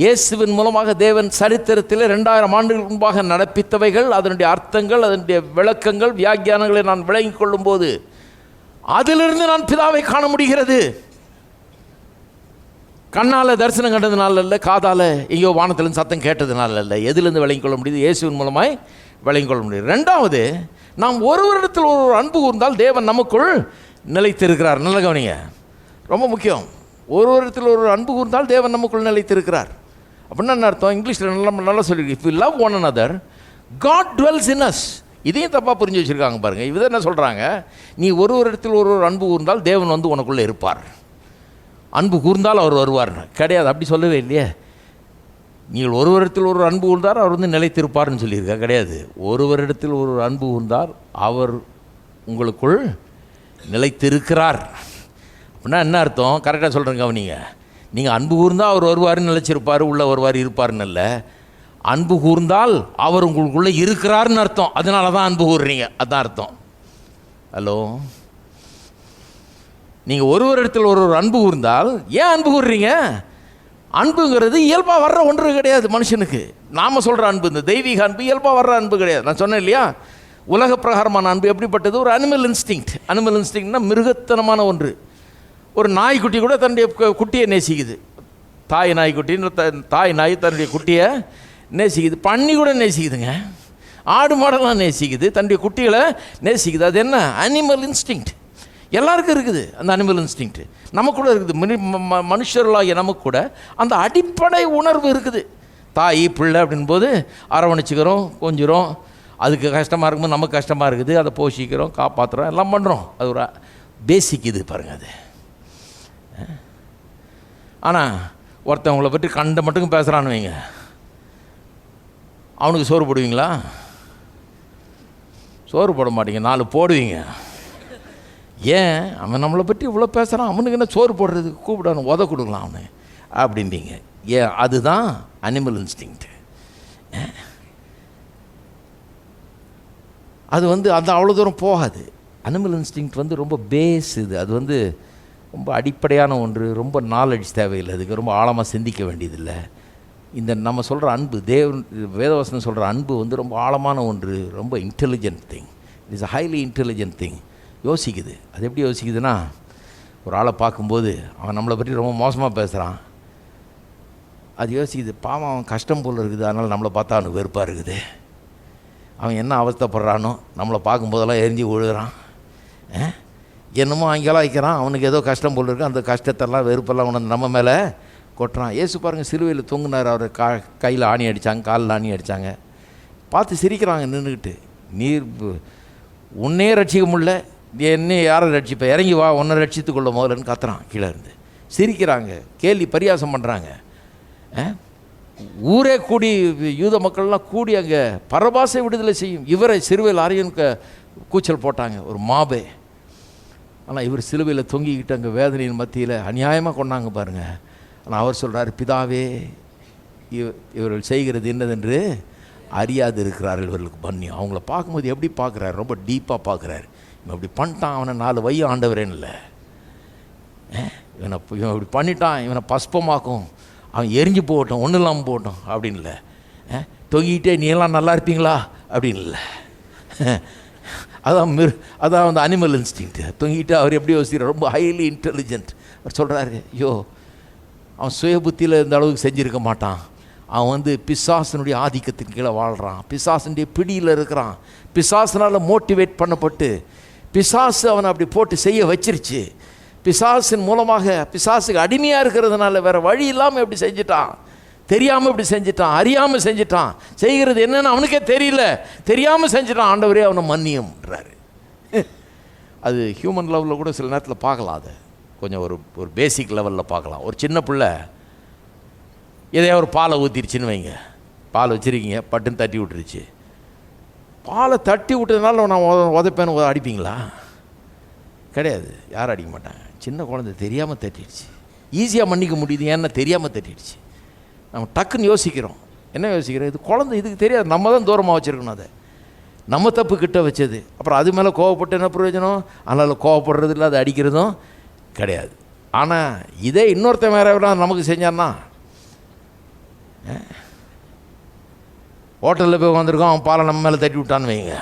இயேசுவின் மூலமாக தேவன் சரித்திரத்தில் 2000 ஆண்டுகளுக்கு முன்பாக நடப்பித்தவைகள், அதனுடைய அர்த்தங்கள், அதனுடைய விளக்கங்கள், வியாக்கியானங்களை நான் விளங்கிக் கொள்ளும் போது அதிலிருந்து நான் பிதாவை காண முடிகிறது. கண்ணால் தரிசனம் கண்டதுனால இல்லை, காதால் எங்கேயோ வானத்திலிருந்து சத்தம் கேட்டதுனால இல்லை. எதிலிருந்து விளங்கிக் கொள்ள முடியுது? இயேசுவின் மூலமாய் விளங்கிக் கொள்ள முடியும். ரெண்டாவது, நாம் ஒருவரிடத்தில் ஒரு அன்பு கூர்ந்தால் தேவன் நமக்குள் நிலைத்திருக்கிறார். நல்ல கவனிங்க, ரொம்ப முக்கியம். ஒருவரிடத்தில் ஒரு அன்பு கூர்ந்தால் தேவன் நமக்குள் நிலைத்திருக்கிறார். அப்படின்னா என்ன அர்த்தம்? இங்கிலீஷில் நல்லா சொல்லியிருக்கு. If you love one another, God dwells in us. இதையும் தப்பாக புரிஞ்சு வச்சுருக்காங்க பாருங்கள். இதை என்ன சொல்கிறாங்க? நீ ஒருவரிடத்தில் ஒரு அன்பு கூர்ந்தால் தேவன் வந்து உனக்குள்ளே இருப்பார். அன்பு கூர்ந்தால் அவர் வருவார் கிடையாது. அப்படி சொல்லவே இல்லையே. நீங்கள் ஒருவரிடத்தில் ஒரு அன்பு கூர்ந்தார் அவர் வந்து நிலைத்திருப்பார்னு சொல்லியிருக்கா? கிடையாது. ஒருவரிடத்தில் ஒரு அன்பு கூர்ந்தால் அவர் உங்களுக்குள் நிலைத்திருக்கிறார். அப்படின்னா என்ன அர்த்தம்? கரெக்டாக சொல்கிறேங்க கவனிங்க. நீங்கள் அன்பு கூர்ந்தால் அவர் வருவார், நிலைச்சிருப்பார், உள்ள வருவார், இருப்பார்னு இல்லை. அன்பு கூர்ந்தால் அவர் உங்களுக்குள்ளே இருக்கிறார்னு அர்த்தம். அதனால தான் அன்பு கூறுறீங்க. அதுதான் அர்த்தம். ஹலோ, நீங்கள் ஒருவரிடத்தில் ஒரு அன்பு கூர்ந்தால் ஏன் அன்பு கூறுறீங்க? அன்புங்கிறது இயல்பாக வர்ற ஒன்று கிடையாது மனுஷனுக்கு. நாம் சொல்கிற அன்பு, இந்த தெய்வீக அன்பு இயல்பாக வர்ற அன்பு கிடையாது. நான் சொன்னேன் இல்லையா, உலக பிரகாரமான அன்பு எப்படிப்பட்டது? ஒரு அனிமல் இன்ஸ்டிங்க்ட். அனிமல் இன்ஸ்டிங்க்ட்னா மிருகத்தனமான ஒன்று. ஒரு நாய்க்குட்டி கூட தன்னுடைய குட்டியை நேசிக்குது. தாய் நாய் தன்னுடைய குட்டியை நேசிக்குது. பன்னி கூட நேசிக்குதுங்க. ஆடு மாடெல்லாம் நேசிக்குது, தன்னுடைய குட்டிகளை நேசிக்குது. அது என்ன? Animal instinct. எல்லாருக்கும் இருக்குது அந்த அனிமல் இன்ஸ்டிங்க்ட். நமக்கு கூட இருக்குது. மனுஷர்களாகிய நமக்கு கூட அந்த அடிப்படை உணர்வு இருக்குது. தாய் பிள்ளை அப்படின்போது அரவணைச்சிக்கிறோம், கொஞ்சிறோம். அதுக்கு கஷ்டமாக இருக்கும்போது நமக்கு கஷ்டமாக இருக்குது, அதை போஷிக்கிறோம், காப்பாற்றுறோம், எல்லாம் பண்ணுறோம். அது ஒரு பேசிக் இது பாருங்கள். அது ஆனால் ஒருத்தவங்களை பற்றி கண்ட மட்டும் பேசுகிறான்னு வைங்க, அவனுக்கு சோறு போடுவீங்களா? சோறு போட மாட்டீங்க, 4 போடுவீங்க. ஏன்? அவன் நம்மளை பற்றி இவ்வளோ பேசுகிறான், அவனுக்கு என்ன சோறு போடுறதுக்கு கூப்பிடணும், உத கொடுக்கலாம் அவனு அப்படின்பீங்க. ஏன்? அதுதான் அனிமல் இன்ஸ்டிங்க்ட். அது வந்து அந்த அவ்வளோ தூரம் போகாது. அனிமல் இன்ஸ்டிங்க்ட் வந்து ரொம்ப பேஸ். அது வந்து ரொம்ப அடிப்படையான ஒன்று. ரொம்ப நாலேஜ் தேவையில்லை அதுக்கு, ரொம்ப ஆழமாக சிந்திக்க வேண்டியதில்லை. இந்த நம்ம சொல்கிற அன்பு, வேதவசனம் சொல்கிற அன்பு வந்து ரொம்ப ஆழமான ஒன்று, ரொம்ப intelligent thing. It is a highly intelligent thing. யோசிக்குது. அது எப்படி யோசிக்குதுன்னா, ஒரு ஆளை பார்க்கும்போது அவன் நம்மளை பற்றி ரொம்ப மோசமாக பேசுகிறான், அது யோசிக்குது, பாவம் அவன் கஷ்டம் போல் இருக்குது, அதனால் நம்மளை பார்த்தா அவனுக்கு வெறுப்பாக இருக்குது. அவன் என்ன அவஸ்தைப்படுறானோ, நம்மளை பார்க்கும்போதெல்லாம் எரிஞ்சு விழுகிறான், என்னமோ அங்கெல்லாம் வைக்கிறான், அவனுக்கு ஏதோ கஷ்டம் போல் இருக்குது, அந்த கஷ்டத்தெல்லாம் வெறுப்பெல்லாம் உணர்ந்து நம்ம மேலே கொட்டுறான். ஏசு பாருங்கள், சிலுவையில் தொங்குனார். அவர் கையில் ஆணி அடித்தாங்க, காலில் ஆணி அடித்தாங்க. பார்த்து சிரிக்கிறாங்க நின்றுக்கிட்டு. நீர் உன்னே ரட்சிக்க முடியல, என்னை யாரை ரட்சிப்ப, இறங்கி வா, உன்னை ரட்சித்துக்கொள்ள முதலன்னு கத்துறான் கீழே இருந்து. சிரிக்கிறாங்க, கேலி பரியாசம் பண்ணுறாங்க. ஊரே கூடி, யூத மக்கள்லாம் கூடி அங்கே பரபாசை விடுதலை செய்யும் இவரை சிலுவையில் அறையும் கூச்சல் போட்டாங்க, ஒரு மாபே. ஆனால் இவர் சிலுவையில் தொங்கிக்கிட்டு அங்கே வேதனையின் மத்தியில் அநியாயமாக கொண்டாங்க பாருங்கள். ஆனால் அவர் சொல்கிறார், பிதாவே இவர்கள் செய்கிறது என்னதென்று அறியாது இருக்கிறார்கள், இவர்களுக்கு பண்ணியும். அவங்கள பார்க்கும்போது எப்படி பார்க்குறாரு? ரொம்ப டீப்பாக பார்க்குறாரு. இவன் இப்படி பண்ணிட்டான், அவனை 4 வைய ஆண்டவரேன்னு இல்லை, இவன் இப்படி பண்ணிட்டான், இவனை பஸ்பமாக்கும், அவன் எரிஞ்சு போகட்டும், ஒன்றும் இல்லாமல் போகட்டும் அப்படின்னு இல்லை. தொங்கிக்கிட்டே நீ எல்லாம் நல்லா இருப்பீங்களா அப்படின்னு இல்லை. அதான் வந்து அனிமல் இன்ஸ்டிங்க்ட். தொங்கிட்டு அவர் எப்படி யோசிக்கிறார்? ரொம்ப ஹைலி இன்டெலிஜென்ட். அவர் சொல்கிறாரு, ஐயோ அவன் சுய புத்தியில் இந்த அளவுக்கு செஞ்சுருக்க மாட்டான். அவன் வந்து பிசாசனுடைய ஆதிக்கத்தின் கீழே வாழ்கிறான், பிசாசனுடைய பிடியில் இருக்கிறான், பிசாசனால் மோட்டிவேட் பண்ணப்பட்டு பிசாசு அவனை அப்படி போட்டு செய்ய வச்சிருச்சு. பிசாசின் மூலமாக பிசாசுக்கு அடிமையாக இருக்கிறதுனால வேறு வழி இல்லாமல் எப்படி செஞ்சிட்டான், தெரியாமல் இப்படி செஞ்சிட்டான், அறியாமல் செஞ்சிட்டான், செய்கிறது என்னன்னு அவனுக்கே தெரியல, தெரியாமல் செஞ்சிட்டான். ஆண்டவரே அவனை மன்னியும்ன்றாரு. அது ஹியூமன் லெவலில் கூட சில நேரத்தில் பார்க்கலாம். அதை கொஞ்சம் ஒரு பேசிக் லெவலில் பார்க்கலாம். ஒரு சின்ன பிள்ளை எதையா ஒரு பாலை ஊற்றிருச்சுன்னு வைங்க, பால் வச்சுருக்கீங்க, பட்டுன்னு தட்டி விட்டுருச்சு. பாலை தட்டி விட்டதுனால நான் உதைப்பேன்னு அடிப்பீங்களா? கிடையாது, யாரும் அடிக்க மாட்டாங்க. சின்ன குழந்தை தெரியாமல் தட்டிடுச்சு, ஈஸியாக மன்னிக்க முடியுது, ஏன்னா தெரியாமல் தட்டிடுச்சு. நம்ம டக்குன்னு யோசிக்கிறோம், என்ன யோசிக்கிறோம், இது குழந்தை, இதுக்கு தெரியாது, நம்ம தான் தூரமாக வச்சுருக்கணும், அதை நம்ம தப்பு கிட்ட வச்சது. அப்புறம் அது மேலே கோவப்பட்டு என்ன பிரயோஜனம்? அதனால் கோவப்படுறது இல்லை, அது அடிக்கிறதும் கிடையாது. ஆனால் இதே இன்னொருத்தன் வேற நமக்கு செஞ்சான்னா, ஹோட்டலில் போய் வந்திருக்கோம், அவன் பாலை நம்ம மேலே தட்டி விட்டான்னு வைங்க,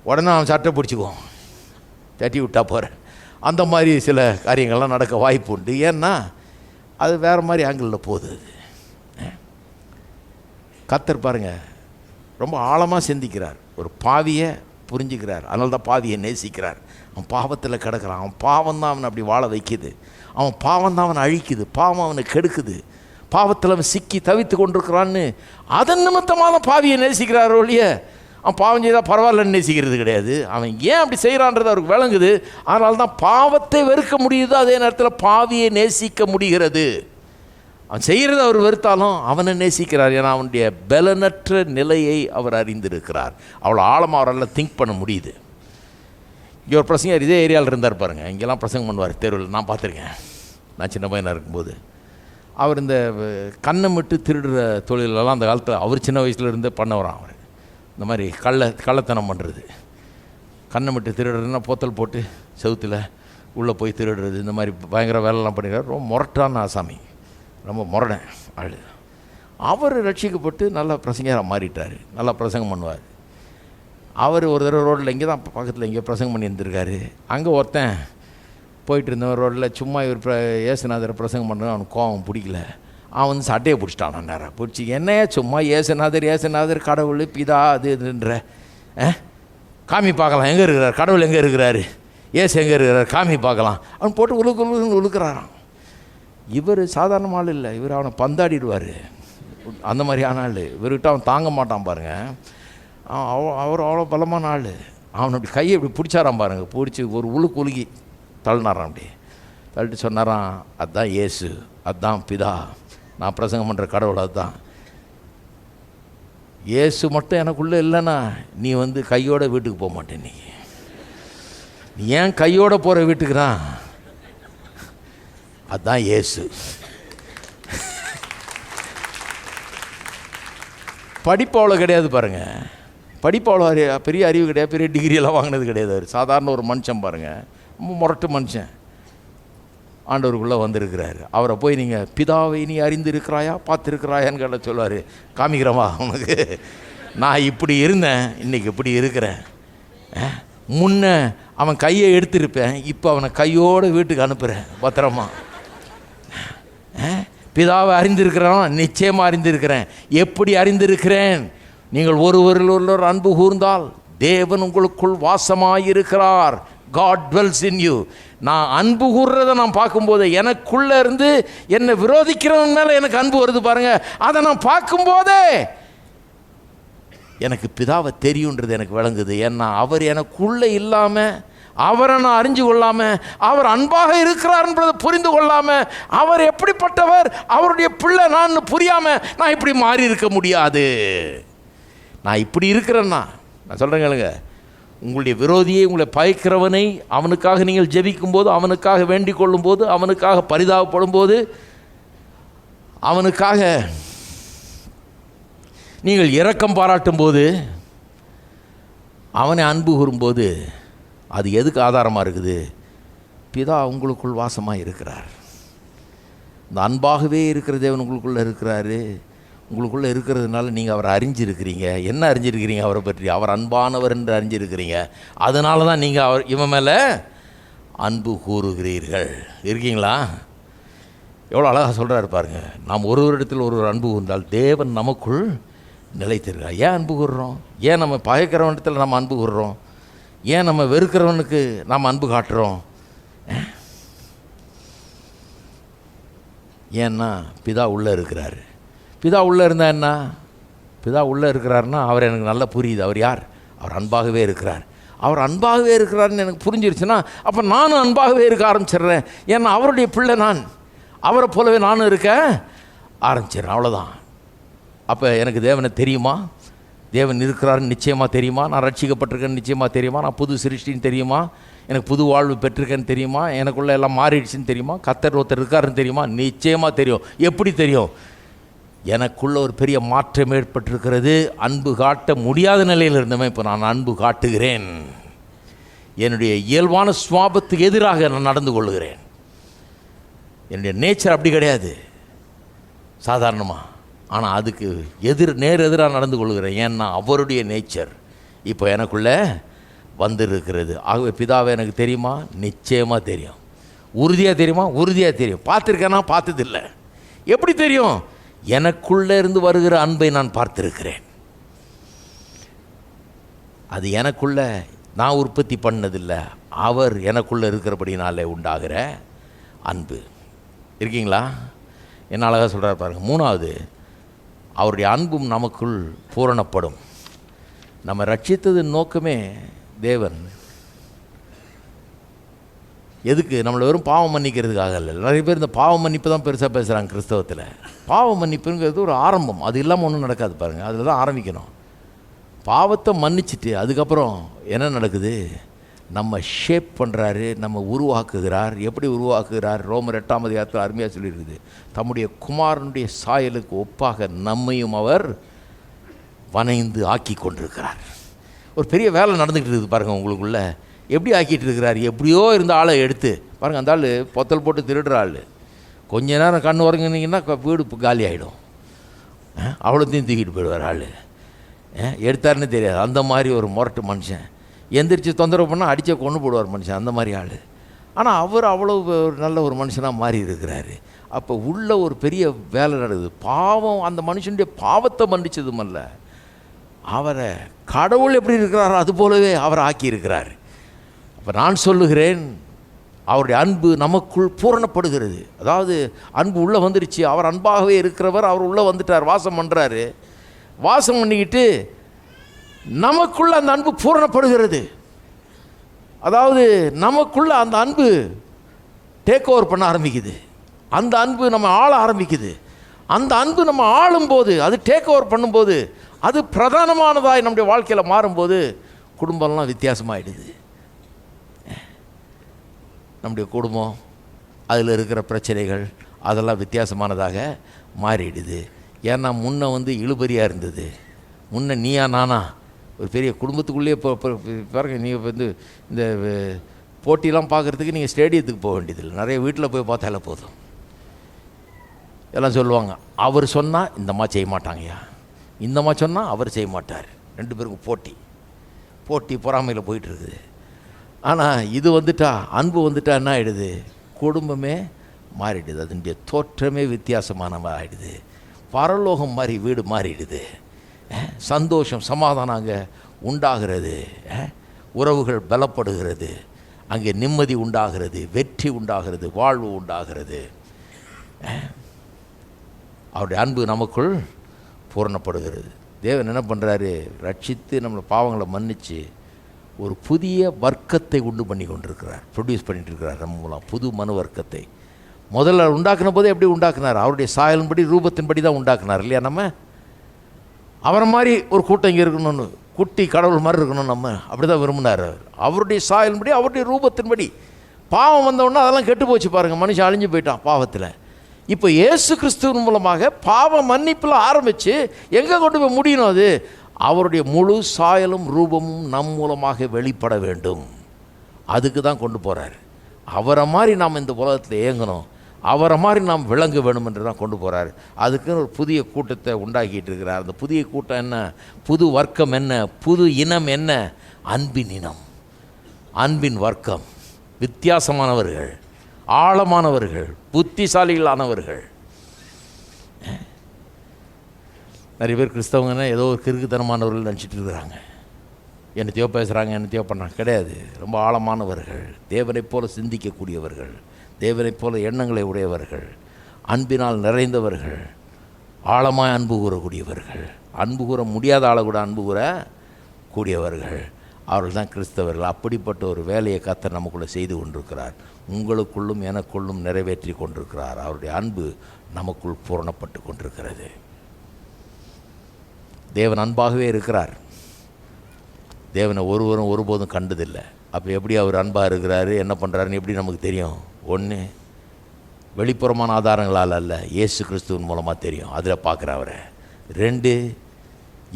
உடனே அவன் சட்டை பிடிச்சிக்குவோம், தட்டி விட்டா போகிறேன். அந்த மாதிரி சில காரியங்கள்லாம் நடக்க வாய்ப்பு உண்டு. ஏன்னா அது வேறு மாதிரி ஆங்கிளில் போகுது. அது கர்த்தர் பாருங்க ரொம்ப ஆழமாக சிந்திக்கிறார், ஒரு பாவியை புரிஞ்சுக்கிறார், அதனால தான் பாவியை நேசிக்கிறார். அவன் பாவத்தில் கிடக்கிறான், அவன் பாவம் தான் அவனை அப்படி வாழ வைக்குது, அவன் பாவம் தான் அவனை அழிக்குது, பாவம் அவனை கெடுக்குது, பாவத்தில் அவன் சிக்கி தவித்து கொண்டிருக்கிறான்னு அதன் நிமித்தமாக பாவியை நேசிக்கிறார் ஒழிய அவன் பாவம் செய்தால் பரவாயில்லன்னு நேசிக்கிறது கிடையாது. அவன் ஏன் அப்படி செய்கிறான்றது அவருக்கு விளங்குது, அதனால தான் பாவத்தை வெறுக்க முடியுது, அதே நேரத்தில் பாவியை நேசிக்க முடிகிறது. அவன் செய்கிறது அவர் வெறுத்தாலும் அவனை நேசிக்கிறார், ஏன்னா அவனுடைய பலனற்ற நிலையை அவர் அறிந்திருக்கிறார். அவ்வளோ ஆழமாக அவரால் திங்க் பண்ண முடியுது. இங்கே ஒரு பிரசங்கர் இதே ஏரியாவில் இருந்தார் பாருங்கள், இங்கெல்லாம் பிரசங்கம் பண்ணுவார் தெருவில், நான் பார்த்துருக்கேன். நான் சின்ன பையனாக இருக்கும்போது அவர் இந்த கண்ணம் விட்டு திருடுற தொழிலெல்லாம் அந்த காலத்தில் அவர் சின்ன வயசில் இருந்து பண்ணவரான். அவர் இந்த மாதிரி கள்ளத்தனம் பண்ணுறது, கண்ணம் விட்டு திருடுறதுன்னா போத்தல் போட்டு செவுத்தில் உள்ளே போய் திருடுறது, இந்த மாதிரி பயங்கர வேலைலாம் பண்ணிக்கிறார். ரொம்ப முரட்டான ஆசாமி, ரொம்ப முரடன் ஆள். அவர் ரட்சிக்கப்பட்டு நல்லா பிரசங்கராக மாறிட்டார், நல்லா பிரசங்கம் பண்ணுவார். அவர் ஒரு தடவை ரோட்டில் இங்கே தான் பக்கத்தில் இங்கே பிரசங்கம் பண்ணி இருந்திருக்காரு. அங்கே ஒருத்தன் போயிட்டு இருந்தவன் ரோட்டில் சும்மா இவர் ஏசுநாதரை பிரசங்கம் பண்ணுறது அவனுக்கு கோவம் பிடிக்கல. அவன் வந்து சட்டையை பிடிச்சிட்டான், நேராக பிடிச்சி, என்னையா சும்மா ஏசுநாதர் கடவுள் பிதா அது இதுன்ற காமி பார்க்கலாம், எங்கே இருக்கிறார் கடவுள், எங்கே இருக்கிறாரு, ஏசு எங்கே இருக்கிறார், காமி பார்க்கலாம். அவன் போட்டு உழுக்கிறாரான். இவர் சாதாரண ஆள் இல்லை, இவர் அவனை பந்தாடிடுவார், அந்த மாதிரி ஆன ஆள். இவர்கிட்ட அவன் தாங்க மாட்டான் பாருங்கள். அவர் அவ்வளோ பலமான ஆள். அவனை அப்படி கையை இப்படி பிடிச்சாரான் பாருங்கள், பிடிச்சி ஒரு உழுக்கி தள்ளினாரான். அப்படி தள்ளிட்டு சொன்னாரான், அதுதான் ஏசு, அதுதான் பிதா, நான் பிரசங்கம் பண்ணுற கடவுள் அதுதான். ஏசு மட்டும் எனக்குள்ளே இல்லைன்னா நீ வந்து கையோட வீட்டுக்கு போக மாட்டேன், நீ ஏன் கையோட போகிற வீட்டுக்கு தான், அதுதான் ஏசு. படிப்பு அவ்வளோ கிடையாது பாருங்கள், படிப்பு அவ்வளோ பெரிய அறிவு கிடையாது, பெரிய டிகிரியெல்லாம் வாங்கினது கிடையாது. அவர் சாதாரண ஒரு மனுஷன் பாருங்கள், ரொம்ப முரட்டு மனுஷன், ஆண்டவருக்குள்ளே வந்திருக்கிறாரு. அவரை போய் நீங்கள் பிதாவை நீ அறிந்திருக்கிறாயா பார்த்துருக்கிறாயான்னு கேட்ட சொல்லுவார். காமிக்கிறவா அவனுக்கு, நான் இப்படி இருந்தேன், இன்றைக்கி இப்படி இருக்கிறேன், முன்ன அவன் கையை எடுத்திருப்பேன், இப்போ அவனை கையோடு வீட்டுக்கு அனுப்புகிறேன் பத்திரமா. பிதாவை அறிந்திருக்கிறான், நிச்சயமாக அறிந்திருக்கிறேன். எப்படி அறிந்திருக்கிறேன்? நீங்கள் ஒருவர் அன்பு கூர்ந்தால் தேவன் உங்களுக்குள் வாசமாயிருக்கிறார். God dwells in you. நான் அன்பு கூறுறதை நான் பார்க்கும்போது எனக்குள்ளே இருந்து என்னை விரோதிக்கிறவன் மேலே எனக்கு அன்பு வருது பாருங்கள். அதை நான் பார்க்கும்போதே எனக்கு பிதாவை தெரியுன்றது எனக்கு விளங்குது. ஏன்னா அவர் எனக்குள்ளே இல்லாமல், அவரை நான் அறிஞ்சு கொள்ளாமல், அவர் அன்பாக இருக்கிறார் என்பதை புரிந்து கொள்ளாமல், அவர் எப்படிப்பட்டவர், அவருடைய பிள்ளை நான் புரியாமல் நான் இப்படி மாறி இருக்க முடியாது. நான் இப்படி இருக்கிறேன்னா, நான் சொல்கிறேன் கேளுங்க, உங்களுடைய விரோதியை, உங்களை பயக்கிறவனை, அவனுக்காக நீங்கள் ஜெபிக்கும் போது, அவனுக்காக வேண்டிக் கொள்ளும் போது, அவனுக்காக பரிதாபப்படும் போது, அவனுக்காக நீங்கள் இரக்கம் பாராட்டும் போது, அவனை அன்பு கூறும்போது, அது எதுக்கு ஆதாரமாக இருக்குது? பிதா உங்களுக்குள் வாசமாக இருக்கிறார். இந்த அன்பாகவே இருக்கிற தேவன் உங்களுக்குள்ளே இருக்கிறாரு. உங்களுக்குள்ளே இருக்கிறதுனால நீங்கள் அவரை அறிஞ்சிருக்கிறீங்க. என்ன அறிஞ்சிருக்கிறீங்க? அவரை பற்றி அவர் அன்பானவர் என்று அறிஞ்சிருக்கிறீங்க. அதனால தான் நீங்கள் இவன் மேலே அன்பு கூறுகிறீர்கள். இருக்கீங்களா? எவ்வளோ அழகாக சொல்கிறாரு பாருங்க. நாம் ஒருவரிடத்தில் ஒருவர் அன்பு கூர்ந்தால் தேவன் நமக்குள் நிலைத்திருக்கிறார். ஏன் அன்பு கூறுறோம்? ஏன் நம்ம பகைக்கிறவனிடத்தில் நம்ம அன்பு கூறுறோம்? ஏன் நம்ம வெறுக்கிறவனுக்கு நாம் அன்பு காட்டுறோம்? ஏன்னா பிதா உள்ளே இருக்கிறார். பிதா உள்ளே இருந்தால் என்ன? பிதா உள்ளே இருக்கிறாருன்னா அவர் எனக்கு நல்லா புரியுது. அவர் யார்? அவர் அன்பாகவே இருக்கிறார். அவர் அன்பாகவே இருக்கிறாருன்னு எனக்கு புரிஞ்சிருச்சுன்னா அப்போ நானும் அன்பாகவே இருக்க ஆரம்பிச்சிடுறேன். ஏன்னா அவருடைய பிள்ளை நான், அவரை போலவே நானும் இருக்க ஆரம்பிச்சிடுறேன். அவ்வளோதான். அப்போ எனக்கு தேவனை தெரியுமா? தேவன் இருக்கிறாருன்னு நிச்சயமாக தெரியுமா? நான் ரட்சிக்கப்பட்டிருக்கேன்னு நிச்சயமாக தெரியுமா? நான் புது சிருஷ்டின்னு தெரியுமா? எனக்கு புது வாழ்வு பெற்றிருக்கேன்னு தெரியுமா? எனக்குள்ளே எல்லாம் மாறிடுச்சுன்னு தெரியுமா? கர்த்தர் ஒருத்தர் இருக்காருன்னு தெரியுமா? நிச்சயமாக தெரியும். எப்படி தெரியும்? எனக்குள்ள ஒரு பெரிய மாற்றம் ஏற்பட்டிருக்கிறது. அன்பு காட்ட முடியாத நிலையில் இருந்தவன் இப்போ நான் அன்பு காட்டுகிறேன். என்னுடைய இயல்பான சுவாபத்துக்கு எதிராக நான் நடந்து கொள்கிறேன். என்னுடைய நேச்சர் அப்படி கிடையாது சாதாரணமாக. ஆனால் அதுக்கு நேரெதிராக நடந்து கொள்கிறேன். ஏன்னா அவருடைய நேச்சர் இப்போ எனக்குள்ளே வந்திருக்கிறது. ஆகவே பிதாவை எனக்கு தெரியுமா? நிச்சயமாக தெரியும். உறுதியாக தெரியுமா? உறுதியாக தெரியும். பார்த்துருக்கேன்னா? பார்த்ததில்லை. எப்படி தெரியும்? எனக்குள்ளே இருந்து வருகிற அன்பை நான் பார்த்திருக்கிறேன். அது எனக்குள்ளே நான் உற்பத்தி பண்ணதில்லை, அவர் எனக்குள்ளே இருக்கிறபடினாலே உண்டாகிற அன்பு. இருக்கீங்களா? என்ன அழகாக சொல்கிறார் பாருங்கள். மூணாவது, அவருடைய அன்பும் நமக்குள் பூரணப்படும். நம்ம ரட்சித்ததின் நோக்கமே தேவன் எதுக்கு? நம்மளை வெறும் பாவம் மன்னிக்கிறதுக்காக இல்லை. நிறைய பேர் இந்த பாவம் மன்னிப்பு தான் பெருசாக பேசுகிறாங்க கிறிஸ்தவத்தில். பாவம் மன்னிப்புங்கிறது ஒரு ஆரம்பம். அது இல்லாமல் ஒன்றும் நடக்காது பாருங்கள். அதில் தான் ஆரம்பிக்கணும். பாவத்தை மன்னிச்சுட்டு அதுக்கப்புறம் என்ன நடக்குது? நம்ம ஷேப் பண்ணுறாரு, நம்ம உருவாக்குகிறார். எப்படி உருவாக்குகிறார்? ரோமர் 8ஆம் அதிகாரத்தில் அருமையாக சொல்லியிருக்குது. தம்முடைய குமாரனுடைய சாயலுக்கு ஒப்பாக நம்மையும் அவர் வனைந்து ஆக்கி கொண்டிருக்கிறார். ஒரு பெரிய வேலை நடந்துக்கிட்டு இருக்குது பாருங்கள் உங்களுக்குள்ள. எப்படி ஆக்கிட்டு இருக்கிறார்? எப்படியோ இருந்த ஆளை எடுத்து பாருங்கள். அந்த ஆள் பொத்தல் போட்டு திருடுற ஆள். கொஞ்ச நேரம் கண் உறங்கினீங்கன்னா வீடு காலி ஆகிடும். அவ்வளோத்தையும் தூக்கிட்டு போயிடுவார் ஆள். எடுத்தாருன்னு தெரியாது. அந்த மாதிரி ஒரு முரட்டு மனுஷன். எந்திரிச்சு தொந்தரவு பண்ணால் அடித்த கொண்டு போடுவார் மனுஷன். அந்த மாதிரி ஆள். ஆனால் அவர் அவ்வளோ ஒரு நல்ல ஒரு மனுஷனாக மாறி இருக்கிறாரு. அப்போ உள்ள ஒரு பெரிய வேலை நடக்குது. பாவம், அந்த மனுஷனுடைய பாவத்தை மன்னிச்சதுமல்ல, அவரை கடவுள் எப்படி இருக்கிறாரோ அது போலவே அவரை ஆக்கியிருக்கிறார். அப்போ நான் சொல்லுகிறேன், அவருடைய அன்பு நமக்குள் பூரணப்படுகிறது. அதாவது அன்பு உள்ளே வந்துருச்சு. அவர் அன்பாகவே இருக்கிறவர். அவர் உள்ளே வந்துட்டார், வாசம் பண்ணுறாரு. வாசம் பண்ணிக்கிட்டு நமக்குள்ள அந்த அன்பு பூரணப்படுகிறது. அதாவது நமக்குள்ள அந்த அன்பு டேக் ஓவர் பண்ண ஆரம்பிக்குது. அந்த அன்பு நம்ம ஆள ஆரம்பிக்குது. அந்த அன்பு நம்ம ஆளும்போது, அது டேக் ஓவர் பண்ணும்போது, அது பிரதானமானதாய் நம்முடைய வாழ்க்கையில் மாறும்போது குடும்பம்லாம் வித்தியாசமாகிடுது. நம்முடைய குடும்பம், அதில் இருக்கிற பிரச்சனைகள் அதெல்லாம் வித்தியாசமானதாக மாறிடுது. ஏன்னா முன்ன இழுபறியாக இருந்தது. முன்ன நீயா நானா ஒரு பெரிய குடும்பத்துக்குள்ளேயே பாருங்க. நீங்கள் இந்த போட்டிலாம் பார்க்குறதுக்கு நீங்கள் ஸ்டேடியத்துக்கு போக வேண்டியதில்லை. நிறைய வீட்டில் போய் பார்த்தாலே போதும். எல்லாம் சொல்லுவாங்க, அவர் சொன்னால் இந்தம்மா செய்ய மாட்டாங்கய்யா, இந்தம்மா சொன்னால் அவர் செய்ய மாட்டார். ரெண்டு பேருக்கும் போட்டி பொறாமையில் போயிட்டுருக்குது. ஆனால் இது வந்துட்டா, அன்பு வந்துட்டா என்ன ஆகிடுது? குடும்பமே மாறிடுது. அதனுடைய தோற்றமே வித்தியாசமானவ ஆகிடுது. பரலோகம் மாதிரி வீடு மாறிடுது. சந்தோஷம், சமாதானம் அங்கே உண்டாகிறது. உறவுகள் பலப்படுகிறது. அங்கே நிம்மதி உண்டாகிறது, வெற்றி உண்டாகிறது, வாழ்வு உண்டாகிறது. அவருடைய அன்பு நமக்குள் பூரணப்படுகிறது. தேவன் என்ன பண்ணுறாரு? ரட்சித்து நம்மளை பாவங்களை மன்னித்து ஒரு புதிய வர்க்கத்தை உண்டு பண்ணி கொண்டிருக்கிறார், ப்ரொடியூஸ் பண்ணிட்டு இருக்கிறார். நம்ம மூலம் புது மனு வர்க்கத்தை முதல்ல உண்டாக்குன போதே எப்படி உண்டாக்குனார்? அவருடைய சாயலின்படி, ரூபத்தின்படி தான் உண்டாக்குனார் இல்லையா? நம்ம அவரை மாதிரி ஒரு கூட்டம் இங்கே இருக்கணும்னு, குட்டி கடவுள் மாதிரி இருக்கணும், நம்ம அப்படி தான் விரும்பினார். அவருடைய சாயலின்படி, அவருடைய ரூபத்தின்படி. பாவம் வந்தவுடனே அதெல்லாம் கெட்டு போச்சு பாருங்கள். மனுஷன் அழிஞ்சு போயிட்டான் பாவத்தில். இப்போ இயேசு கிறிஸ்துவின் மூலமாக பாவ மன்னிப்பில் ஆரம்பித்து எங்கே கொண்டு போய் முடியணும்? அது அவருடைய முழு சாயலும் ரூபமும் நம் மூலமாக வெளிப்பட வேண்டும். அதுக்கு தான் கொண்டு போகிறார். அவரை மாதிரி நாம் இந்த உலகத்தில் இயங்கணும், அவரை மாதிரி நாம் விளங்க வேணும் என்று தான் கொண்டு போகிறார். அதுக்குன்னு ஒரு புதிய கூட்டத்தை உண்டாக்கிட்டு இருக்கிறார். அந்த புதிய கூட்டம் என்ன? புது வர்க்கம் என்ன? புது இனம் என்ன? அன்பின் இனம், அன்பின் வர்க்கம். வித்தியாசமானவர்கள், ஆழமானவர்கள், புத்திசாலிகளானவர்கள். நிறைய பேர் கிறிஸ்தவங்கன்னா ஏதோ ஒரு கிறுக்குத்தனமானவர்கள் நினச்சிட்டு இருக்கிறாங்க. என்னத்தையோ பேசுகிறாங்க, என்னத்தையோ பண்ணாங்க. கிடையாது. ரொம்ப ஆழமானவர்கள், தேவனைப் போல சிந்திக்கக்கூடியவர்கள், தேவனைப் போல எண்ணங்களை உடையவர்கள், அன்பினால் நிறைந்தவர்கள், ஆழமாய் அன்பு கூறக்கூடியவர்கள், அன்பு கூற முடியாத ஆளை கூட அன்பு கூற கூடியவர்கள், அவர்கள் தான் கிறிஸ்தவர்கள். அப்படிப்பட்ட ஒரு வேலையை கர்த்தர் நமக்குள்ளே செய்து கொண்டிருக்கிறார். உங்களுக்குள்ளும் எனக்குள்ளும் நிறைவேற்றி கொண்டிருக்கிறார். அவருடைய அன்பு நமக்குள் பூரணப்பட்டு கொண்டிருக்கிறது. தேவன் அன்பாகவே இருக்கிறார். தேவனை ஒருவரும் ஒருபோதும் கண்டதில்லை. அப்போ எப்படி அவர் அன்பாக இருக்கிறாரு, என்ன பண்ணுறாருன்னு எப்படி நமக்கு தெரியும்? ஒன்று, வெளிப்புறமான ஆதாரங்களால் அல்ல, இயேசு கிறிஸ்துவின் மூலமாக தெரியும். அதில் பார்க்குறேன் அவரை. 2,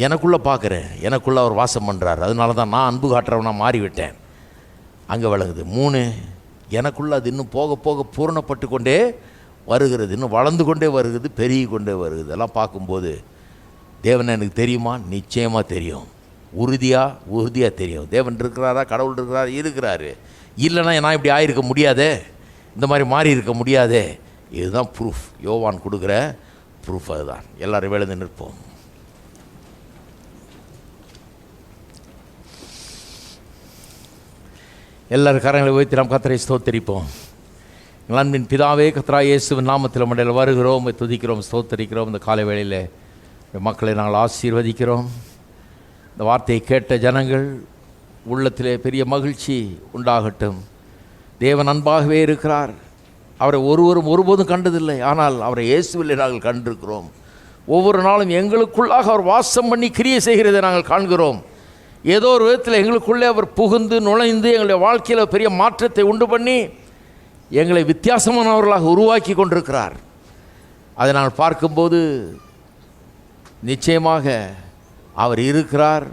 எனக்குள்ளே பார்க்குறேன், எனக்குள்ளே அவர் வாசம் பண்ணுறார். அதனால தான் நான் அன்பு காட்டுறவனாக மாறிவிட்டேன், அங்கே விளங்குது. 3, எனக்குள்ளே அது இன்னும் போக போக பூரணப்பட்டு கொண்டே வருகிறது, இன்னும் வளர்ந்து கொண்டே வருகிறது, பெருகி கொண்டே வருகிறது. எல்லாம் பார்க்கும்போது தேவன் எனக்கு தெரியுமா? நிச்சயமாக தெரியும். உறுதியாக தெரியும். தேவன் இருக்கிறாரா? கடவுள் இருக்கிறாரா? இருக்கிறாரு. இல்லைன்னா நான் இப்படி ஆகிருக்க முடியாதே, இந்த மாதிரி மாறி இருக்க முடியாதே. இதுதான் ப்ரூஃப். யோவான் கொடுக்குற ப்ரூஃப் அதுதான். எல்லோரும் எழுந்து நிற்போம். எல்லாரும் கரங்களை உயர்த்தி நாம் கர்த்தரை ஸ்தோத்தரிப்போம். அன்பின் பிதாவே, கர்த்தராகிய இயேசுவின் நாமத்தில் மண்டையில் வருகிறோம், துதிக்கிறோம், ஸ்தோத்தரிக்கிறோம். இந்த காலை வேளையில் மக்களை நாங்கள் ஆசீர்வதிக்கிறோம். இந்த வார்த்தையை கேட்ட ஜனங்கள் உள்ளத்திலே பெரிய மகிழ்ச்சி உண்டாகட்டும். தேவன் அன்பாகவே இருக்கிறார். அவரை ஒருவரும் ஒருபோதும் கண்டதில்லை, ஆனால் அவரை இயேசுவிலே நாங்கள் கண்டிருக்கிறோம். ஒவ்வொரு நாளும் எங்களுக்குள்ளாக அவர் வாசம் பண்ணி கிரியை செய்கிறதை நாங்கள் காண்கிறோம். ஏதோ ஒரு விதத்தில் எங்களுக்குள்ளே அவர் புகுந்து நுழைந்து எங்களுடைய வாழ்க்கையில் பெரிய மாற்றத்தை உண்டு பண்ணி எங்களை வித்தியாசமானவர்களாக உருவாக்கி கொண்டிருக்கிறார். அதை நாங்கள் பார்க்கும்போது நிச்சயமாக அவர் இருக்கிறார்,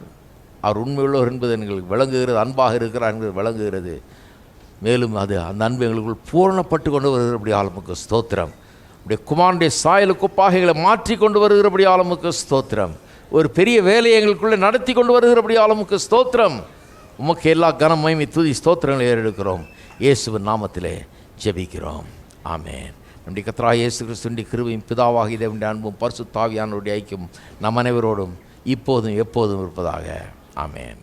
அவர் உண்மையுள்ளவர் என்பது எங்களுக்கு விளங்குகிறது, அன்பாக இருக்கிறார் என்பது விளங்குகிறது. மேலும் அது அந்த அன்பு எங்களுக்குள் பூரணப்பட்டு கொண்டு வருகிறபடி ஆளுமுக்கு ஸ்தோத்திரம். அப்படியே குமாரனுடைய சாயலுக்கு ஒப்பாக எங்களை மாற்றி கொண்டு வருகிறபடி ஆளுமுக்கு ஸ்தோத்திரம். ஒரு பெரிய வேலையை எங்களுக்குள்ளே நடத்தி கொண்டு வருகிறபடி ஆளுமுக்கு ஸ்தோத்திரம். உமக்கு எல்லா கனம், மகிமை, துதி, ஸ்தோத்திரங்களை ஏறெடுக்கிறோம். இயேசுவின் நாமத்திலே ஜெபிக்கிறோம். ஆமென். நம்முடைய கர்த்தராகிய இயேசு கிறிஸ்துவின் கிருபையும் பிதாவாகிய தேவனுடைய அன்பும் பரிசுத்த ஆவியானவருடைய ஐக்கியம் நம் அனைவரோடும் இப்போதும் எப்போதும் இருப்பதாக. ஆமென்.